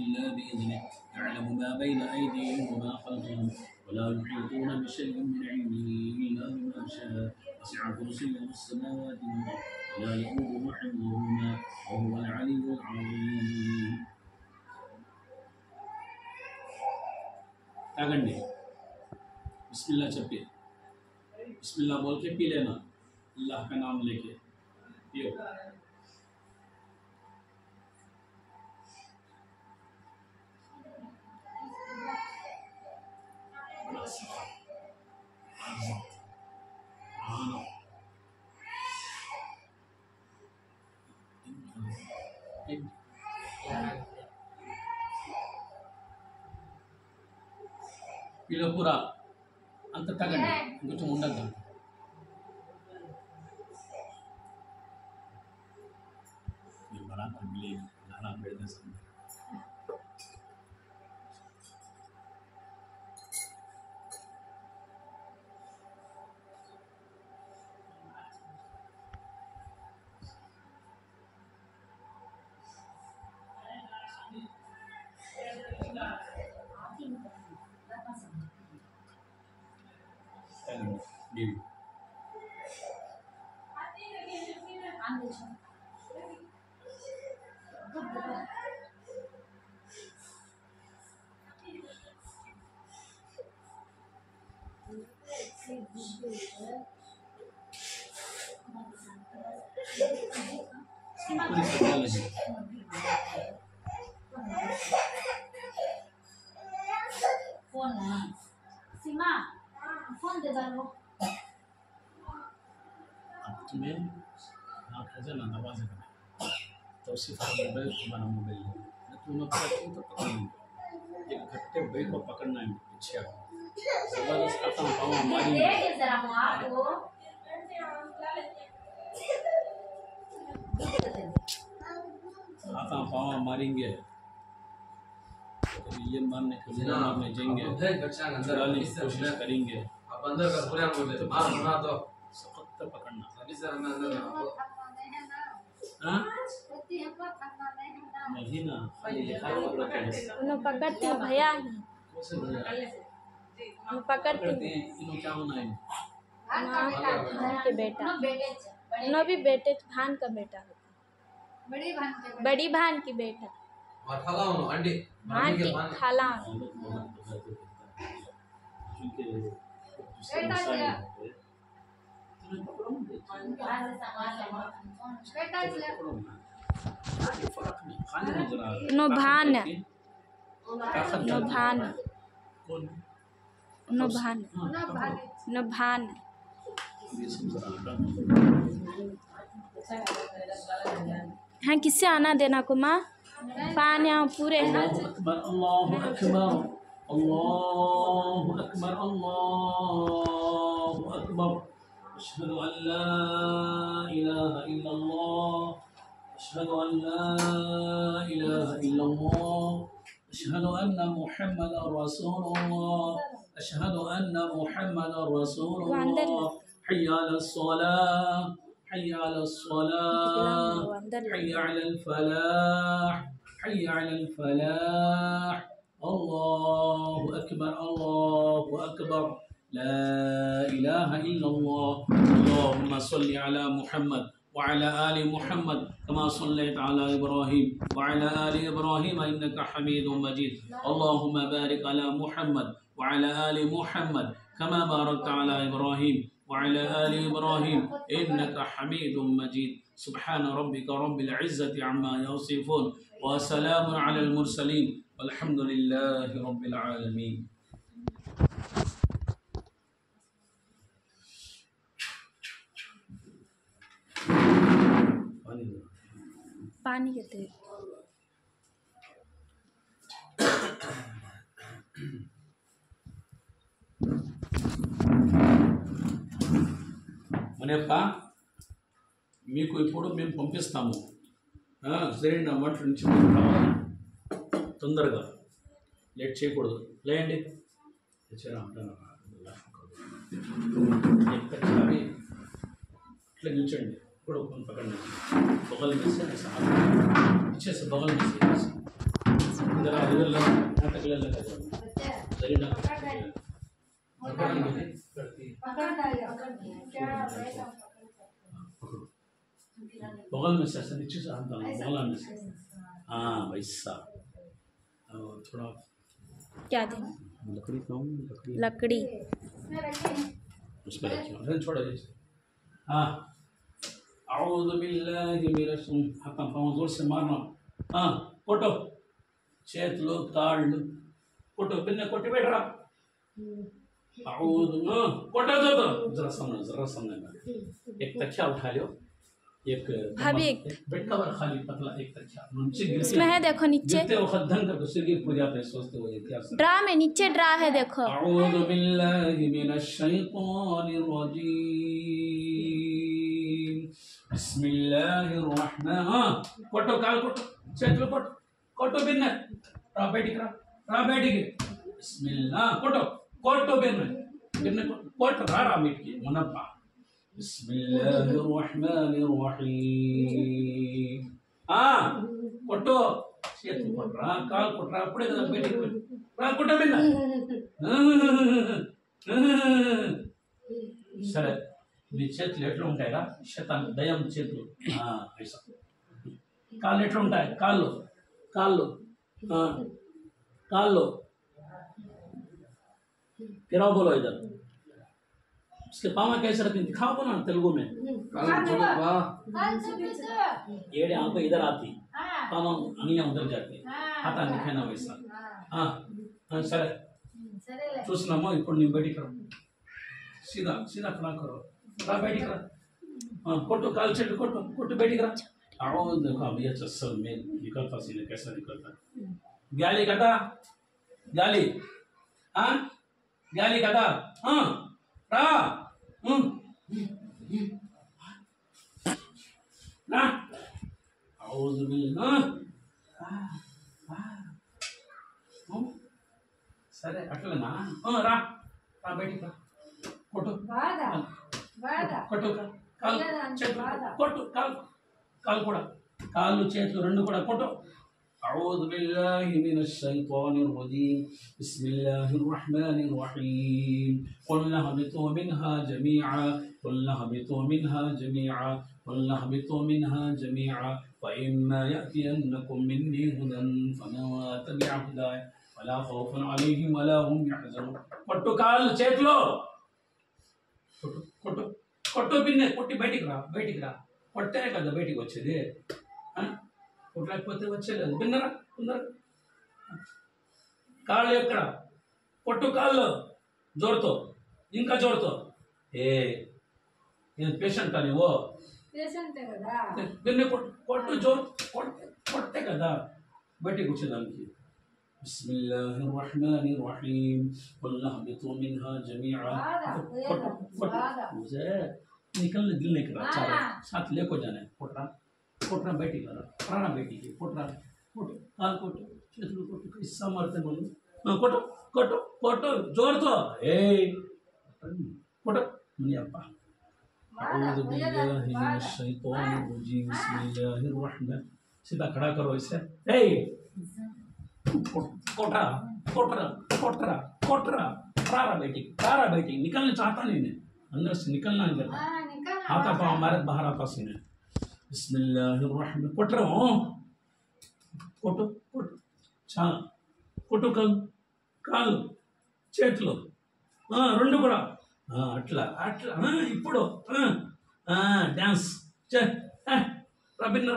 إلا بإذنه يعلم ما بين أيديهم وما خلفهم ولا يحيطون بشيء من علمه إلا بما شاء وسع كرسيه السماوات والأرض ولا يؤوده حفظهما وهو العلي العظيم. तागंडी बिस्मिल्लाह चप्पे बिस्मिल्लाह बोल के पी लेना अल्लाह का नाम लेके पियो पिलो पूरा अंत तगंడి కొంచెం ఉండద్దు ये बड़ा मिले नाना बेड़ने से Maybe. फोन सीमा फोन दे दो उसमें नाक है ना नवाज है तौसीफ का मोबाइल तुम्हारा मोबाइल है तुम्हें पता क्यों तो पकड़ लेंगे एक घट्टे भाई को पकड़ना है पीछे जबरदस्त आता पाँव मारी देखिए जरा आपको आता पाँव मारेंगे ये मारने के लिए मारने जाएंगे चुराने की कोशिश करेंगे आप अंदर कर पूरे बोले मार बना तो सख्त पकड़ना अभी सर मैं अंदर हाँ नहीं ना खाली लिखा पकड़ के उन्हें पकड़ती हूँ भैया कैसे भैया मैं पकड़ती हूँ इन्हों क्या होना है भान के बेटा बेटे उन्हें भी बेटे भान का बेटा होता बड़ी भान के बड़ी भान की बेटा और खाला हो अंडी भान की खाला नो भान नो भान नो भान नो भान हाँ किससे आना देना को माँ पानी यहाँ पूरे हैं अल्लाहु अकबर अल्लाहु अकबर अल्लाहु अकबर अल्लाहु अकबर अशहदु अन ला इलाहा इल्लल्लाह अशहदु अन ला इलाहा इल्लल्लाह अशहदु अन्न मुहम्मदर रसूलुल्लाह अशहदु अन्न मुहम्मदर रसूलुल्लाह हय्या अलस सलाह حي على الصلاة حي على الفلاح حي على الفلاح الله أكبر الله أكبر لا إله إلا الله اللهم صل على محمد وعلى آل محمد كما صليت على إبراهيم وعلى آل إبراهيم إنك حميد مجيد اللهم بارك على محمد وعلى آل محمد كما باركت على إبراهيم وعلى آل إبراهيم إنك حميد مجيد سبحان ربك رب العزة عما يصفون وسلام على المرسلين والحمد لله رب العالمين पानी कहते हैं మునియప్ప మీకు ఇప్పుడు మేము పంపిస్తాము సరైన వంట నుంచి మీరు రావాలి తొందరగా లేట్ చేయకూడదు లేండి ఇట్లా నిల్చోండి ఇప్పుడు పక్కన బగల్ ఇచ్చేసి బగల్ ఇద్దరు ఇద్దరు నాటకలలో సరైన बगल में से ऐसा नीचे से आता हूँ बगल में से हाँ वैसा थोड़ा क्या देना लकड़ी खाऊँ लकड़ी उस पर रखिए छोड़ दीजिए हाँ अऊज़ु बिल्लाहि मिनश हाथ पाँव जोर से मारना हाँ कोटो చేతులు కాళ్ళు कोटो बिन्ने कोटी बैठ रहा कोटा दो जरा सामने एक तकिया उठा लो एक भाभी बेड कवर खाली पतला एक तकिया इसमें है देखो नीचे गिरते वक्त धन करके सिर गिर पूजा पे सोचते हो ये क्या ड्रा में नीचे ड्रा है देखो अऊज़ु बिल्लाहि मिनश शैतानिर रजीम बिस्मिल्लाहिर रहमान कोटो काल कोटो చేతులు कोटो कोटो बिन्ने रा बैठी बिस्मिल्लाह कोटो कोटो बिन्ने कोट रारा मीट की मुनब्बा बिस्मिल्लाहिर रहमानिर रहीम कोटो చేతులు కొట్రా కాలు కొట్రా అప్పుడే కదా బయటికి రా కొట్ట బిన్న సరే మీ చేతులు ఎట్లా ఉంటాయిరా శతాన్ దయం చేతులు ఐసా కాళ్ళు ఎట్లా ఉంటాయి కాళ్ళు కాళ్ళు कालो गिराओ बोलो इधर उसके पाँव कैसे रखें दिखाओ बोलो ना तेलुगु में एड़े आंखें इधर आती पाँव अंगलियां उधर जाती हाथ दिखाना वैसा हाँ सर చూసినామో ఇప్పుడు నీ బయటికి రా सीधा सीधा खड़ा करो रा बैठी करो कोटो काल चेट कोटो कोटो बैठी करा आओ देखो अब ये चस्सल में निकलता सीने कैसा निकलता गाली कदा गाली हाँ गाली कदा हाँ रा ना औज़ बिल्लाह సరే అట్లనా రా రా బయటికి రా కొట్టు కొట్టు కాలు చేతులు కొట్టు కాలు కూడా కాళ్ళు చేతులు రెండు కూడా కొట్టు أعوذ بالله من الشيطان الرجيم بسم الله الرحمن الرحيم قلنا اهبطوا منها جميعا قلنا اهبطوا منها جميعا قلنا اهبطوا منها جميعا فإما يأتينكم مني هدى فمن تبع هداي ولا خوف عليهم ولا هم يحزنون కొట్టు కాళ్ళు చేతులు కొట్టు కొట్టు కొట్టు పిన్నే కొట్టి బయటికి రా కొట్టే కదా బయటికి వచ్చేది కొట్టలేకపోతే వచ్చేది విన్నరా కాళ్ళు ఎక్కడ కొట్టు కాళ్ళు జోరుతో ఇంకా జోరుతో పేషెంట్ నీవు విన్నే కొట్టు జోరు కొట్టే కదా బయటికి వచ్చేదానికి بسم الله الرحمن الرحيم قلنا اهبطوا منها جميعا निकल दिल नहीं करा चारों साथ लेको जाना है कोटरा बैठी करा प्राणा बैठी के कोटरा कोटो काल कोटो चेतु कोटो किस्सा मारते बोलो कोटो कोटो कोटो जोर तो ए कोटो मुनियापा अऊज़ु बिल्लाहि मिनश शैतानिर रजीम बिस्मिल्लाहिर रहमान सीधा खड़ा करो इसे ए कोटरा कोटरा कोटरा कोटरा प्रारा बेटी निकलना चाहता नहीं है अंदर से निकलना नहीं चाहता आता पाँव हमारे बाहर आता सीने बिस्मिल्लाहिर्रहमान कोटरा कोटो कोटो चा कोटो काल చేతులు రెండు కూడా అట్లా అట్లా ఇప్పుడు డాన్స్ రబీంద్ర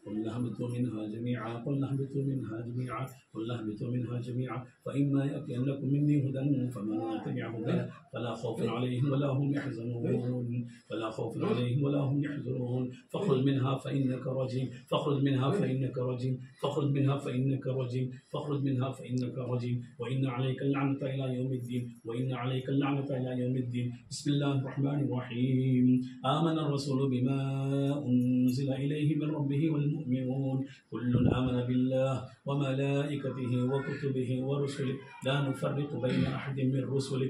قلنا اهبطوا منها جميعا قلنا اهبطوا منها جميعا قلنا اهبطوا منها جميعا فإما يأتينكم مني هدى فمن تبع هداي فلا خوف عليهم ولا هم يحزنون فلا خوف عليهم ولا هم يحزنون فاخرج منها فإنك رجيم فاخرج منها فإنك رجيم فاخرج منها فإنك رجيم فاخرج منها فإنك رجيم وإن عليك اللعنة إلى يوم الدين وإن عليك اللعنة إلى يوم الدين بسم الله الرحمن الرحيم آمن الرسول بما أنزل إليه من ربه والمؤمنون كل آمن بالله وملائكته وكتبه ورسله لا نفرق بين أحد من رسله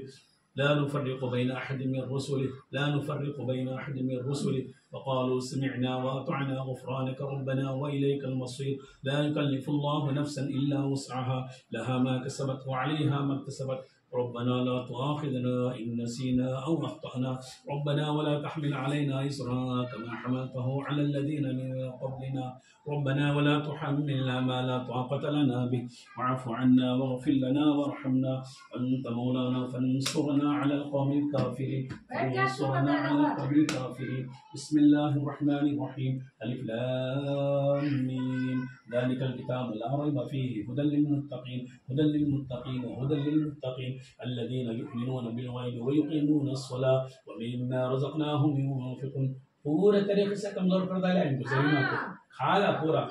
لا نفرق بين أحد من رسله لا نفرق بين أحد من رسله وقالوا سمعنا وأطعنا غفرانك ربنا وإليك المصير لا يكلف الله نفسا إلا وسعها لها ما كسبت وعليها ما اكتسبت ربنا لا تؤاخذنا إن نسينا أو أخطأنا ربنا ولا تحمل علينا إصرا كما حملته على الذين من قبلنا ربنا ولا تحملنا ما لا طاقة لنا به واعف عنا واغفر لنا وارحمنا أنت مولانا فانصرنا على القوم الكافرين فانصرنا على القوم الكافرين بسم الله الرحمن الرحيم ألف لام ميم ذلك الكتاب لا ريب فيه هدى للمتقين هدى للمتقين وهدى للمتقين الذين يؤمنون بالغيب ويقيمون الصلاة ومما رزقناهم ينفقون पूरे तरीके से कमजोर कर डाला इनको शरीर को खाया पूरा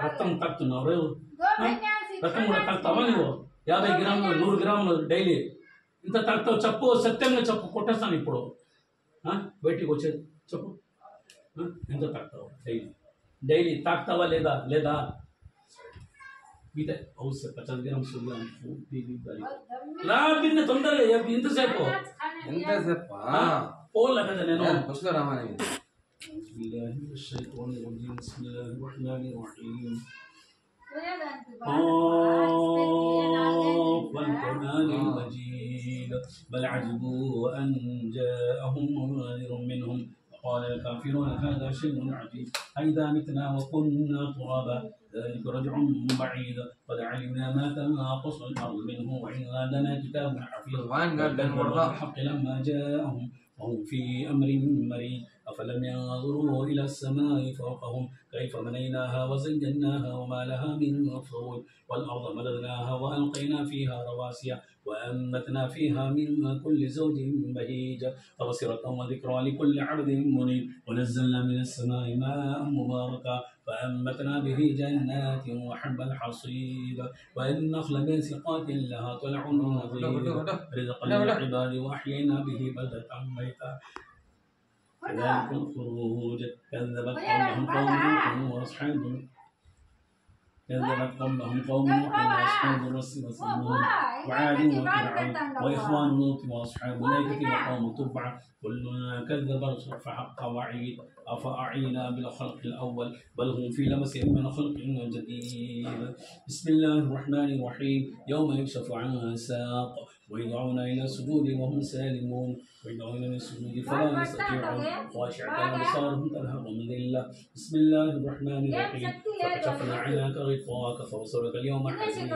रत्न तक तो नवरे रत्न కూడా తక్కువ నీవు 50 గ్రాములు 100 గ్రాములు డైలీ ఇంత తక్కువ చెప్పు సత్యంగా చెప్పు కొట్టేస్తాను ఇప్పుడు బయటికి వచ్చేది చెప్పు ఎంత తక్కువ డైలీ తాగుతావా లేదా बीते और से 50 ग्राम सुगर पी ला बिन तొందరగా ఇంతసేపు పోల్ లగద నేను వస్తా రామాని బిల్లాహి మినష్ షైతానిర్ రజీం బిస్మిల్లాహిర్ రహమానిర్ రహీం والقرآن المجيد بل عجبوا أن جاءهم منذر منهم وقال الكافرون هذا شيء عجيب أئذا متنا وكنا ترابا ذلك رجع بعيد قد علمنا ما تنقص الأرض منه وإن لنا كتاب حفيظ والحق لما جاءهم وهم في أمر مريض أفلم ينظروا إلى السماء فوقهم كيف بنيناها وزيناها وما لها من فروج والأرض مددناها وألقينا فيها رواسي وأنبتنا فيها من كل زوج بهيج تبصرة وذكرى لكل عبد منيب ونزلنا من السماء ماء مباركا فأنبتنا به جنات وحب الحصيد والنخل باسقات لها طلع نضيد رزقا للعباد وأحيينا به بلدة ميتا كذلك الخروج كذبت قومهم قوم نوح واصحاب الرس وثمود وعاد وفرعون واخوان لوط واصحاب الايكه وقوم تبع كل كذب الرسل فحق وعيد افاعينا بالخلق الاول بل هم في لمس من خلق جديد. بسم الله الرحمن الرحيم يوم يكشف عن ساق ويدعون الى السجود وهم سالمون ويدعون الى السجود فلا يستطيعون خاشعة ابصارهم ترهقهم ذله. بسم الله الرحمن الرحيم فكشفنا عنك غطاءك فبصرك اليوم حديد.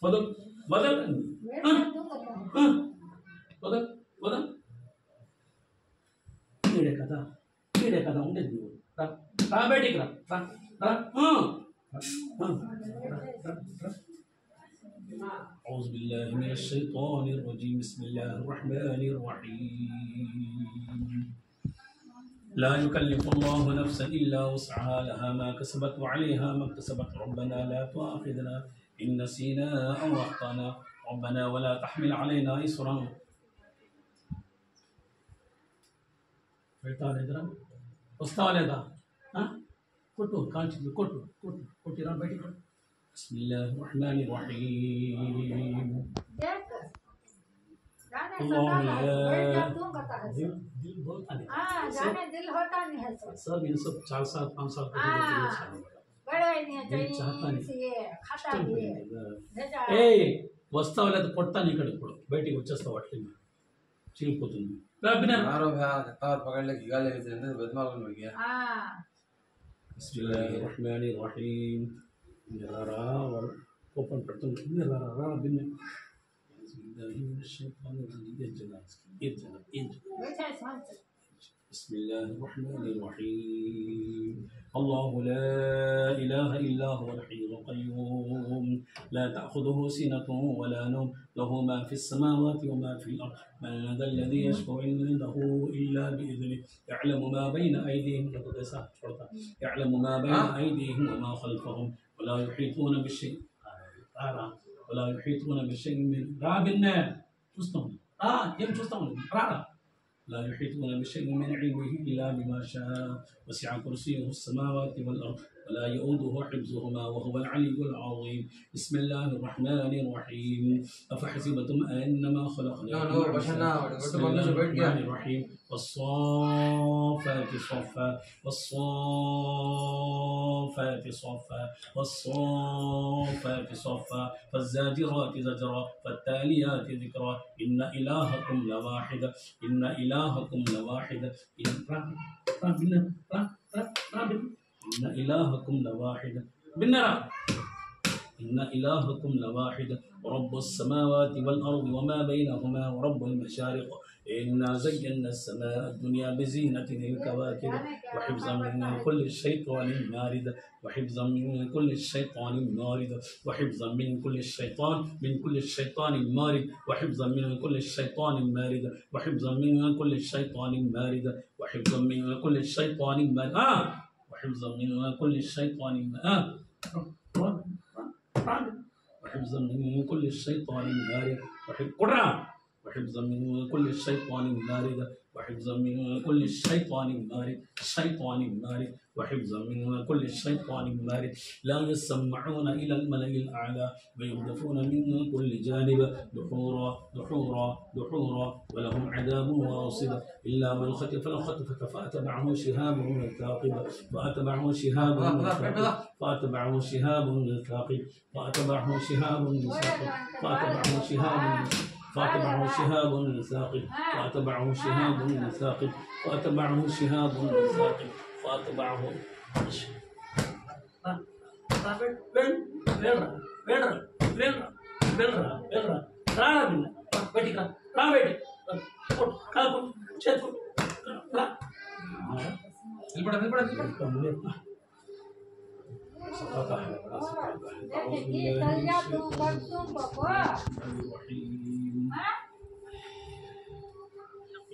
بدل بدل بدل بدل कीड़े का उन्हें दियो रा बैठी करा रा أعوذ بالله من الشيطان الرجيم بسم الله الرحمن الرحيم لا يكلف الله نفسا إلا وسعها لها ما كسبت وعليها ما اكتسبت ربنا لا تؤاخذنا إن نسينا أو أخطأنا ربنا ولا تحمل علينا إصرا వస్తావా లేదా కొట్టు కాంచి కొట్టు కొట్టు కొట్టిరా బయటికి బిస్మిల్లాహిర్ రహమానిర్ రహీం सर मैंने सब 4 साल 5 साल వస్తావా లేదా కొడతాను ఇక్కడ ఇప్పుడు బయటికి వచ్చేస్తావు అట్లే చీలిపోతుంది पकड़ ले गिगा ले बदमाश हो गया। बिस्मिल्लाहिर्रहमानिर्रहीम जरा और ओपन करता हूँ जरा बिन बिस्मिल्लाहिर्रहमानिर्रहीम الله لا إله إلا هو الحي القيوم لا تأخذه سنة ولا نوم له ما في السماوات وما في الأرض من ذا الذي يشفع عنده إلا بإذنه يعلم ما بين أيديهم يعلم ما بين أيديهم وما خلفهم ولا يحيطون بالشيء من راب النار لا يحيطون بشيء من علمه إلا بما شاء وسع كرسيه السماوات والأرض ولا يؤوده حفظهما وهو العلي العظيم. بسم الله الرحمن الرحيم أفحسبتم أنما خلقناكم بسم الله الرحمن الرحيم والصافات صفا والصافات صفا والصافات صفا فالزاجرات زجرا فالتاليات ذكرا إن إلهكم لواحد إن إلهكم لواحد إن إلهكم لواحد بالنار إن إلهكم لواحد ورب السماوات والأرض وما بينهما ورب المشارق إنا زينا السماء الدنيا بزينة الكواكب وحفظا من كل شيطان مارد وحفظا من كل شيطان مارد وحفظا من كل شيطان مارد وحفظا من كل شيطان مارد وحفظا من كل شيطان مارد وحفظا من كل شيطان مارد وحفظا من كل شيطان وحفظا من كل شيطان مارد وحفظا من كل شيطان مارد وحفظا من كل شيطان مارد وحفظا من كل شيطان مارد لا يسمعون إلى الملأ الأعلى ويقذفون من كل جانب دحورا ولهم عذاب واصب إلا من خطف الخطفة فأتبعه شهاب ثاقب فأتبعه شهاب ثاقب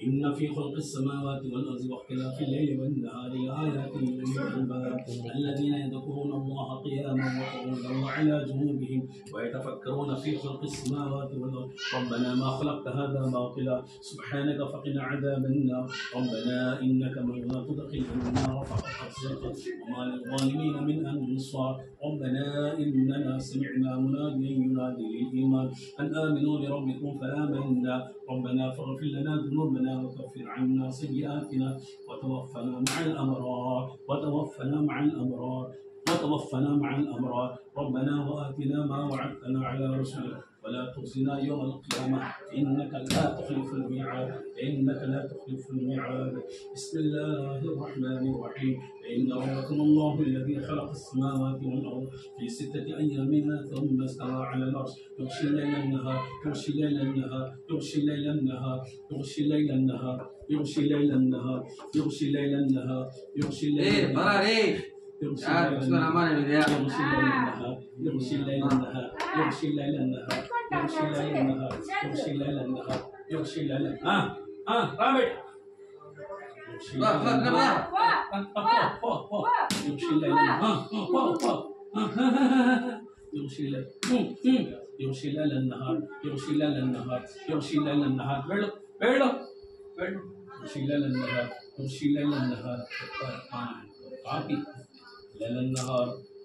إن في خلق السماوات والأرض واختلاف الليل والنهار لآيات لأولي الألباب الذين يذكرون الله قياما وقعودا وعلى جنوبهم ويتفكرون في خلق السماوات والأرض ربنا ما خلقت هذا باطلا سبحانك فقنا عذاب النار ربنا إنك من لا تدخل النار فقد خسرت وما للظالمين من أنصار ربنا إننا سمعنا مناديا ينادي للإيمان أن آمنوا بربكم فآمنا ربنا فاغفر لنا ذنوبنا وكفر عنا سيئاتنا وتوفنا مع الأبرار ربنا وآتنا ما وعدتنا على رسلك ولا تخزنا يوم القيامة إنك لا تخلف الميعاد بسم الله الرحمن الرحيم إن ربكم الله الذي خلق السماوات والأرض في 6 أيام ثم استوى على العرش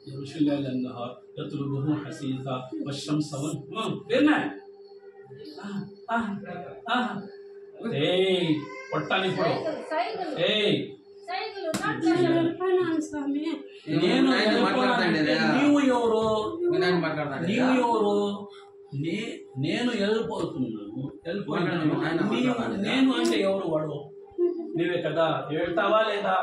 يغشي الليل النهار يطلبه حثيثا والشمس నేను వెళ్ళిపోతున్నాను నేను అంటే ఎవరు వాడు నీవే కదా వెళ్తావా లేదా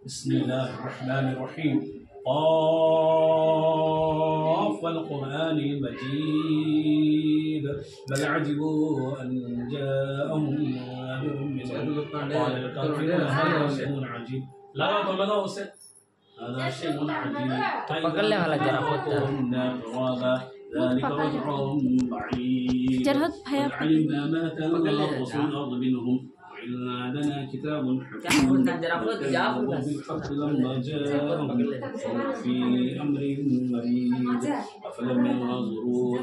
بسم الله الرحمن الرحيم قاف والقرآن المجيد بل عجبوا أن جاءهم منذر منهم قال الكافرون هذا شيء عجيب لغا उसे هذا شيء عجيب पकड़ने वाला जरा होता ذلك رجع بعيد علمنا ما تنقص الأرض منهم عندنا كتاب حكيم بالحق لما جاءهم في أمر مريض أفلم ينظروا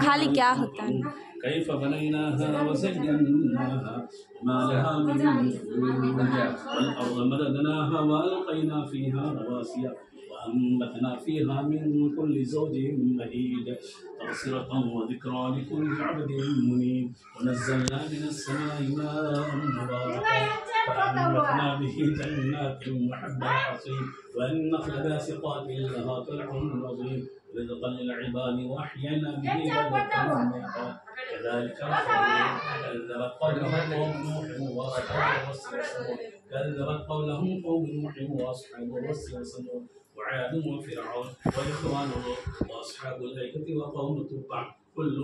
खाली क्या होता है كيف بنيناها وزيناها وما لها من فروج والأرض مددناها وألقينا فيها رواسي وأنبتنا فيها من كل زوج مهيد تبصرة وذكرى لكل عبد منيب ونزلنا من السماء ماء مباركا فأنبتنا به جنات وحب الحصيد والنخل باسقات لها طلع نضيد رزقا للعباد وأحيينا به بلدة ميتا كذلك كذبت قولهم قوم نوح وأصحاب الرس وثمود وعاد وفرعون وإخوان لوط وأصحاب الأيكة وقوم تبع كل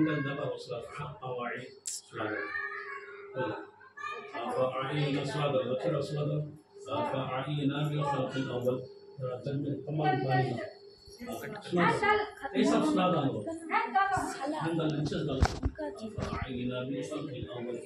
كذب رسله فحق وعيد أفأعينا بالخلق الأول ليس أصلاً عند الانشاء أفأعينا بالخلق الأول